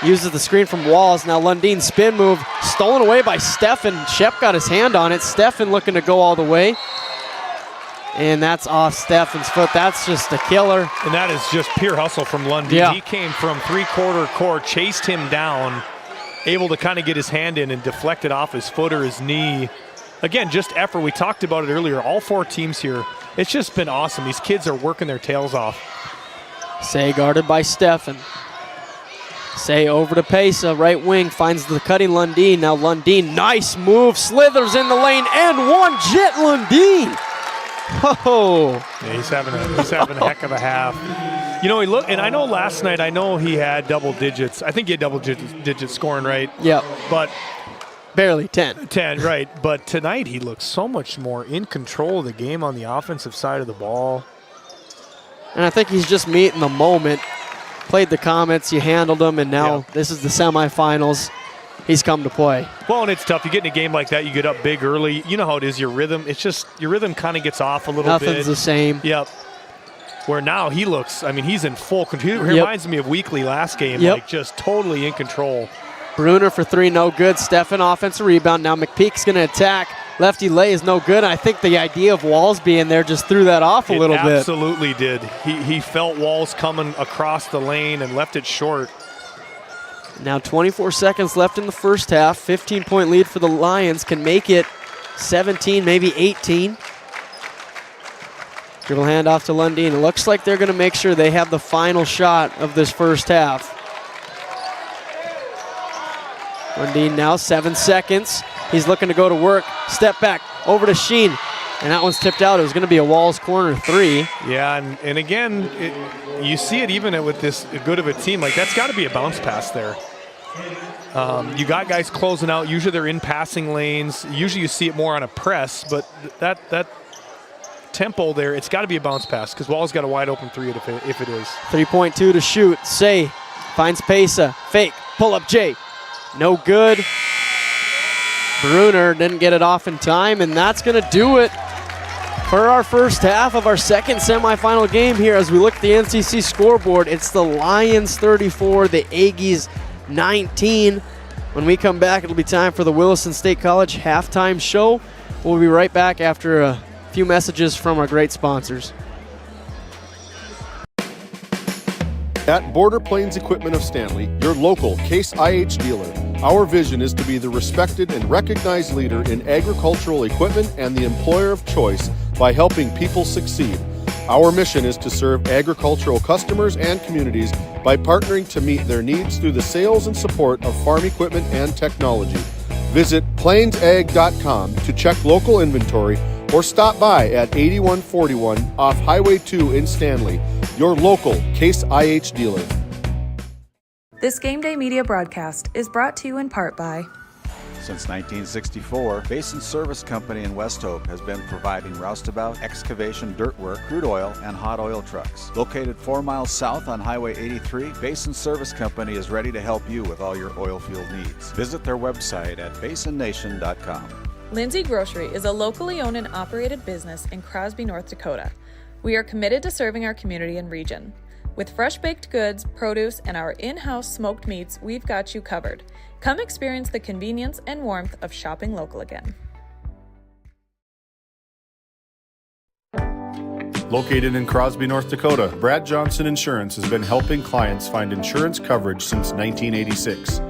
Uses the screen from Walls. Now Lundeen spin move, stolen away by Steffen. Shep got his hand on it. Steffen looking to go all the way. And that's off Steffen's foot. That's just a killer. And that is just pure hustle from Lundeen. Yeah. He came from three-quarter court, chased him down, able to kind of get his hand in and deflect it off his foot or his knee. Again, just effort. We talked about it earlier. All 4 teams here, it's just been awesome. These kids are working their tails off. Say guarded by Steffen. Say over to Pesa, right wing, finds the cutting Lundeen. Now Lundeen, nice move, slithers in the lane, and one Jet Lundeen. Oh, yeah, he's having a heck of a half. You know, and I know last night, I know he had double digits. I think he had double digits scoring, right? Yeah. But barely 10. 10, right. But tonight he looks so much more in control of the game on the offensive side of the ball. And I think he's just meeting the moment. Played the Comets, you handled them, and now this is the semifinals. He's come to play. Well, and it's tough. You get in a game like that, you get up big early. You know how it is, your rhythm. It's just, your rhythm kind of gets off a little bit. Nothing's the same. Yep. Where now he looks, I mean, he's in full control. He reminds me of Weekly last game, like just totally in control. Bruner for 3, no good. Steffen, offensive rebound. Now McPeak's going to attack. Lefty lay is no good. I think the idea of Walls being there just threw that off a little bit. Absolutely did. He felt Walls coming across the lane and left it short. Now 24 seconds left in the first half. 15-point lead for the Lions. Can make it 17, maybe 18. Dribble handoff to Lundeen. It looks like they're going to make sure they have the final shot of this first half. Lundeen now 7 seconds. He's looking to go to work. Step back over to Sheen. And that one's tipped out. It was going to be a Walls corner 3. Yeah, and again, you see it even with this good of a team. Like, that's got to be a bounce pass there. You got guys closing out. Usually they're in passing lanes. Usually you see it more on a press, but that tempo there, it's got to be a bounce pass because Walls got a wide open 3 if it is. 3.2 to shoot. Say finds Pesa. Fake. Pull up Jay. No good. Bruner didn't get it off in time, and that's going to do it for our first half of our second semifinal game here. As we look at the NCC scoreboard, it's the Lions 34, the Aggies 19. When we come back, it'll be time for the Williston State College halftime show. We'll be right back after a few messages from our great sponsors. At Border Plains Equipment of Stanley, your local Case IH dealer, our vision is to be the respected and recognized leader in agricultural equipment and the employer of choice by helping people succeed. Our mission is to serve agricultural customers and communities by partnering to meet their needs through the sales and support of farm equipment and technology. Visit plainsag.com to check local inventory or stop by at 8141 off Highway 2 in Stanley, your local Case IH dealer. This Game Day media broadcast is brought to you in part by... Since 1964, Basin Service Company in West Hope has been providing roustabout, excavation, dirt work, crude oil, and hot oil trucks. Located 4 miles south on Highway 83, Basin Service Company is ready to help you with all your oil field needs. Visit their website at basonnation.com. Lindsay Grocery is a locally owned and operated business in Crosby, North Dakota. We are committed to serving our community and region. With fresh baked goods, produce, and our in-house smoked meats, we've got you covered. Come experience the convenience and warmth of shopping local again. Located in Crosby, North Dakota, Brad Johnson Insurance has been helping clients find insurance coverage since 1986.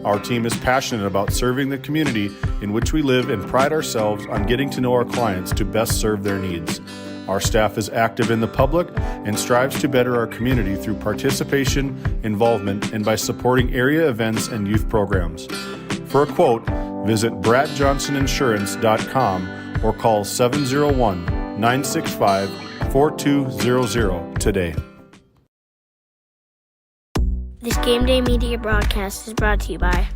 Our team is passionate about serving the community in which we live and pride ourselves on getting to know our clients to best serve their needs. Our staff is active in the public and strives to better our community through participation, involvement, and by supporting area events and youth programs. For a quote, visit bradjohnsoninsurance.com or call 701-965-4200 today. This Game Day media broadcast is brought to you by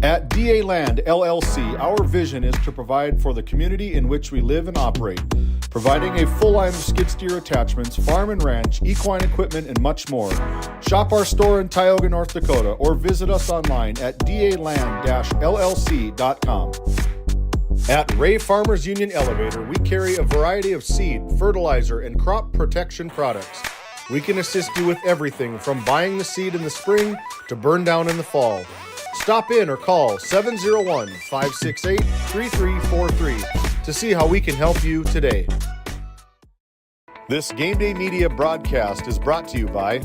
At DA Land LLC, our vision is to provide for the community in which we live and operate, providing a full line of skid steer attachments, farm and ranch, equine equipment, and much more. Shop our store in Tioga, North Dakota, or visit us online at daland-llc.com. At Ray Farmers Union Elevator, we carry a variety of seed, fertilizer, and crop protection products. We can assist you with everything from buying the seed in the spring to burn down in the fall. Stop in or call 701-568-3343 to see how we can help you today. This Game Day media broadcast is brought to you by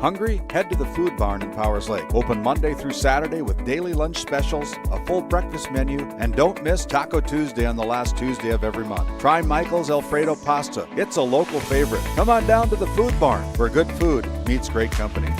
Hungry? Head to the Food Barn in Powers Lake. Open Monday through Saturday with daily lunch specials, a full breakfast menu, and don't miss Taco Tuesday on the last Tuesday of every month. Try Michael's Alfredo Pasta. It's a local favorite. Come on down to the Food Barn where good food meets great company.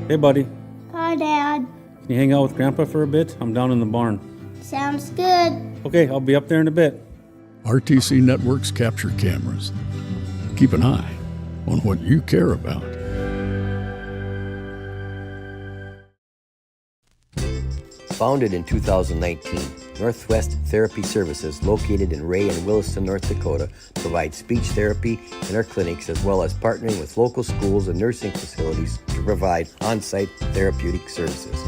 Hey, buddy. Hi, Dad. Can you hang out with Grandpa for a bit? I'm down in the barn. Sounds good. Okay, I'll be up there in a bit. RTC Networks capture cameras. Keep an eye on what you care about. Founded in 2019, Northwest Therapy Services, located in Ray and Williston, North Dakota, provides speech therapy in our clinics as well as partnering with local schools and nursing facilities to provide on-site therapeutic services.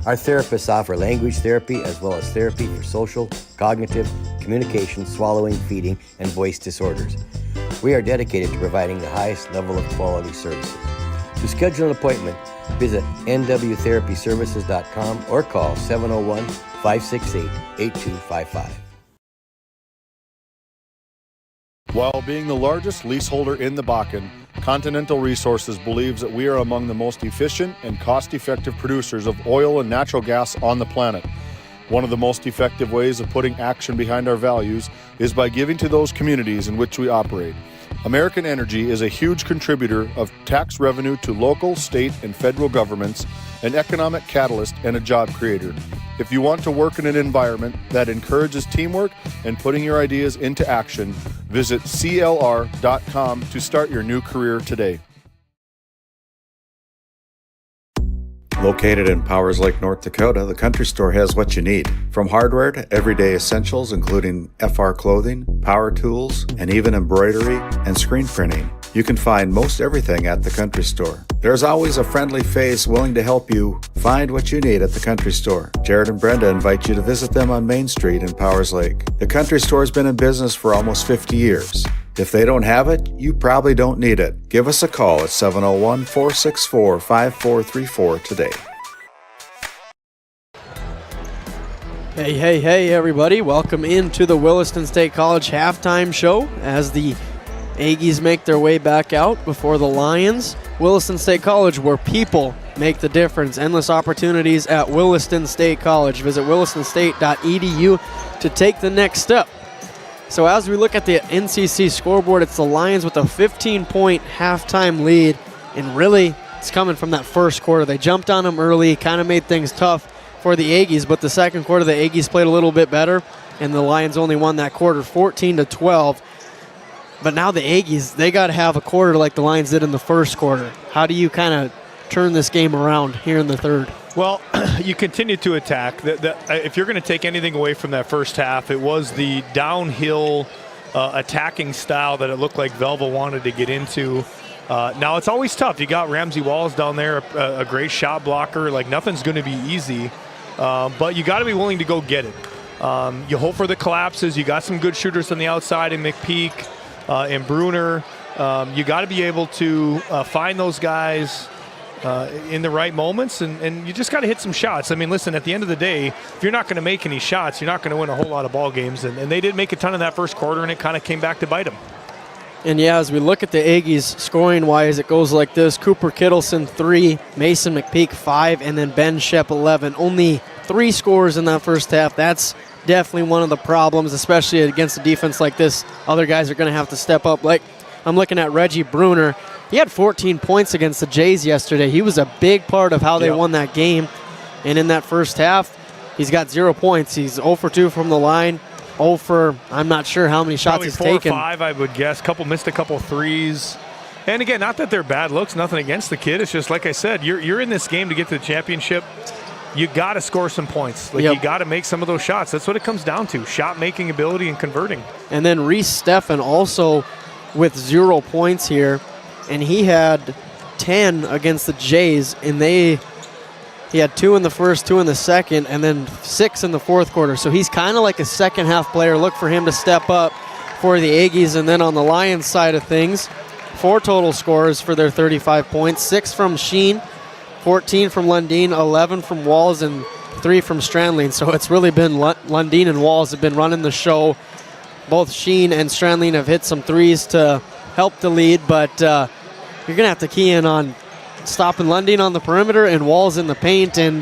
Our therapists offer language therapy as well as therapy for social, cognitive, communication, swallowing, feeding, and voice disorders. We are dedicated to providing the highest level of quality services. To schedule an appointment, visit nwtherapyservices.com or call 701-568-8255. While being the largest leaseholder in the Bakken, Continental Resources believes that we are among the most efficient and cost-effective producers of oil and natural gas on the planet. One of the most effective ways of putting action behind our values is by giving to those communities in which we operate. American Energy is a huge contributor of tax revenue to local, state, and federal governments, an economic catalyst, and a job creator. If you want to work in an environment that encourages teamwork and putting your ideas into action, visit CLR.com to start your new career today. Located in Powers Lake, North Dakota, the Country Store has what you need. From hardware to everyday essentials, including FR clothing, power tools, and even embroidery and screen printing. You can find most everything at the Country Store. There's always a friendly face willing to help you find what you need at the Country Store. Jared and Brenda invite you to visit them on Main Street in Powers Lake. The Country Store has been in business for almost 50 years. If they don't have it, you probably don't need it. Give us a call at 701-464-5434 today. Hey, everybody. Welcome into the Williston State College halftime show as the Aggies make their way back out before the Lions. Williston State College, where people make the difference. Endless opportunities at Williston State College. Visit wilistonstate.edu to take the next step. So as we look at the NCC scoreboard, it's the Lions with a 15-point halftime lead, and really it's coming from that first quarter. They jumped on them early, kind of made things tough for the Aggies, but the second quarter the Aggies played a little bit better, and the Lions only won that quarter 14-12. But now the Aggies, they got to have a quarter like the Lions did in the first quarter. How do you kind of turn this game around here in the third? Well, you continue to attack. If you're going to take anything away from that first half, it was the downhill attacking style that it looked like Velva wanted to get into. Now, it's always tough. You got Ramsey Walls down there, a great shot blocker. Like, nothing's going to be easy, but you got to be willing to go get it. You hope for the collapses. You got some good shooters on the outside in McPeak and Bruner. You got to be able to find those guys in the right moments, and you just got to hit some shots. I mean, listen, at the end of the day, if you're not going to make any shots, you're not going to win a whole lot of ball games, and they did make a ton in that first quarter, and it kind of came back to bite them. And yeah, as we look at the Aggies scoring-wise, it goes like this. Cooper Kittleson, 3, Mason McPeak, 5, and then Ben Shep, 11. Only 3 scores in that first half. That's definitely one of the problems, especially against a defense like this. Other guys are going to have to step up. Like, I'm looking at Reggie Bruner. He had 14 points against the Jays yesterday. He was a big part of how they won that game. And in that first half, he's got 0 points. He's 0 for 2 from the line. 0 for, I'm not sure how many shots he's taken. 4 or 5, I would guess. Missed a couple threes. And again, not that they're bad looks, nothing against the kid. It's just, like I said, you're in this game to get to the championship. You got to score some points. You got to make some of those shots. That's what it comes down to, shot-making ability and converting. And then Reese Steffen also with 0 points here, and he had 10 against the Jays, and he had 2 in the first, 2 in the second, and then 6 in the fourth quarter. So he's kind of like a second-half player. Look for him to step up for the Aggies. And then on the Lions side of things, 4 total scores for their 35 points, 6 from Sheen, 14 from Lundin, 11 from Walls, and 3 from Strandling. So it's really been Lundin and Walls have been running the show. Both Sheen and Strandling have hit some threes to help the lead, but you're going to have to key in on stopping Lundin on the perimeter and Walls in the paint, and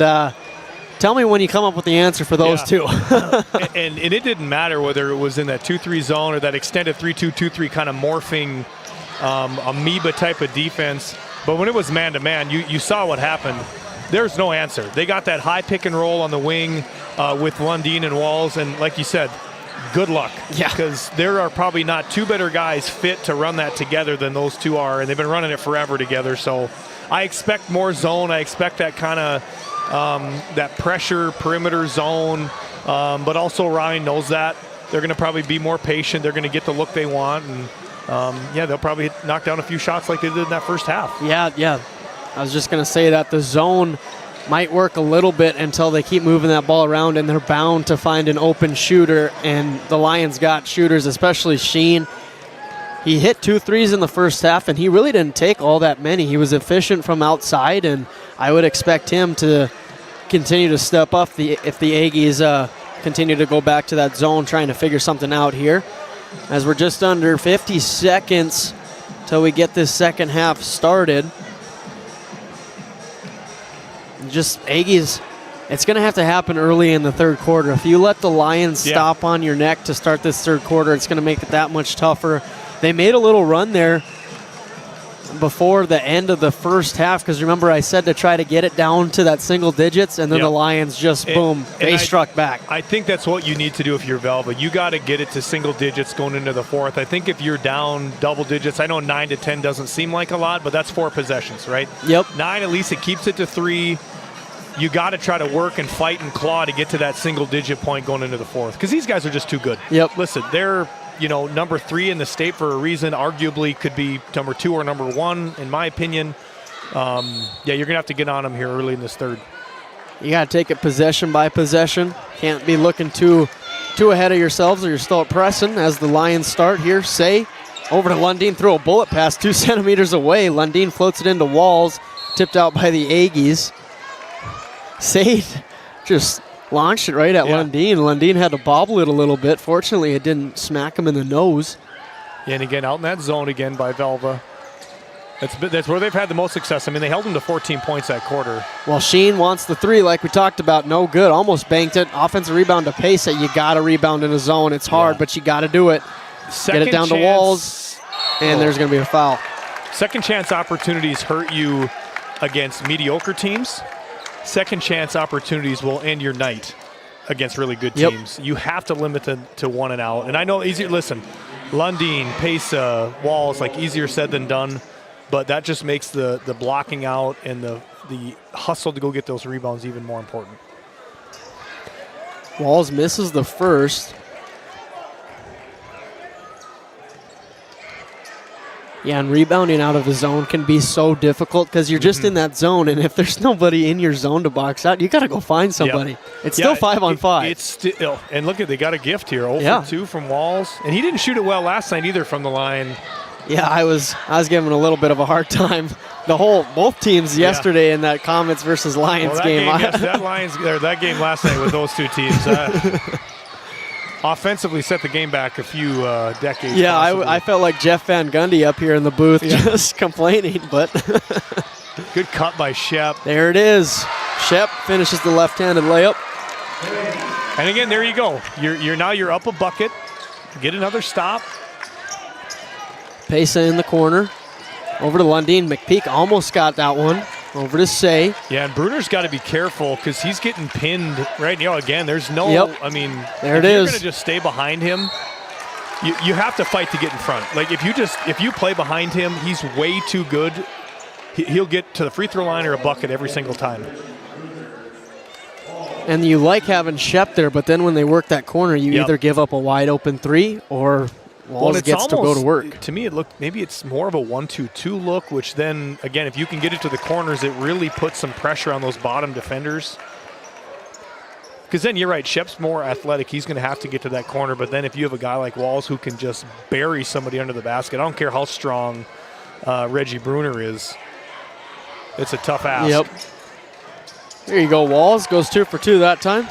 tell me when you come up with the answer for those two. and it didn't matter whether it was in that 2-3 zone or that extended 3-2-2-3 kind of morphing amoeba type of defense. But when it was man-to-man, you saw what happened. There's no answer. They got that high pick and roll on the wing with Lundin and Walls, and like you said, good luck. Yeah. Because there are probably not 2 better guys fit to run that together than those 2 are, and they've been running it forever together. So I expect more zone. I expect that kind of that pressure perimeter zone. But also Ryan knows that. They're going to probably be more patient. They're going to get the look they want. And, they'll probably knock down a few shots like they did in that first half. Yeah. I was just going to say that the zone might work a little bit until they keep moving that ball around, and they're bound to find an open shooter. And the Lions got shooters, especially Sheen. He hit 2 threes in the first half, and he really didn't take all that many. He was efficient from outside, and I would expect him to continue to step up if the Aggies continue to go back to that zone, trying to figure something out here. As we're just under 50 seconds till we get this second half started. Just Aggies, it's going to have to happen early in the third quarter. If you let the Lions stop on your neck to start this third quarter, it's going to make it that much tougher. They made a little run there before the end of the first half, because remember I said to try to get it down to that single digits, and then the Lions just, they struck back. I think that's what you need to do if you're Velva. You got to get it to single digits going into the fourth. I think if you're down double digits, I know 9 to 10 doesn't seem like a lot, but that's 4 possessions, right? Yep. 9, at least it keeps it to 3. You got to try to work and fight and claw to get to that single digit point going into the fourth, because these guys are just too good. Yep. Listen, they're number 3 in the state for a reason. Arguably could be number 2 or number 1, in my opinion. You're going to have to get on them here early in this third. You got to take it possession by possession. Can't be looking too ahead of yourselves, or you're still pressing as the Lions start here. Say over to Lundin, throw a bullet pass 2 centimeters away. Lundin floats it into Walls, tipped out by the Aggies. Say just launched it right at Lundin. Lundin had to bobble it a little bit. Fortunately, it didn't smack him in the nose. And again, out in that zone again by Velva. That's where they've had the most success. I mean, they held them to 14 points that quarter. Well, Sheen wants the 3 like we talked about. No good. Almost banked it. Offensive rebound to pace it. You got to rebound in a zone. It's hard, but you got to do it. Get it down to Walls, and there's going to be a foul. Second chance opportunities hurt you against mediocre teams. Second chance opportunities will end your night against really good teams. You have to limit them to 1 and out. And I know easier. Listen, Lundin, Pesa, Walls, like easier said than done. But that just makes the blocking out and the hustle to go get those rebounds even more important. Walls misses the first. Yeah, and rebounding out of the zone can be so difficult because you're just in that zone, and if there's nobody in your zone to box out, you got to go find somebody. Yep. It's still 5-on-5. It's still, and look at, they got a gift here. 0 for 2 from Walls, and he didn't shoot it well last night either from the line. Yeah, I was giving a little bit of a hard time. Both teams yesterday in that Comets versus Lions game. That game last night with those two teams. Offensively set the game back a few decades. Yeah, I felt like Jeff Van Gundy up here in the booth just complaining, but good cut by Shep. There it is. Shep finishes the left-handed layup. And again, there you go. You're up a bucket. Get another stop. Pesa in the corner. Over to Lundeen. McPeak almost got that one. Over to Say. Yeah, and Bruner's got to be careful because he's getting pinned right now. Again, there's no, I mean, there if it you're is. going to just stay behind him, you have to fight to get in front. Like, if you play behind him, he's way too good. He'll get to the free throw line or a bucket every single time. And you like having Shep there, but then when they work that corner, you either give up a wide open three or Walls gets to go to work. To me, maybe it's more of a 1-2-2 look, which then, again, if you can get it to the corners, it really puts some pressure on those bottom defenders. Because then you're right, Shep's more athletic. He's going to have to get to that corner. But then if you have a guy like Walls who can just bury somebody under the basket, I don't care how strong Reggie Bruner is, it's a tough ask. Yep. There you go, Walls goes 2 for 2 that time.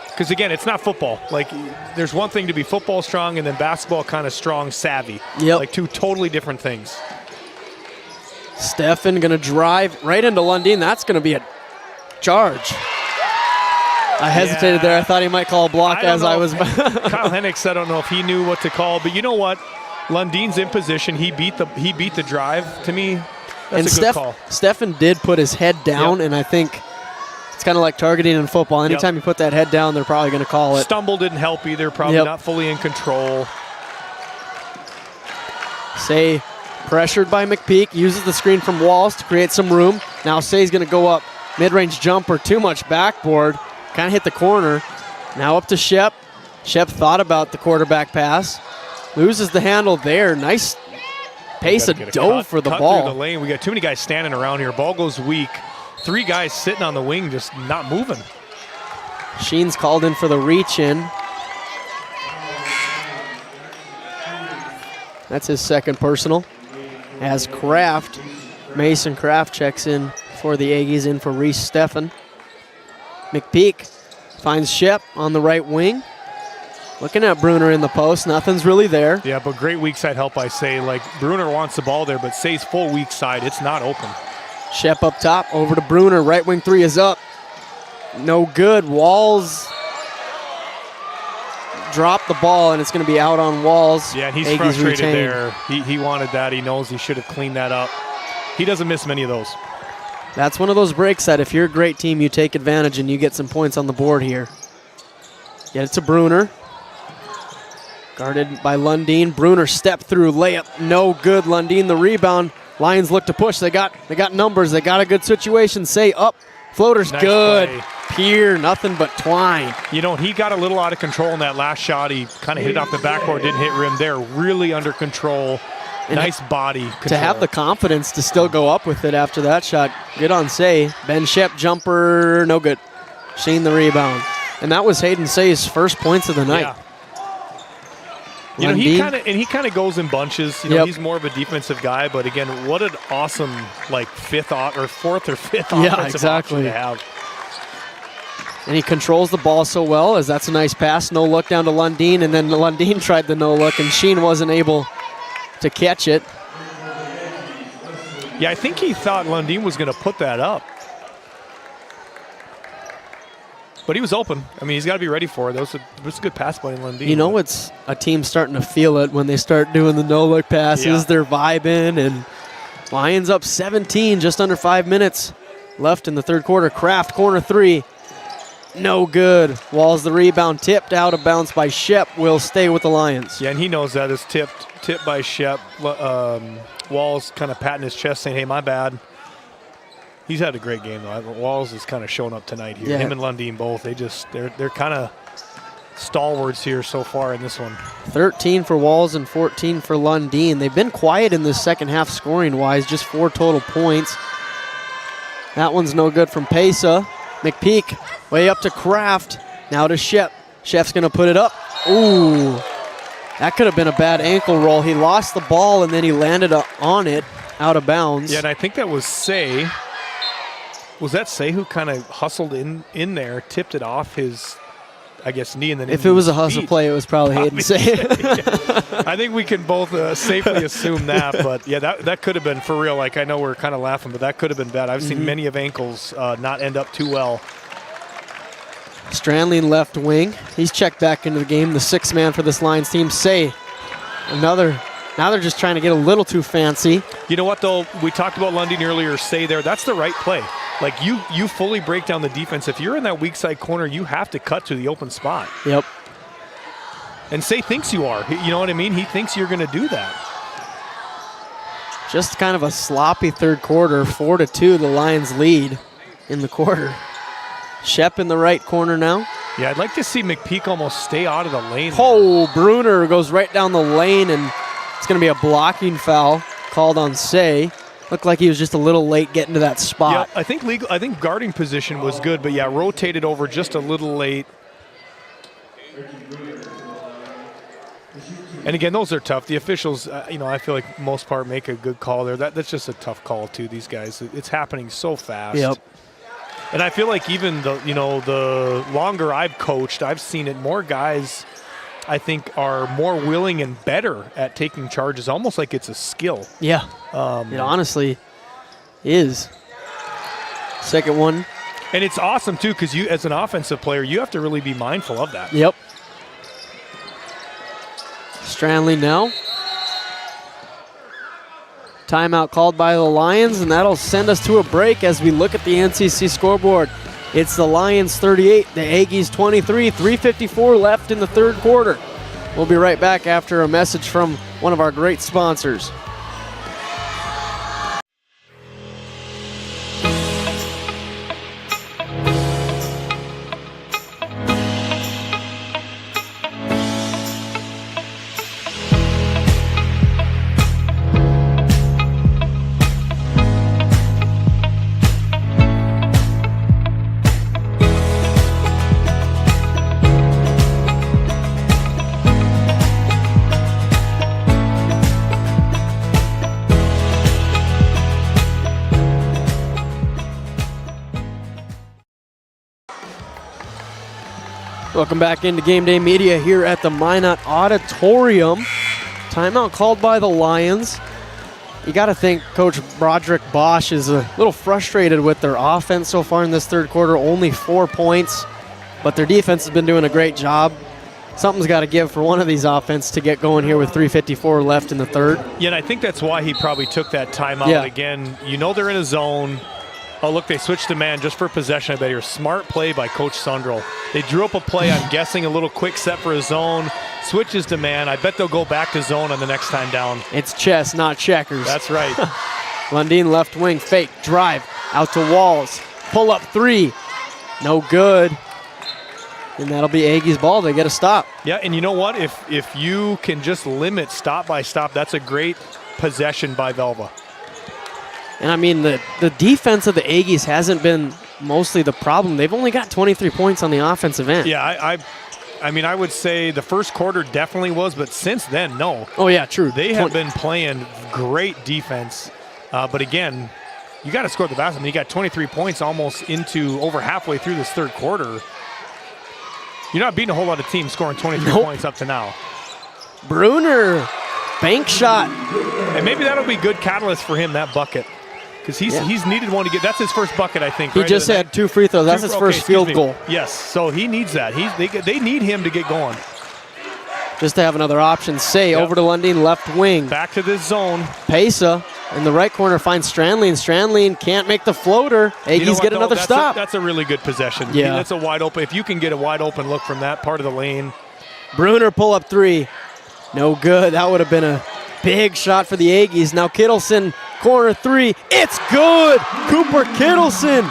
Because again, it's not football. Like, there's one thing to be football strong and then basketball kind of strong savvy. Yep. Like two totally different things. Stefan gonna drive right into Lundeen. That's gonna be a charge. I hesitated there. I thought he might call a block as I was. Kyle Hennigs, I don't know if he knew what to call, but you know what? Lundeen's in position. He beat the drive. To me, that's a good call. Stefan did put his head down, and I think it's kind of like targeting in football. Anytime you put that head down, they're probably going to call it. Stumble didn't help either. Probably not fully in control. Say pressured by McPeak, uses the screen from Walls to create some room. Now Say's going to go up. Mid-range jumper, too much backboard. Kind of hit the corner. Now up to Shep. Shep thought about the quarterback pass. Loses the handle there. Nice pace of dove for the ball. Through the lane. We got too many guys standing around here. Ball goes weak. 3 guys sitting on the wing just not moving. Sheen's called in for the reach-in. That's his second personal. As Mason Kraft checks in for the Aggies, in for Reese Stefan. McPeak finds Shep on the right wing. Looking at Bruner in the post, nothing's really there. Yeah, but great weak side help, I say. Like, Bruner wants the ball there, but Say's full weak side. It's not open. Shep up top, over to Bruner. Right wing three is up. No good. Walls dropped the ball, and it's going to be out on Walls. Yeah, and he's Aggies frustrated retained. there. He wanted that. He knows he should have cleaned that up. He doesn't miss many of those. That's one of those breaks that if you're a great team, you take advantage and you get some points on the board here. Get it to Bruner. Guarded by Lundeen. Bruner step through layup. No good. Lundeen the rebound. Lions look to push. They got numbers. They got a good situation. Say up. Floater's Nice good. play. Pier, nothing but twine. You know, he got a little out of control in that last shot. He kind of hit it off the backboard, didn't hit rim there. Really under control. And nice body control. To have the confidence to still go up with it after that shot. Good on Say. Ben Shep jumper, no good. Sheen the rebound. And that was Hayden Say's first points of the night. Yeah. You know, he kind of goes in bunches. You know, he's more of a defensive guy, but again, what an awesome like fourth or fifth offensive option to have. And he controls the ball so well, as that's a nice pass. No look down to Lundeen, and then Lundeen tried the no look, and Sheen wasn't able to catch it. Yeah, I think he thought Lundeen was going to put that up. But he was open. I mean, he's got to be ready for it. That was a good pass by Lundeen. You know, it's a team starting to feel it when they start doing the no-look passes. Yeah. They're vibing, and Lions up 17, just under 5 minutes left in the third quarter. Kraft, corner three. No good. Walls the rebound, tipped out of bounds by Shep. Will stay with the Lions. Yeah, and he knows that. It's tipped by Shep. Walls kind of patting his chest saying, hey, my bad. He's had a great game, though. Walls is kind of showing up tonight here. Yeah. Him and Lundeen both. They're kind of stalwarts here so far in this one. 13 for Walls and 14 for Lundeen. They've been quiet in the second half scoring-wise, just 4 total points. That one's no good from Pesa. McPeak way up to Kraft. Now to Shep. Shep's going to put it up. Ooh. That could have been a bad ankle roll. He lost the ball, and then he landed on it out of bounds. Yeah, and I think that was Say. Was that Say who kind of hustled in there, tipped it off his, I guess, knee, and then if it was a hustle play, it was probably Hayden Say. Yeah. I think we can both safely assume that, but yeah, that could have been for real. Like, I know we're kind of laughing, but that could have been bad. I've seen many of ankles not end up too well. Strandling left wing. He's checked back into the game, the sixth man for this Lions team. Say another. Now they're just trying to get a little too fancy. You know what, though? We talked about Lundin earlier. Say there, that's the right play. Like, you fully break down the defense. If you're in that weak side corner, you have to cut to the open spot. Yep. And Say thinks you are. You know what I mean? He thinks you're going to do that. Just kind of a sloppy third quarter. 4-2, the Lions lead in the quarter. Shep in the right corner now. Yeah, I'd like to see McPeak almost stay out of the lane. Oh, Bruner goes right down the lane, and it's going to be a blocking foul called on Say. Looked like he was just a little late getting to that spot. Yeah, I think guarding position was good, but yeah, rotated over just a little late. And again, those are tough. The officials, I feel like most part make a good call there. That's just a tough call too. These guys, it's happening so fast. Yep. And I feel like even the longer I've coached, I've seen it. More guys, I think, are more willing and better at taking charges, almost like it's a skill. Yeah, it honestly is. Second one. And it's awesome, too, because you, as an offensive player, you have to really be mindful of that. Yep. Strandling now. Timeout called by the Lions, and that'll send us to a break as we look at the NCC scoreboard. It's the Lions 38, the Aggies 23, 3:54 left in the third quarter. We'll be right back after a message from one of our great sponsors. Welcome back into Game Day Media here at the Minot Auditorium. Timeout called by the Lions. You got to think Coach Broderick Bosch is a little frustrated with their offense so far in this third quarter. Only 4 points, but their defense has been doing a great job. Something's got to give for one of these offense to get going here with 3:54 left in the third. Yeah, and I think that's why he probably took that timeout again. You know they're in a zone. Oh, look, they switched to man just for possession. I bet here. Smart play by Coach Sundrell. They drew up a play, I'm guessing, a little quick set for a zone. Switches to man. I bet they'll go back to zone on the next time down. It's chess, not checkers. That's right. Lundin left wing, fake, drive, out to Walls. Pull up three. No good. And that'll be Aggie's ball. They get a stop. Yeah, and you know what? If you can just limit stop by stop, that's a great possession by Velva. And I mean, the defense of the Aggies hasn't been mostly the problem. They've only got 23 points on the offensive end. Yeah, I mean, I would say the first quarter definitely was, but since then, no. Oh, yeah, true. They have been playing great defense. But again, you got to score the basket. I mean, you got 23 points almost into over halfway through this third quarter. You're not beating a whole lot of teams scoring 23 points up to now. Bruner, bank shot. And maybe that'll be good catalyst for him, that bucket. Because he's needed one to get. That's his first bucket, I think. He just had 2 free throws. That's his first field goal. Yes, so he needs that. They need him to get going. Just to have another option. Say over to Lundin, left wing. Back to this zone. Pesa in the right corner finds Strandling. Strandling can't make the floater. Aggies get another stop. That's a really good possession. Yeah. That's a wide open. If you can get a wide open look from that part of the lane. Bruner pull up three. No good. That would have been a big shot for the Aggies. Now Kittleson, corner three. It's good. Cooper Kittleson.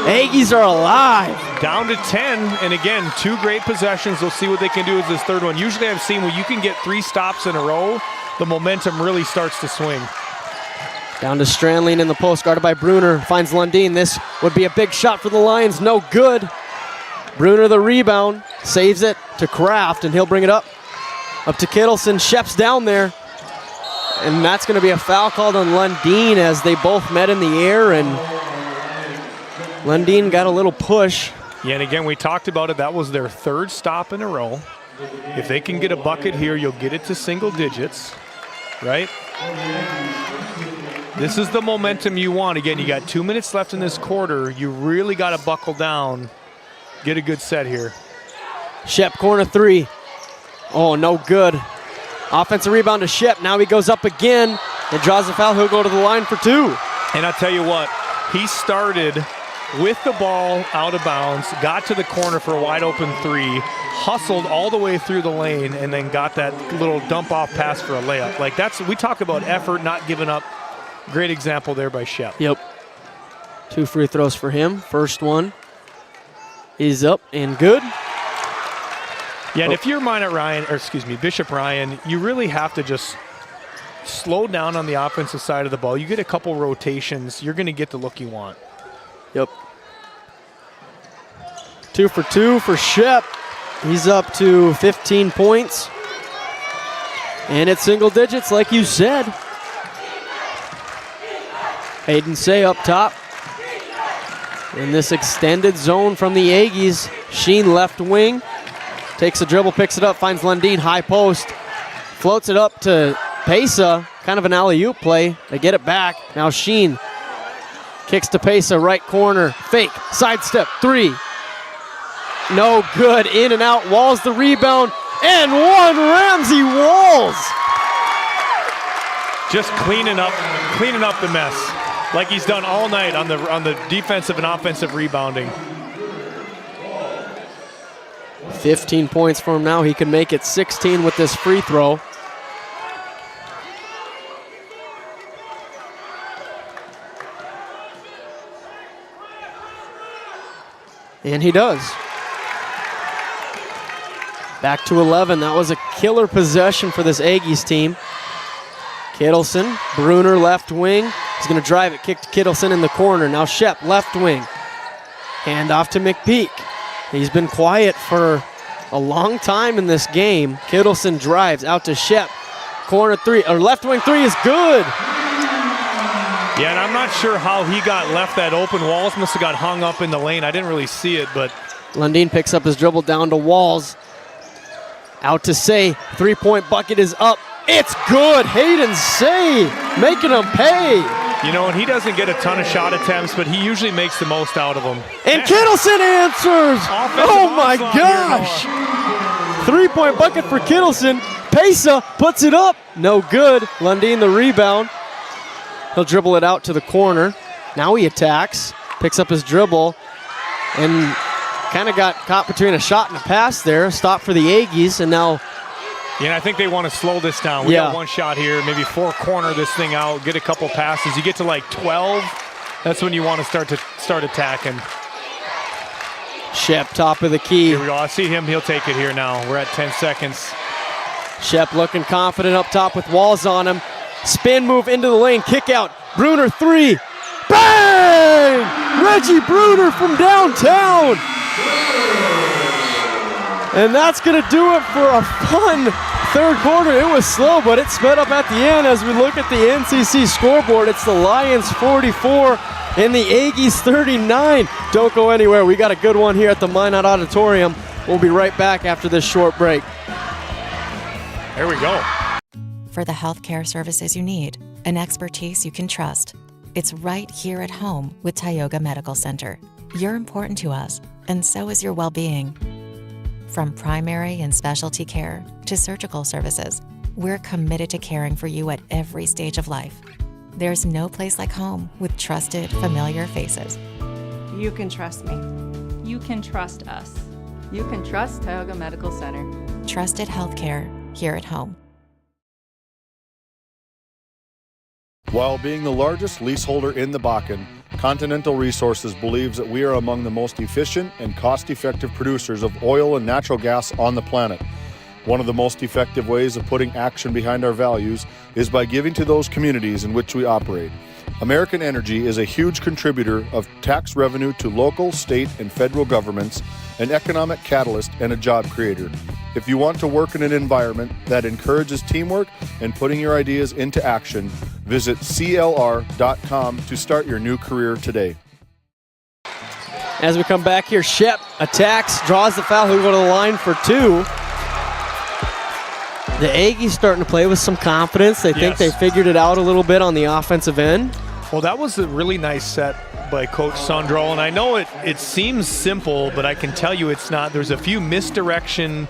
Aggies are alive. Down to 10, and again, 2 great possessions. We'll see what they can do with this third one. Usually I've seen when you can get 3 stops in a row, the momentum really starts to swing. Down to Strandling in the post, guarded by Bruner. Finds Lundin. This would be a big shot for the Lions. No good. Bruner the rebound. Saves it to Kraft, and he'll bring it up. Up to Kittleson, Shep's down there. And that's going to be a foul called on Lundeen as they both met in the air, and Lundeen got a little push. Yeah, and again, we talked about it. That was their third stop in a row. If they can get a bucket here, you'll get it to single digits, right? This is the momentum you want. Again, you got 2 minutes left in this quarter. You really got to buckle down, get a good set here. Shep, corner three. Oh, no good. Offensive rebound to Shep. Now he goes up again and draws the foul. He'll go to the line for two. And I'll tell you what, he started with the ball out of bounds, got to the corner for a wide open three, hustled all the way through the lane, and then got that little dump off pass for a layup. Like we talk about effort, not giving up. Great example there by Shep. Yep. 2 free throws for him. First one is up and good. Yeah, and if you're Bishop Ryan, you really have to just slow down on the offensive side of the ball. You get a couple rotations, you're going to get the look you want. Yep. 2 for 2 for Shep. He's up to 15 points. And it's single digits, like you said. Hayden Say up top. In this extended zone from the Aggies. Sheen left wing. Takes a dribble, picks it up, finds Lundeen, high post. Floats it up to Pesa. Kind of an alley-oop play. They get it back. Now Sheen kicks to Pesa, right corner. Fake, sidestep, three. No good, in and out. Walls the rebound, and one, Ramsey Walls. Just cleaning up the mess, like he's done all night on the defensive and offensive rebounding. 15 points for him now. He can make it 16 with this free throw. And he does. Back to 11. That was a killer possession for this Aggies team. Kittleson, Bruner left wing. He's going to drive it, kick to Kittleson in the corner. Now Shep left wing. Hand off to McPeak. He's been quiet for a long time in this game. Kittleson drives out to Shep. Corner three, or left wing three is good. Yeah, and I'm not sure how he got left that open. Walls must have got hung up in the lane. I didn't really see it, but Lundeen picks up his dribble down to Walls. Out to Say, three-point bucket is up. It's good. Hayden Say making him pay. You know, and he doesn't get a ton of shot attempts, but he usually makes the most out of them. And Kittleson answers. Oh my gosh. Three-point bucket for Kittleson. Pesa puts it up. No good. Lundeen the rebound. He'll dribble it out to the corner. Now he attacks, picks up his dribble, and kind of got caught between a shot and a pass there. Stop for the Aggies, and now... Yeah, and I think they want to slow this down. We got one shot here, maybe four-corner this thing out, get a couple passes. You get to like 12, that's when you want to start attacking. Shep, top of the key. Here we go. I see him. He'll take it here now. We're at 10 seconds. Shep looking confident up top with Walls on him. Spin move into the lane, kick out. Bruner three. Bang! Reggie Bruner from downtown. And that's going to do it for a fun third quarter. It was slow, but it sped up at the end as we look at the NCC scoreboard. It's the Lions 44 and the Aggies 39. Don't go anywhere. We got a good one here at the Minot Auditorium. We'll be right back after this short break. There we go. For the healthcare services you need and expertise you can trust, it's right here at home with Tioga Medical Center. You're important to us, and so is your well-being. From primary and specialty care to surgical services, we're committed to caring for you at every stage of life. There's no place like home with trusted, familiar faces. You can trust me. You can trust us. You can trust Tioga Medical Center. Trusted healthcare here at home. While being the largest leaseholder in the Bakken, Continental Resources believes that we are among the most efficient and cost-effective producers of oil and natural gas on the planet. One of the most effective ways of putting action behind our values is by giving to those communities in which we operate. American Energy is a huge contributor of tax revenue to local, state, and federal governments, an economic catalyst, and a job creator. If you want to work in an environment that encourages teamwork and putting your ideas into action, visit CLR.com to start your new career today. As we come back here, Shep attacks, draws the foul, he'll go to the line for 2. The Aggies starting to play with some confidence. They think they figured it out a little bit on the offensive end. Well, that was a really nice set by Coach Sandro, and I know it seems simple, but I can tell you it's not. There's a few misdirection,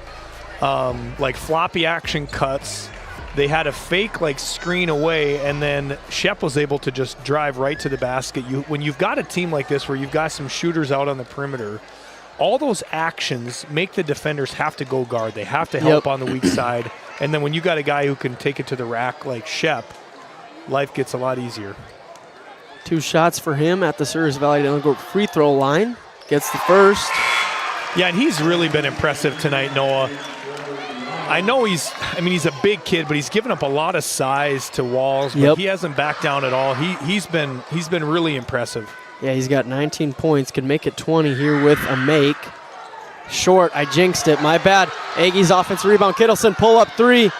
like floppy action cuts. They had a fake like screen away, and then Shep was able to just drive right to the basket. When you've got a team like this where you've got some shooters out on the perimeter, all those actions make the defenders have to go guard. They have to help on the weak side. And then when you got a guy who can take it to the rack like Shep, life gets a lot easier. 2 shots for him at the Souris Valley Dental free throw line. Gets the first. Yeah, and he's really been impressive tonight, Noah. I know he's a big kid, but he's given up a lot of size to Walls, but he hasn't backed down at all. He's been really impressive. Yeah, he's got 19 points, could make it 20 here with a make. Short, I jinxed it, my bad. Aggies offensive rebound, Kittleson pull up 3.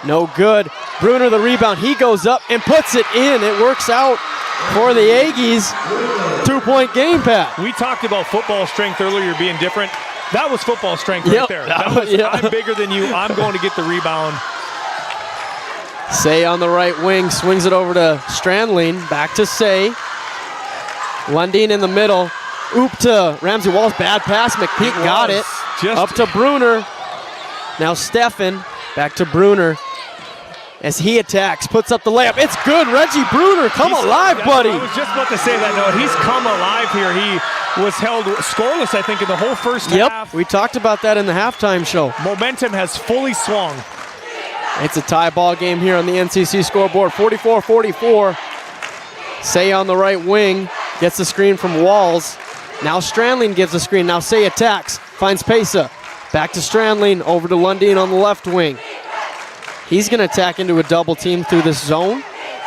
No good. Bruner the rebound, he goes up and puts it in. It works out for the Aggies. 2-point game, Pat. We talked about football strength earlier being different. That was football strength right there. That was, I'm bigger than you, I'm going to get the rebound. Say on the right wing, swings it over to Strandling, back to Say. Lundin in the middle, oop to Ramsey Walls, bad pass, McPeak got it. Up to Bruner, now Steffen, back to Bruner. As he attacks, puts up the layup. It's good, Reggie Bruner, come alive, buddy. I was just about to say that, no, he's come alive here. He was held scoreless, I think, in the whole first half. We talked about that in the halftime show. Momentum has fully swung. It's a tie ball game here on the NCC scoreboard, 44-44. Say on the right wing, gets the screen from Walls. Now Strandling gives the screen, now Say attacks, finds Pesa. Back to Strandling, over to Lundin on the left wing. He's going to attack into a double team through this zone.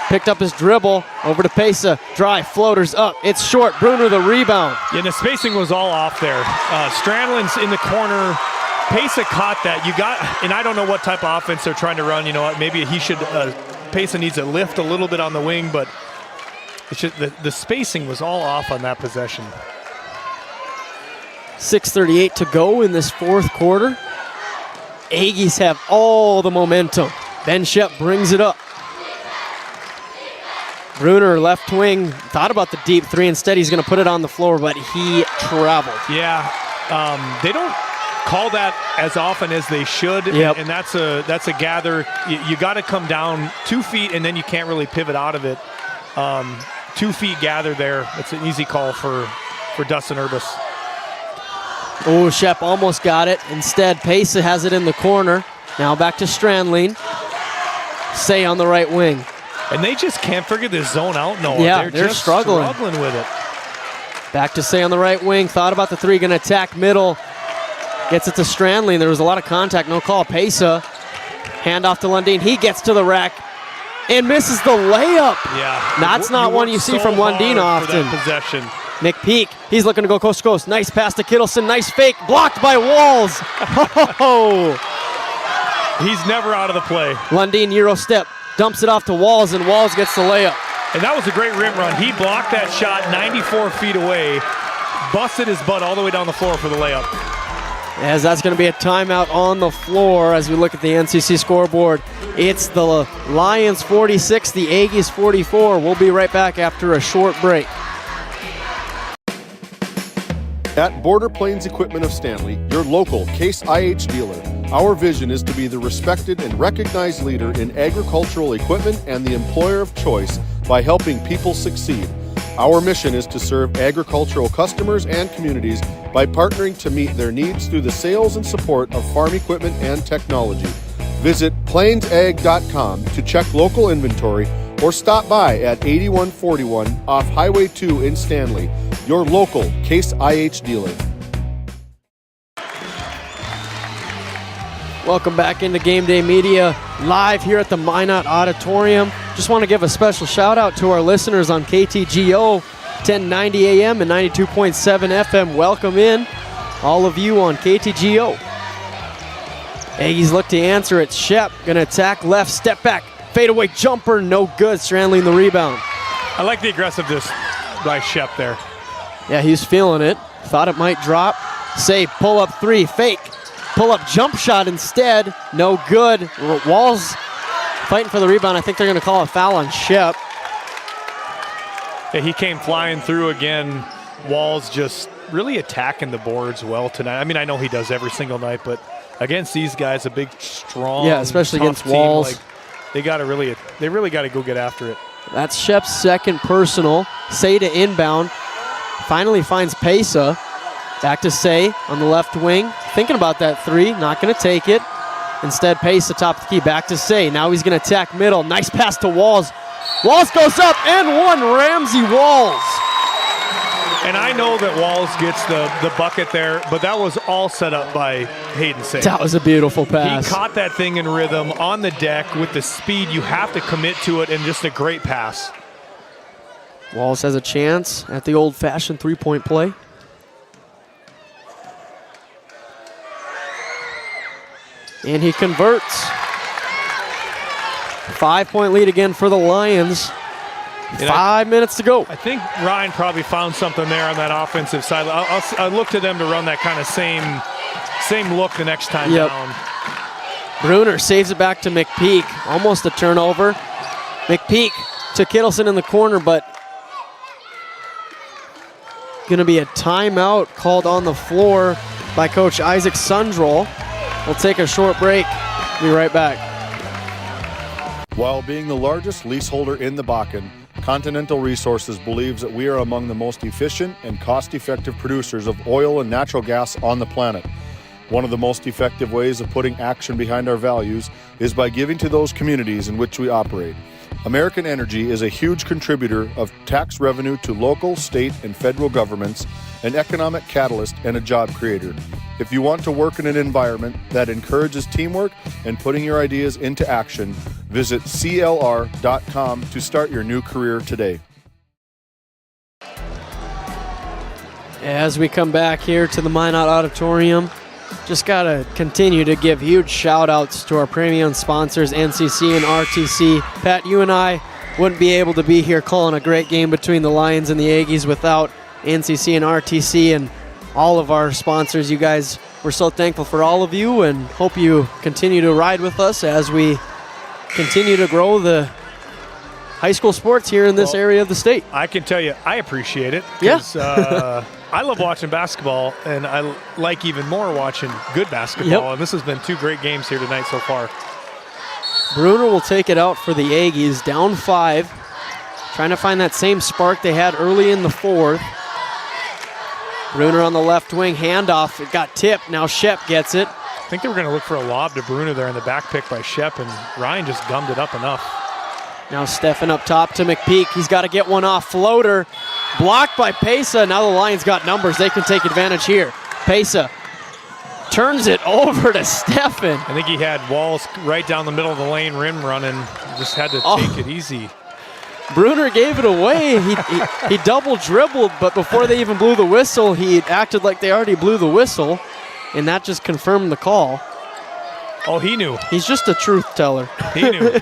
Picked up his dribble, over to Pesa. Drive, floaters up, it's short. Bruner the rebound. Yeah, the spacing was all off there. Strandlin's in the corner. Pesa caught that. And I don't know what type of offense they're trying to run. You know what, maybe he should, Pesa needs to lift a little bit on the wing, but it's just, the spacing was all off on that possession. 6:38 to go in this fourth quarter. Aggies have all the momentum. Ben Shep brings it up. Bruner, left wing, thought about the deep 3. Instead, he's going to put it on the floor, but he traveled. Yeah, they don't call that as often as they should, and that's a gather. You got to come down 2 feet, and then you can't really pivot out of it. 2 feet gather there. It's an easy call for Dustin Urbis. Oh, Shep almost got it. Instead, Pesa has it in the corner. Now back to Strandling. Say on the right wing. And they just can't figure this zone out, Noah. Yeah, they're just struggling with it. Back to Say on the right wing. Thought about the 3, going to attack middle. Gets it to Strandling. There was a lot of contact, no call. Pesa, hand off to Lundin. He gets to the rack and misses the layup. Yeah. That's not one you see from Lundin often. Possession. McPeak, he's looking to go coast to coast. Nice pass to Kittleson, nice fake, blocked by Walls. He's never out of the play. Lundin Euro step, dumps it off to Walls, and Walls gets the layup. And that was a great rim run. He blocked that shot 94 feet away, busted his butt all the way down the floor for the layup. As that's going to be a timeout on the floor as we look at the NCC scoreboard. It's the Lions 46, the Aggies 44. We'll be right back after a short break. At Border Plains Equipment of Stanley, your local Case IH dealer, our vision is to be the respected and recognized leader in agricultural equipment and the employer of choice by helping people succeed. Our mission is to serve agricultural customers and communities by partnering to meet their needs through the sales and support of farm equipment and technology. Visit plainsag.com to check local inventory or stop by at 8141 off Highway 2 in Stanley, your local Case IH dealer. Welcome back into Game Day Media, live here at the Minot Auditorium. Just want to give a special shout out to our listeners on KTGO, 1090 AM and 92.7 FM. Welcome in, all of you on KTGO. Aggies look to answer it. Shep gonna attack left, step back, fadeaway jumper, no good. Strandling the rebound. I like the aggressiveness by Shep there. Yeah, he's feeling it. Thought it might drop. Say pull up three, fake. Pull up jump shot instead, no good. Walls fighting for the rebound. I think they're gonna call a foul on Shep. Yeah, he came flying through again. Walls just really attacking the boards well tonight. I mean, I know he does every single night, but against these guys, a big, strong, especially tough against team, Walls. like, they really got to go get after it. That's Shep's second personal. Say to inbound. Finally finds Pesa. Back to Say on the left wing. Thinking about that three, not going to take it. Instead, Pesa top the key. Back to Say. Now he's going to attack middle. Nice pass to Walls. Walls goes up and one. Ramsey Walls. And I know that Walls gets the bucket there, but that was all set up by Hayden Say. That was a beautiful pass. He caught that thing in rhythm on the deck with the speed. You have to commit to it, and just a great pass. Walls has a chance at the old-fashioned three-point play. And he converts. 5-point lead again for the Lions. 5 minutes to go. I think Ryan probably found something there on that offensive side. I'll look to them to run that kind of same look the next time down. Bruner saves it back to McPeak. Almost a turnover. McPeak to Kittleson in the corner, but going to be a timeout called on the floor by Coach Isaac Sundrol. We'll take a short break. Be right back. While being the largest leaseholder in the Bakken, Continental Resources believes that we are among the most efficient and cost-effective producers of oil and natural gas on the planet. One of the most effective ways of putting action behind our values is by giving to those communities in which we operate. American Energy is a huge contributor of tax revenue to local, state, and federal governments, an economic catalyst, and a job creator. If you want to work in an environment that encourages teamwork and putting your ideas into action, visit CLR.com to start your new career today. As we come back here to the Minot Auditorium, just got to continue to give huge shout-outs to our premium sponsors, NCC and RTC. Pat, you and I wouldn't be able to be here calling a great game between the Lions and the Aggies without NCC and RTC and all of our sponsors. You guys, we're so thankful for all of you and hope you continue to ride with us as we continue to grow the high school sports here in this area of the state. I can tell you, I appreciate it. Yeah. I love watching basketball, and I like even more watching good basketball, and this has been two great games here tonight so far. Bruner will take it out for the Aggies, down 5, trying to find that same spark they had early in the fourth. Bruner on the left wing, handoff, it got tipped, now Shep gets it. I think they were going to look for a lob to Bruner there in the back pick by Shep, and Ryan just gummed it up enough. Now Stefan up top to McPeak. He's got to get one off. Floater blocked by Pesa. Now the Lions got numbers. They can take advantage here. Pesa turns it over to Stefan. I think he had Walls right down the middle of the lane, rim running. Just had to take it easy. Bruner gave it away. He double dribbled, but before they even blew the whistle, he acted like they already blew the whistle, and that just confirmed the call. Oh, he knew. He's just a truth teller. He knew.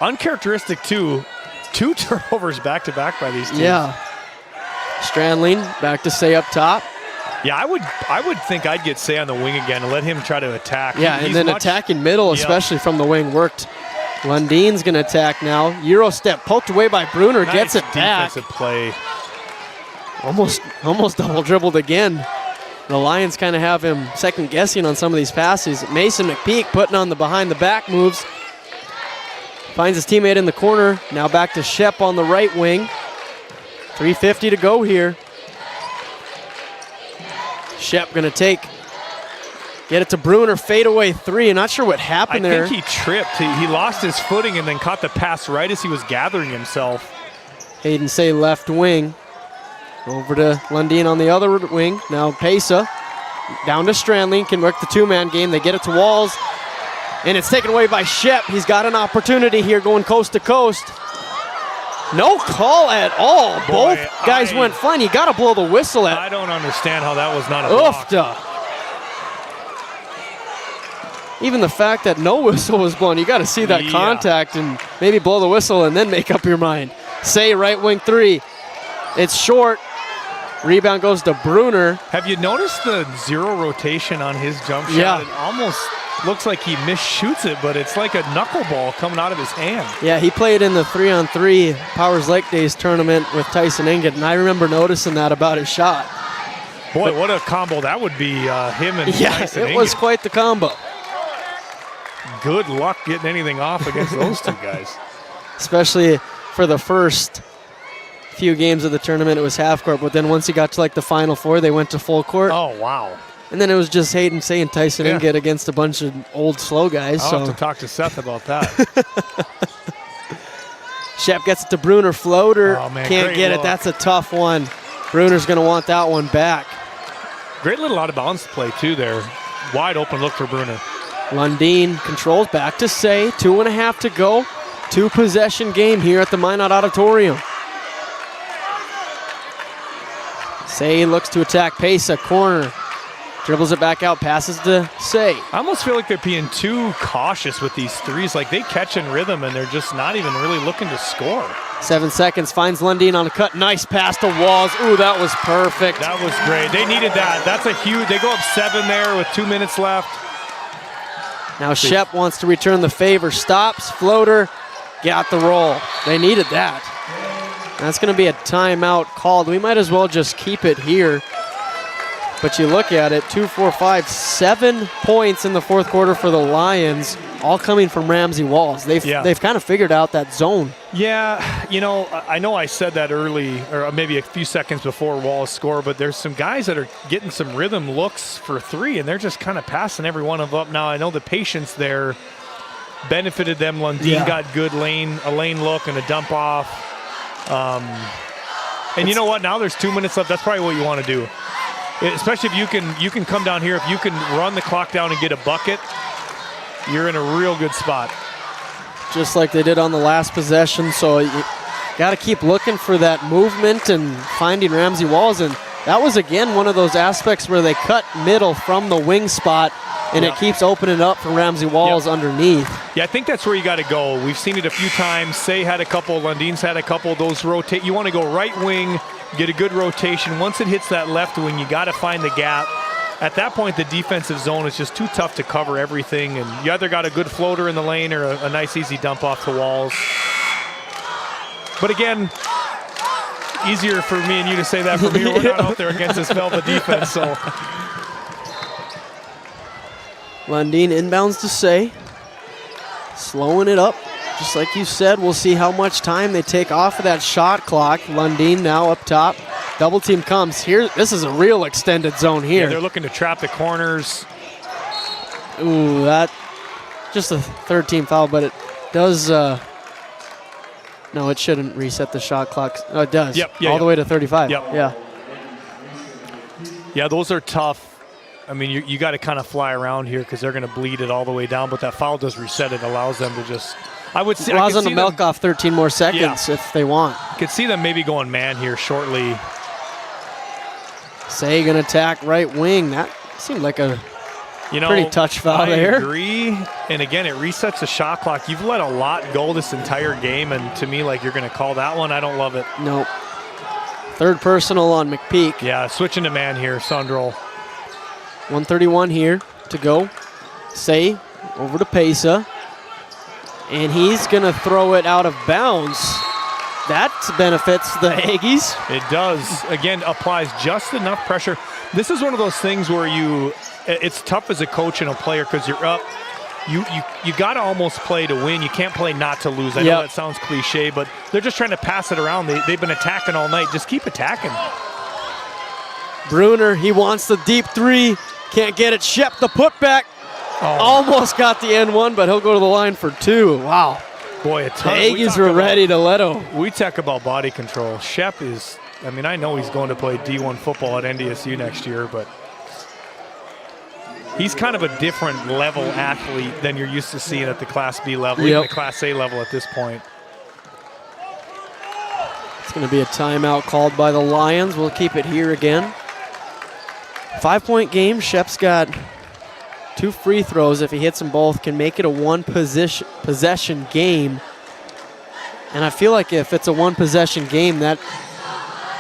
Uncharacteristic, too. 2 turnovers back-to-back by these teams. Yeah. Strandling back to Say up top. Yeah, I would think I'd get Say on the wing again and let him try to attack. Yeah, and then attacking middle, especially from the wing, worked. Lundeen's going to attack now. Euro step poked away by Bruner, Nice gets it back. defensive play. Almost double dribbled again. The Lions kind of have him second guessing on some of these passes. Mason McPeak putting on the behind the back moves. Finds his teammate in the corner. Now back to Shep on the right wing. 3:50 to go here. Shep gonna get it to Bruner, fadeaway 3. I'm not sure what happened there. I think he tripped. He lost his footing and then caught the pass right as he was gathering himself. Hayden Say left wing. Over to Lundeen on the other wing. Now Pesa down to Strandling, can work the two-man game. They get it to Walls, and it's taken away by Shep. He's got an opportunity here going coast to coast. No call at all. Boy, Both guys went fine. You got to blow the whistle at. I don't understand how that was not a block. Oofda. even the fact that no whistle was blown, you got to see that contact and maybe blow the whistle and then make up your mind. Say right wing three. It's short. Rebound goes to Bruner. Have you noticed the zero rotation on his jump shot? Yeah. It almost looks like he misshoots it, but it's like a knuckleball coming out of his hand. Yeah, he played in the 3-on-3 Powers Lake Days tournament with Tyson Inget, and I remember noticing that about his shot. Boy, what a combo that would be, him and Tyson it Inget. was quite the combo. Good luck getting anything off against those two guys. Especially for the first few games of the tournament, it was half court, but then once he got to like the Final Four, they went to full court. Oh, wow. And then it was just Hayden Say and Tyson Inget against a bunch of old slow guys. I'll have to talk to Seth about that. Shep gets it to Bruner, floater. Oh, man, can't great get look. it. That's a tough one. Bruner's going to want that one back. Great little out of bounds play, too, there. Wide open look for Bruner. Lundin controls back to Say. 2.5 to go. 2-possession game here at the Minot Auditorium. Say looks to attack Pesa, corner. Dribbles it back out, passes to Say. I almost feel like they're being too cautious with these threes. Like they catch in rhythm and they're just not even really looking to score. 7 seconds, finds Lundin on a cut. Nice pass to Walls. Ooh, that was perfect. That was great. They needed that. That's a huge, they go up 7 there with 2 minutes left. Now Shep wants to return the favor. Stops, floater, got the roll. They needed that. That's going to be a timeout called. We might as well just keep it here. But you look at it, 2, 4, 5, 7 points in the fourth quarter for the Lions, all coming from Ramsey Walls. They've kind of figured out that zone. Yeah, you know I said that early, or maybe a few seconds before Walls score, but there's some guys that are getting some rhythm looks for three, and they're just kind of passing every one of them up. Now, I know the patience there benefited them. Lundin got good a lane look and a dump off. And you know what? Now there's 2 minutes left. That's probably what you want to do. Especially if you can come down here, if you can run the clock down and get a bucket, you're in a real good spot. Just like they did on the last possession, so you got to keep looking for that movement and finding Ramsey Walls, and that was again one of those aspects where they cut middle from the wing spot, and it keeps opening up for Ramsey Walls underneath. Yeah, I think that's where you got to go. We've seen it a few times. Say had a couple, Lundin's had a couple. Those rotate. You want to go right wing, get a good rotation. Once it hits that left wing, you got to find the gap. At that point, the defensive zone is just too tough to cover everything, and you either got a good floater in the lane or a nice easy dump off the Walls. But again, easier for me and you to say that from here. We're not out there against this Velva defense, so. Lundin inbounds to Say. Slowing it up. Just like you said, we'll see how much time they take off of that shot clock. Lundin now up top. Double team comes here. This is a real extended zone here. Yeah, they're looking to trap the corners. Ooh, that just a third team foul, but it does. No, it shouldn't reset the shot clock. No, it does. Yep. All the way to 35. Yep. Yeah. Yeah, those are tough. I mean, you got to kind of fly around here because they're going to bleed it all the way down, but that foul does reset it, allows them to just. Allows them to milk off 13 more seconds if they want. Could see them maybe going man here shortly. Say gonna attack right wing. That seemed like a pretty touch foul there. I agree. And again, it resets the shot clock. You've let a lot go this entire game, and to me, like, you're gonna call that one. I don't love it. Nope. Third personal on McPeak. Yeah, switching to man here, Sundrol. 1:31 here to go. Say over to Pesa. And he's going to throw it out of bounds. That benefits the Aggies. It does. Again, applies just enough pressure. This is one of those things where it's tough as a coach and a player because you're up. You got to almost play to win. You can't play not to lose. I know that sounds cliche, but they're just trying to pass it around. They've been attacking all night. Just keep attacking. Bruner, he wants the deep three. Can't get it. Shep, the putback. Almost got the N1, but he'll go to the line for 2. Wow. Boy, a ton. The Aggies were ready to let him. We talk about body control. Shep is, I mean, I know he's going to play D1 football at NDSU next year, but he's kind of a different level athlete than you're used to seeing at the Class B level, even the Class A level at this point. It's going to be a timeout called by the Lions. We'll keep it here again. 5-point game. Shep's got 2 free throws, if he hits them both, can make it a 1 possession game. And I feel like if it's a 1 possession game, that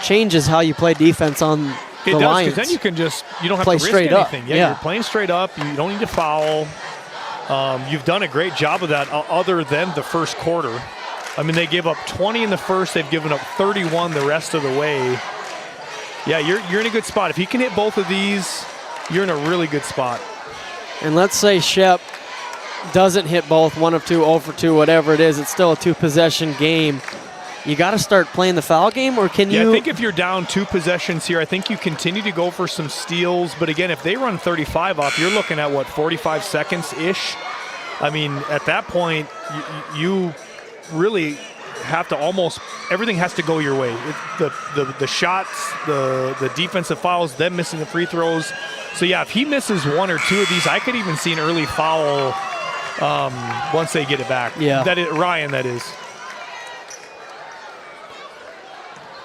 changes how you play defense on the Lions. Because then you don't have play to risk straight anything. up. Yeah, Yeah. you're playing straight up. You don't need to foul. You've done a great job of that other than the first quarter. I mean, they gave up 20 in the first. They've given up 31 the rest of the way. Yeah, you're in a good spot. If you can hit both of these, you're in a really good spot. And let's say Shep doesn't hit both, 1 of 2, 0 for 2, whatever it is. It's still a 2 possession game. You got to start playing the foul game, or can you? Yeah, I think if you're down 2 possessions here, I think you continue to go for some steals. But again, if they run 35 off, you're looking at, 45 seconds-ish? I mean, at that point, you really have to everything has to go your way. The shots, the defensive fouls, them missing the free throws. So yeah, if he misses 1 or 2 of these, I could even see an early foul once they get it back. Yeah. Ryan, that is.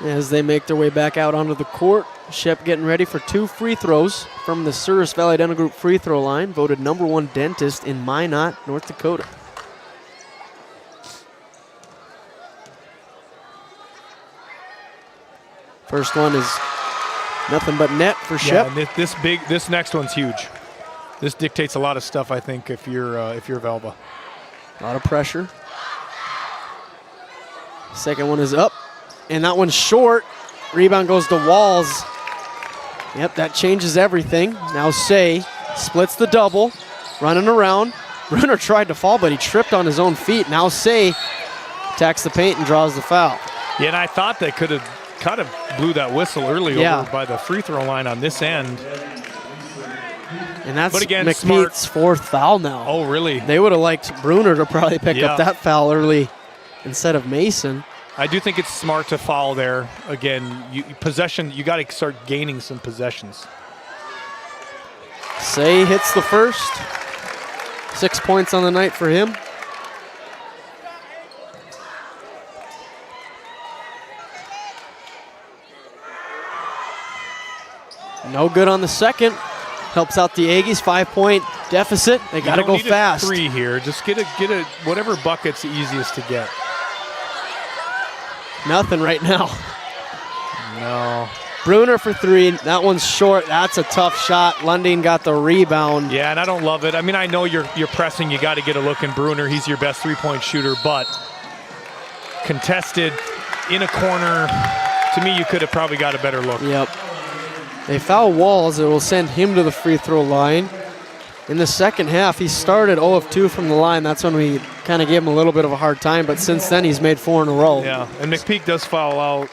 As they make their way back out onto the court, Shep getting ready for 2 free throws from the Souris Valley Dental Group free throw line, voted #1 dentist in Minot, North Dakota. First one is nothing but net for Shep. Yeah, and this next one's huge. This dictates a lot of stuff, I think, if you're Velva. A lot of pressure. Second one is up, and that one's short. Rebound goes to Walls. Yep, that changes everything. Now Say splits the double, running around. Brunner tried to fall, but he tripped on his own feet. Now Say attacks the paint and draws the foul. Yeah, and I thought they could have kind of blew that whistle early over by the free throw line on this end. And that's again, McMeet's 4th foul now. Oh, really? They would have liked Brunner to probably pick up that foul early instead of Mason. I do think it's smart to foul there. Again, you got to start gaining some possessions. Say hits the first. 6 points on the night for him. No good on the second. Helps out the Aggies, 5-point deficit. They got to go fast. You don't need a 3 here. Just get a whatever bucket's the easiest to get. Nothing right now. No. Brunner for 3. That one's short. That's a tough shot. Lundin got the rebound. Yeah, and I don't love it. I mean, I know you're pressing. You got to get a look in Brunner. He's your best 3-point shooter, but contested in a corner. To me, you could have probably got a better look. Yep. They foul Walls. It will send him to the free throw line. In the second half, he started 0 of 2 from the line. That's when we kind of gave him a little bit of a hard time, but since then he's made 4 in a row. Yeah, and McPeak does foul out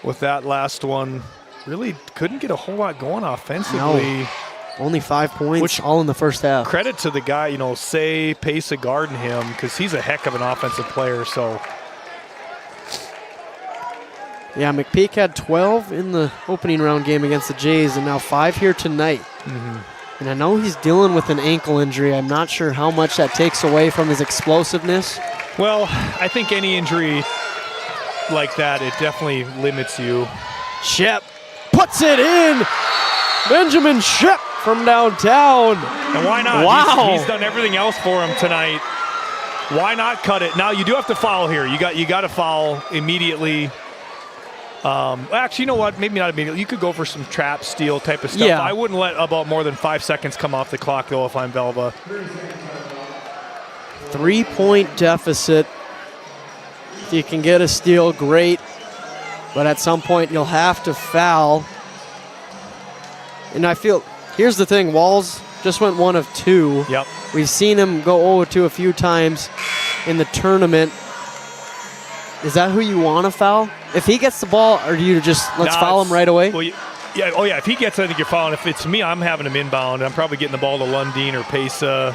with that last one. Really couldn't get a whole lot going offensively. No. Only 5 points, all in the first half. Credit to the guy, Say, Pace of guarding him, because he's a heck of an offensive player, so. Yeah, McPeak had 12 in the opening round game against the Jays, and now 5 here tonight. Mm-hmm. And I know he's dealing with an ankle injury. I'm not sure how much that takes away from his explosiveness. Well, I think any injury like that, it definitely limits you. Shep puts it in. Benjamin Shep from downtown. And why not? Wow. He's done everything else for him tonight. Why not cut it? Now, you do have to foul here. You got to foul immediately. Actually, you know what? Maybe not immediately. You could go for some trap, steal type of stuff. Yeah. I wouldn't let about more than 5 seconds come off the clock, though, if I'm Velva. 3-point deficit. If you can get a steal, great. But at some point, you'll have to foul. And I feel, here's the thing, Walls just went 1 of 2. Yep. We've seen him go 0 of 2 a few times in the tournament. Is that who you want to foul? If he gets the ball, or do you just foul him right away? Well, yeah. If he gets it, I think you're fouling. If it's me, I'm having him inbound. I'm probably getting the ball to Lundin or Pesa,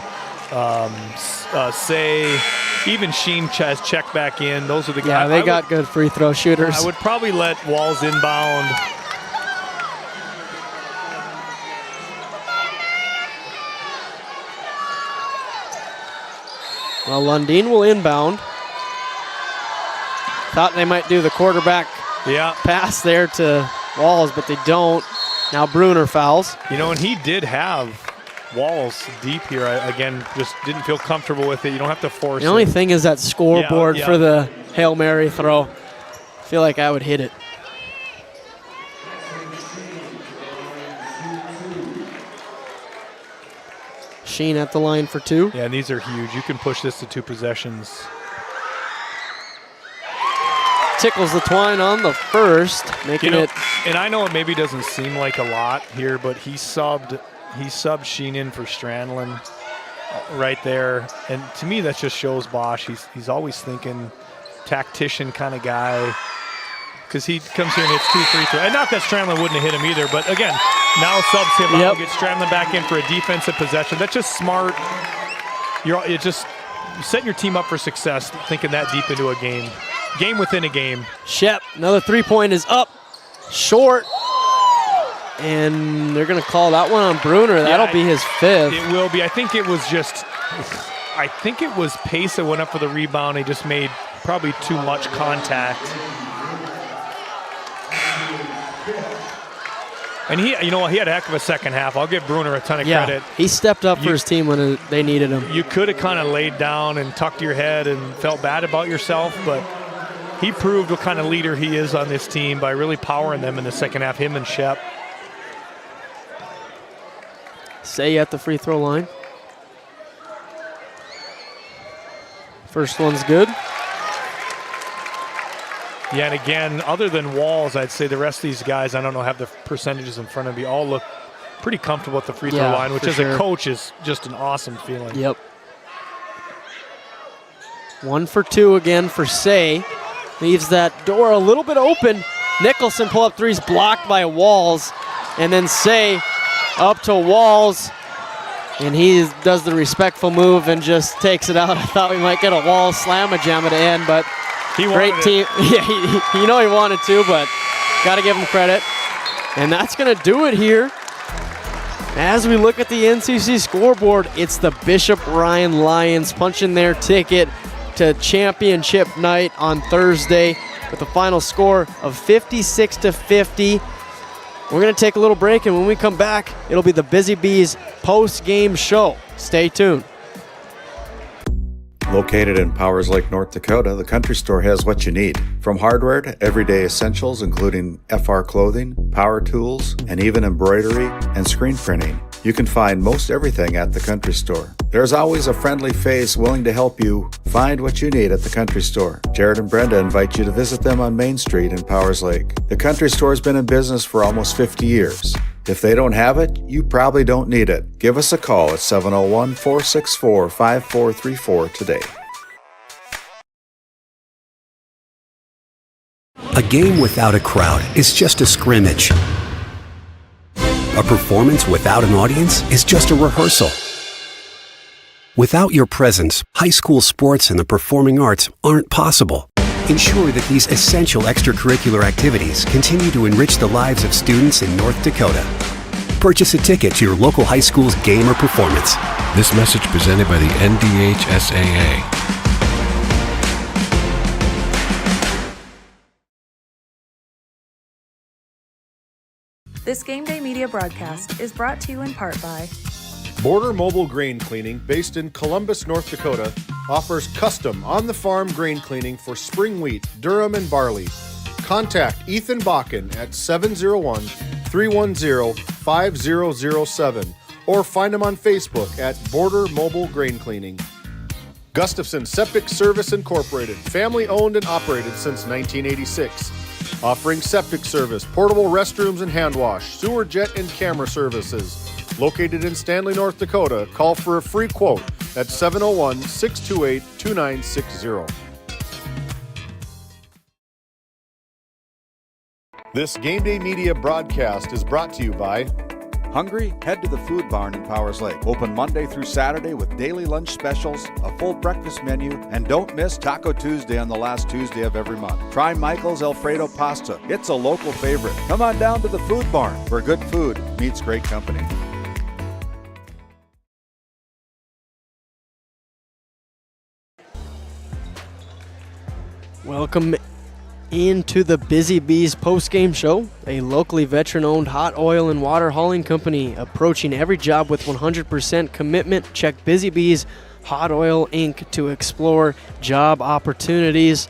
Say, even Sheen has checked back in. Those are the guys. Yeah, they got good free throw shooters. I would probably let Walls inbound. Well, Lundin will inbound. Thought they might do the quarterback pass there to Walls, but they don't. Now Brunner fouls. And he did have Walls deep here. I, again, just didn't feel comfortable with it. You don't have to force it. The only thing is that scoreboard for the Hail Mary throw. I feel like I would hit it. Sheen at the line for 2. Yeah, and these are huge. You can push this to 2 possessions. Tickles the twine on the first, making it. And I know it maybe doesn't seem like a lot here, but he subbed Sheen in for Strandlin right there. And to me, that just shows Bosch. He's always thinking tactician kind of guy, because he comes here and hits 2 free throws. And not that Strandlin wouldn't have hit him either, but again, now subs him out, get Strandlin back in for a defensive possession. That's just smart. It just setting your team up for success, thinking that deep into a game. Game within a game. Shep, another 3-point is up, short, and they're going to call that one on Bruner. That'll be his 5th. It will be. I think it was Pace that went up for the rebound. He just made probably too much contact. And he had a heck of a second half. I'll give Bruner a ton of credit. He stepped up for his team when they needed him. You could have kind of laid down and tucked your head and felt bad about yourself, but he proved what kind of leader he is on this team by really powering them in the second half, him and Shep. Say at the free throw line. First one's good. Yeah, and again, other than Walls, I'd say the rest of these guys, I don't know, have the percentages in front of me, all look pretty comfortable at the free throw line, which as a coach is just an awesome feeling. Yep. 1 for 2 again for Say. Leaves that door a little bit open. Nicholson pull-up threes blocked by Walls. And then Say up to Walls. And he does the respectful move and just takes it out. I thought we might get a Walls slam-a-jam at the end, but great team. Yeah, he wanted to, but got to give him credit. And that's going to do it here. As we look at the NCC scoreboard, it's the Bishop Ryan Lions punching their ticket to championship night on Thursday with a final score of 56-50. We're going to take a little break, and when we come back, it'll be the Busy Bees post-game show. Stay tuned. Located in Powers Lake, North Dakota, the Country Store has what you need. From hardware to everyday essentials, including FR clothing, power tools, and even embroidery and screen printing. You can find most everything at the Country Store. There's always a friendly face willing to help you find what you need at the Country Store. Jared and Brenda invite you to visit them on Main Street in Powers Lake. The Country Store has been in business for almost 50 years. If they don't have it, you probably don't need it. Give us a call at 701-464-5434 today. A game without a crowd is just a scrimmage. A performance without an audience is just a rehearsal. Without your presence, high school sports and the performing arts aren't possible. Ensure that these essential extracurricular activities continue to enrich the lives of students in North Dakota. Purchase a ticket to your local high school's game or performance. This message presented by the NDHSAA. This Game Day media broadcast is brought to you in part by Border Mobile Grain Cleaning, based in Columbus, North Dakota, offers custom on-the-farm grain cleaning for spring wheat, durum, and barley. Contact Ethan Bakken at 701-310-5007 or find him on Facebook at Border Mobile Grain Cleaning. Gustafson Septic Service Incorporated, family-owned and operated since 1986. Offering septic service, portable restrooms and hand wash, sewer jet and camera services. Located in Stanley, North Dakota, call for a free quote at 701-628-2960. This Game Day media broadcast is brought to you by Hungry? Head to the Food Barn in Powers Lake. Open Monday through Saturday with daily lunch specials, a full breakfast menu, and don't miss Taco Tuesday on the last Tuesday of every month. Try Michael's Alfredo Pasta. It's a local favorite. Come on down to the Food Barn, where good food meets great company. Welcome into the Busy Bees post-game show, a locally veteran-owned hot oil and water hauling company approaching every job with 100% commitment. Check Busy Bees Hot Oil Inc. to explore job opportunities.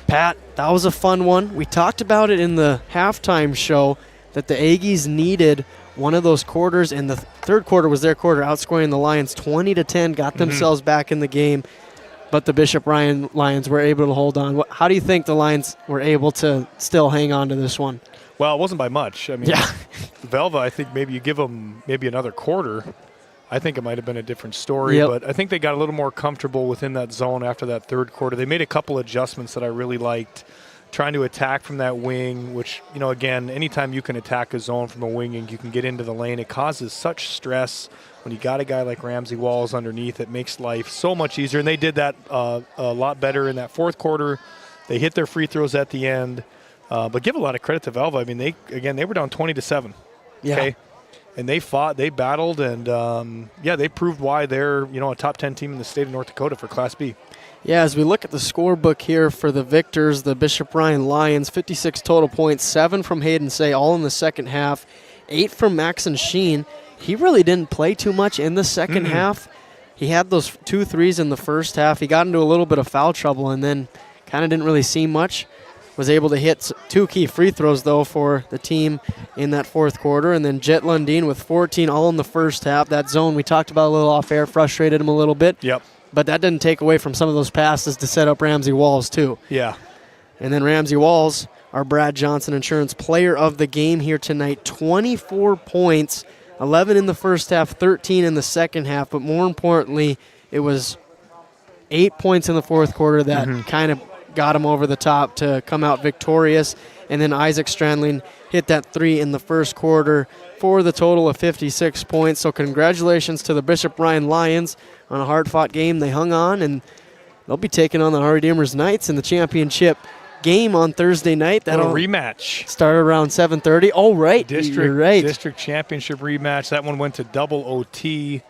Pat, that was a fun one. We talked about it in the halftime show that the Aggies needed one of those quarters, and the third quarter was their quarter, outscoring the Lions 20-10, got themselves back in the game. But the Bishop Ryan Lions were able to hold on. How do you think the Lions were able to still hang on to this one? Well, it wasn't by much. I mean, Velva, I think maybe you give them maybe another quarter. I think it might have been a different story. Yep. But I think they got a little more comfortable within that zone after that third quarter. They made a couple adjustments that I really liked, trying to attack from that wing, which, again, anytime you can attack a zone from a wing and you can get into the lane, it causes such stress. When you got a guy like Ramsey Walls underneath, it makes life so much easier. And they did that a lot better in that fourth quarter. They hit their free throws at the end. But give a lot of credit to Velva. I mean, they were down 20-7. Yeah. Okay? And they fought, they battled, and, they proved why they're, a top 10 team in the state of North Dakota for Class B. Yeah, as we look at the scorebook here for the victors, the Bishop Ryan Lions, 56 total points, 7 from Hayden Say, all in the second half, 8 from Maxon Sheen. He really didn't play too much in the second half. He had those 2 threes in the first half. He got into a little bit of foul trouble and then kind of didn't really see much. Was able to hit 2 key free throws, though, for the team in that fourth quarter. And then Jet Lundeen with 14 all in the first half. That zone we talked about a little off air frustrated him a little bit. Yep. But that didn't take away from some of those passes to set up Ramsey Walls, too. Yeah. And then Ramsey Walls, our Brad Johnson Insurance Player of the Game here tonight, 24 points, 11 in the first half, 13 in the second half. But more importantly, it was 8 points in the fourth quarter that kind of got him over the top to come out victorious. And then Isaac Strandling hit that 3 in the first quarter for the total of 56 points. So congratulations to the Bishop Ryan Lions on a hard-fought game. They hung on, and they'll be taking on the Our Redeemers Knights in the championship game on Thursday night. That'll rematch. Start around 7:30. Oh, right. You're right. District championship rematch. That one went to double OT.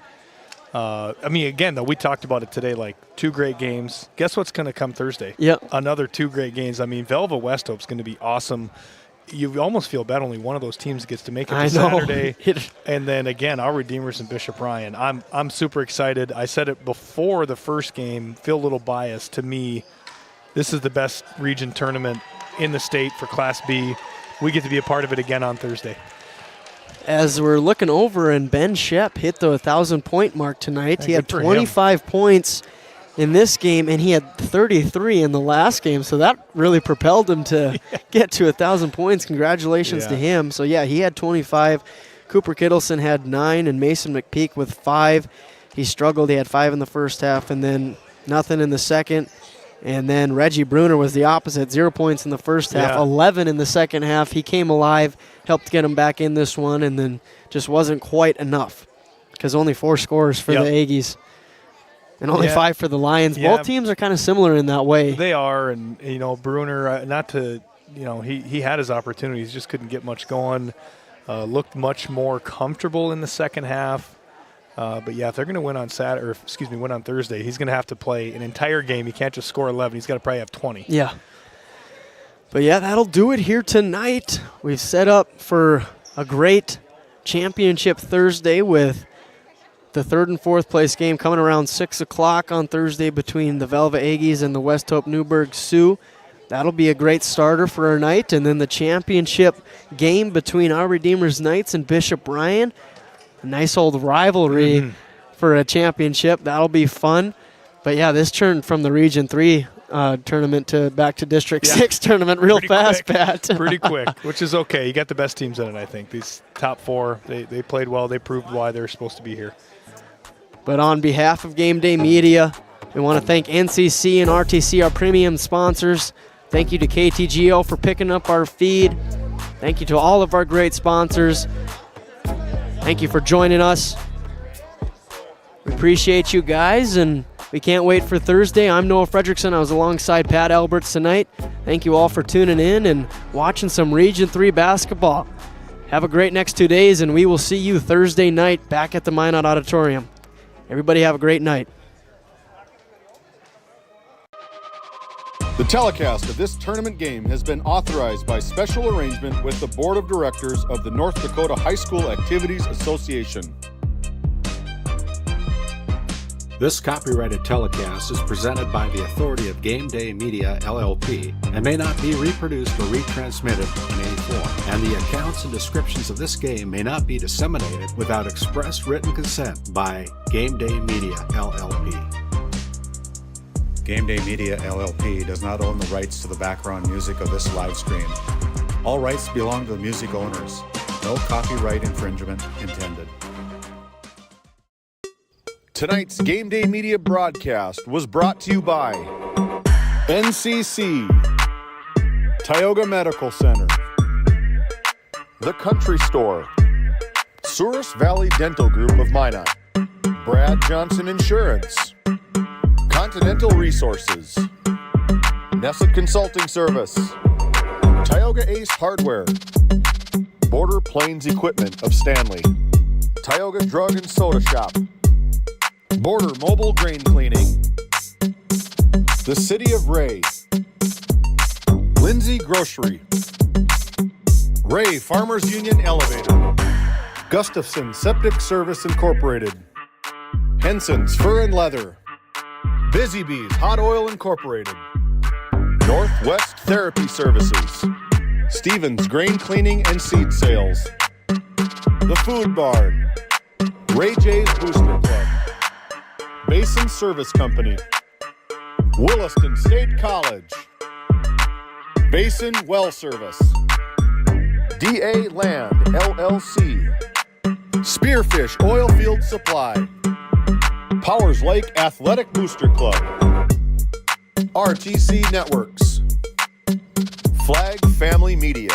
Again, though, we talked about it today, like 2 great games. Guess what's going to come Thursday? Yep. Another 2 great games. I mean, Velva Westhope's going to be awesome. You almost feel bad only one of those teams gets to make it to Saturday. And then, again, our Redeemers and Bishop Ryan. I'm super excited. I said it before the first game, feel a little biased. To me, this is the best region tournament in the state for Class B. We get to be a part of it again on Thursday. As we're looking over, and Ben Shep hit the 1,000-point mark tonight. He had 25 points in this game, and he had 33 in the last game, so that really propelled him to get to 1,000 points. Congratulations to him. So, he had 25. Cooper Kittleson had 9, and Mason McPeak with 5. He struggled. He had 5 in the first half, and then nothing in the second. And then Reggie Bruner was the opposite, 0 points in the first half, 11 in the second half. He came alive, helped get him back in this one, and then just wasn't quite enough because only 4 scores for the Aggies and only 5 for the Lions. Both teams are kind of similar in that way. They are, and, Bruner, he had his opportunities, just couldn't get much going. Looked much more comfortable in the second half. But if they're going to win on win on Thursday, he's going to have to play an entire game. He can't just score 11. He's got to probably have 20. Yeah. But that'll do it here tonight. We've set up for a great championship Thursday with the 3rd and 4th place game coming around 6 o'clock on Thursday between the Velva Aggies and the West Hope Newburgh Sioux. That'll be a great starter for our night. And then the championship game between our Redeemers Knights and Bishop Ryan. A nice old rivalry for a championship. That'll be fun. But, this turned from the Region 3 tournament to back to District 6 tournament real fast, Pat. Pretty quick, which is okay. You got the best teams in it, I think. These top 4, they played well. They proved why they're supposed to be here. But on behalf of Game Day Media, we want to thank NCC and RTC, our premium sponsors. Thank you to KTGO for picking up our feed. Thank you to all of our great sponsors. Thank you for joining us. We appreciate you guys, and we can't wait for Thursday. I'm Noah Fredrickson. I was alongside Pat Alberts tonight. Thank you all for tuning in and watching some Region 3 basketball. Have a great next 2 days, and we will see you Thursday night back at the Minot Auditorium. Everybody have a great night. The telecast of this tournament game has been authorized by special arrangement with the Board of Directors of the North Dakota High School Activities Association. This copyrighted telecast is presented by the authority of GameDay Media, LLP, and may not be reproduced or retransmitted in any form, and the accounts and descriptions of this game may not be disseminated without express written consent by GameDay Media, LLP. GameDay Media, LLP does not own the rights to the background music of this live stream. All rights belong to the music owners. No copyright infringement intended. Tonight's Game Day Media broadcast was brought to you by NCC, Tioga Medical Center, The Country Store, Souris Valley Dental Group of Minot, Brad Johnson Insurance, Continental Resources, Nesset Consulting Service, Tioga Ace Hardware, Border Plains Equipment of Stanley, Tioga Drug and Soda Shop, Border Mobile Grain Cleaning, the City of Ray, Lindsay Grocery, Ray Farmers Union Elevator, Gustafson Septic Service Incorporated, Henson's Fur and Leather, Busy Bees Hot Oil Incorporated, Northwest Therapy Services, Stevens Grain Cleaning and Seed Sales, The Food Barn, Ray J's Booster Club, Basin Service Company, Williston State College, Basin Well Service, DA Land LLC, Spearfish Oilfield Supply, Powers Lake Athletic Booster Club, RTC Networks, Flag Family Media.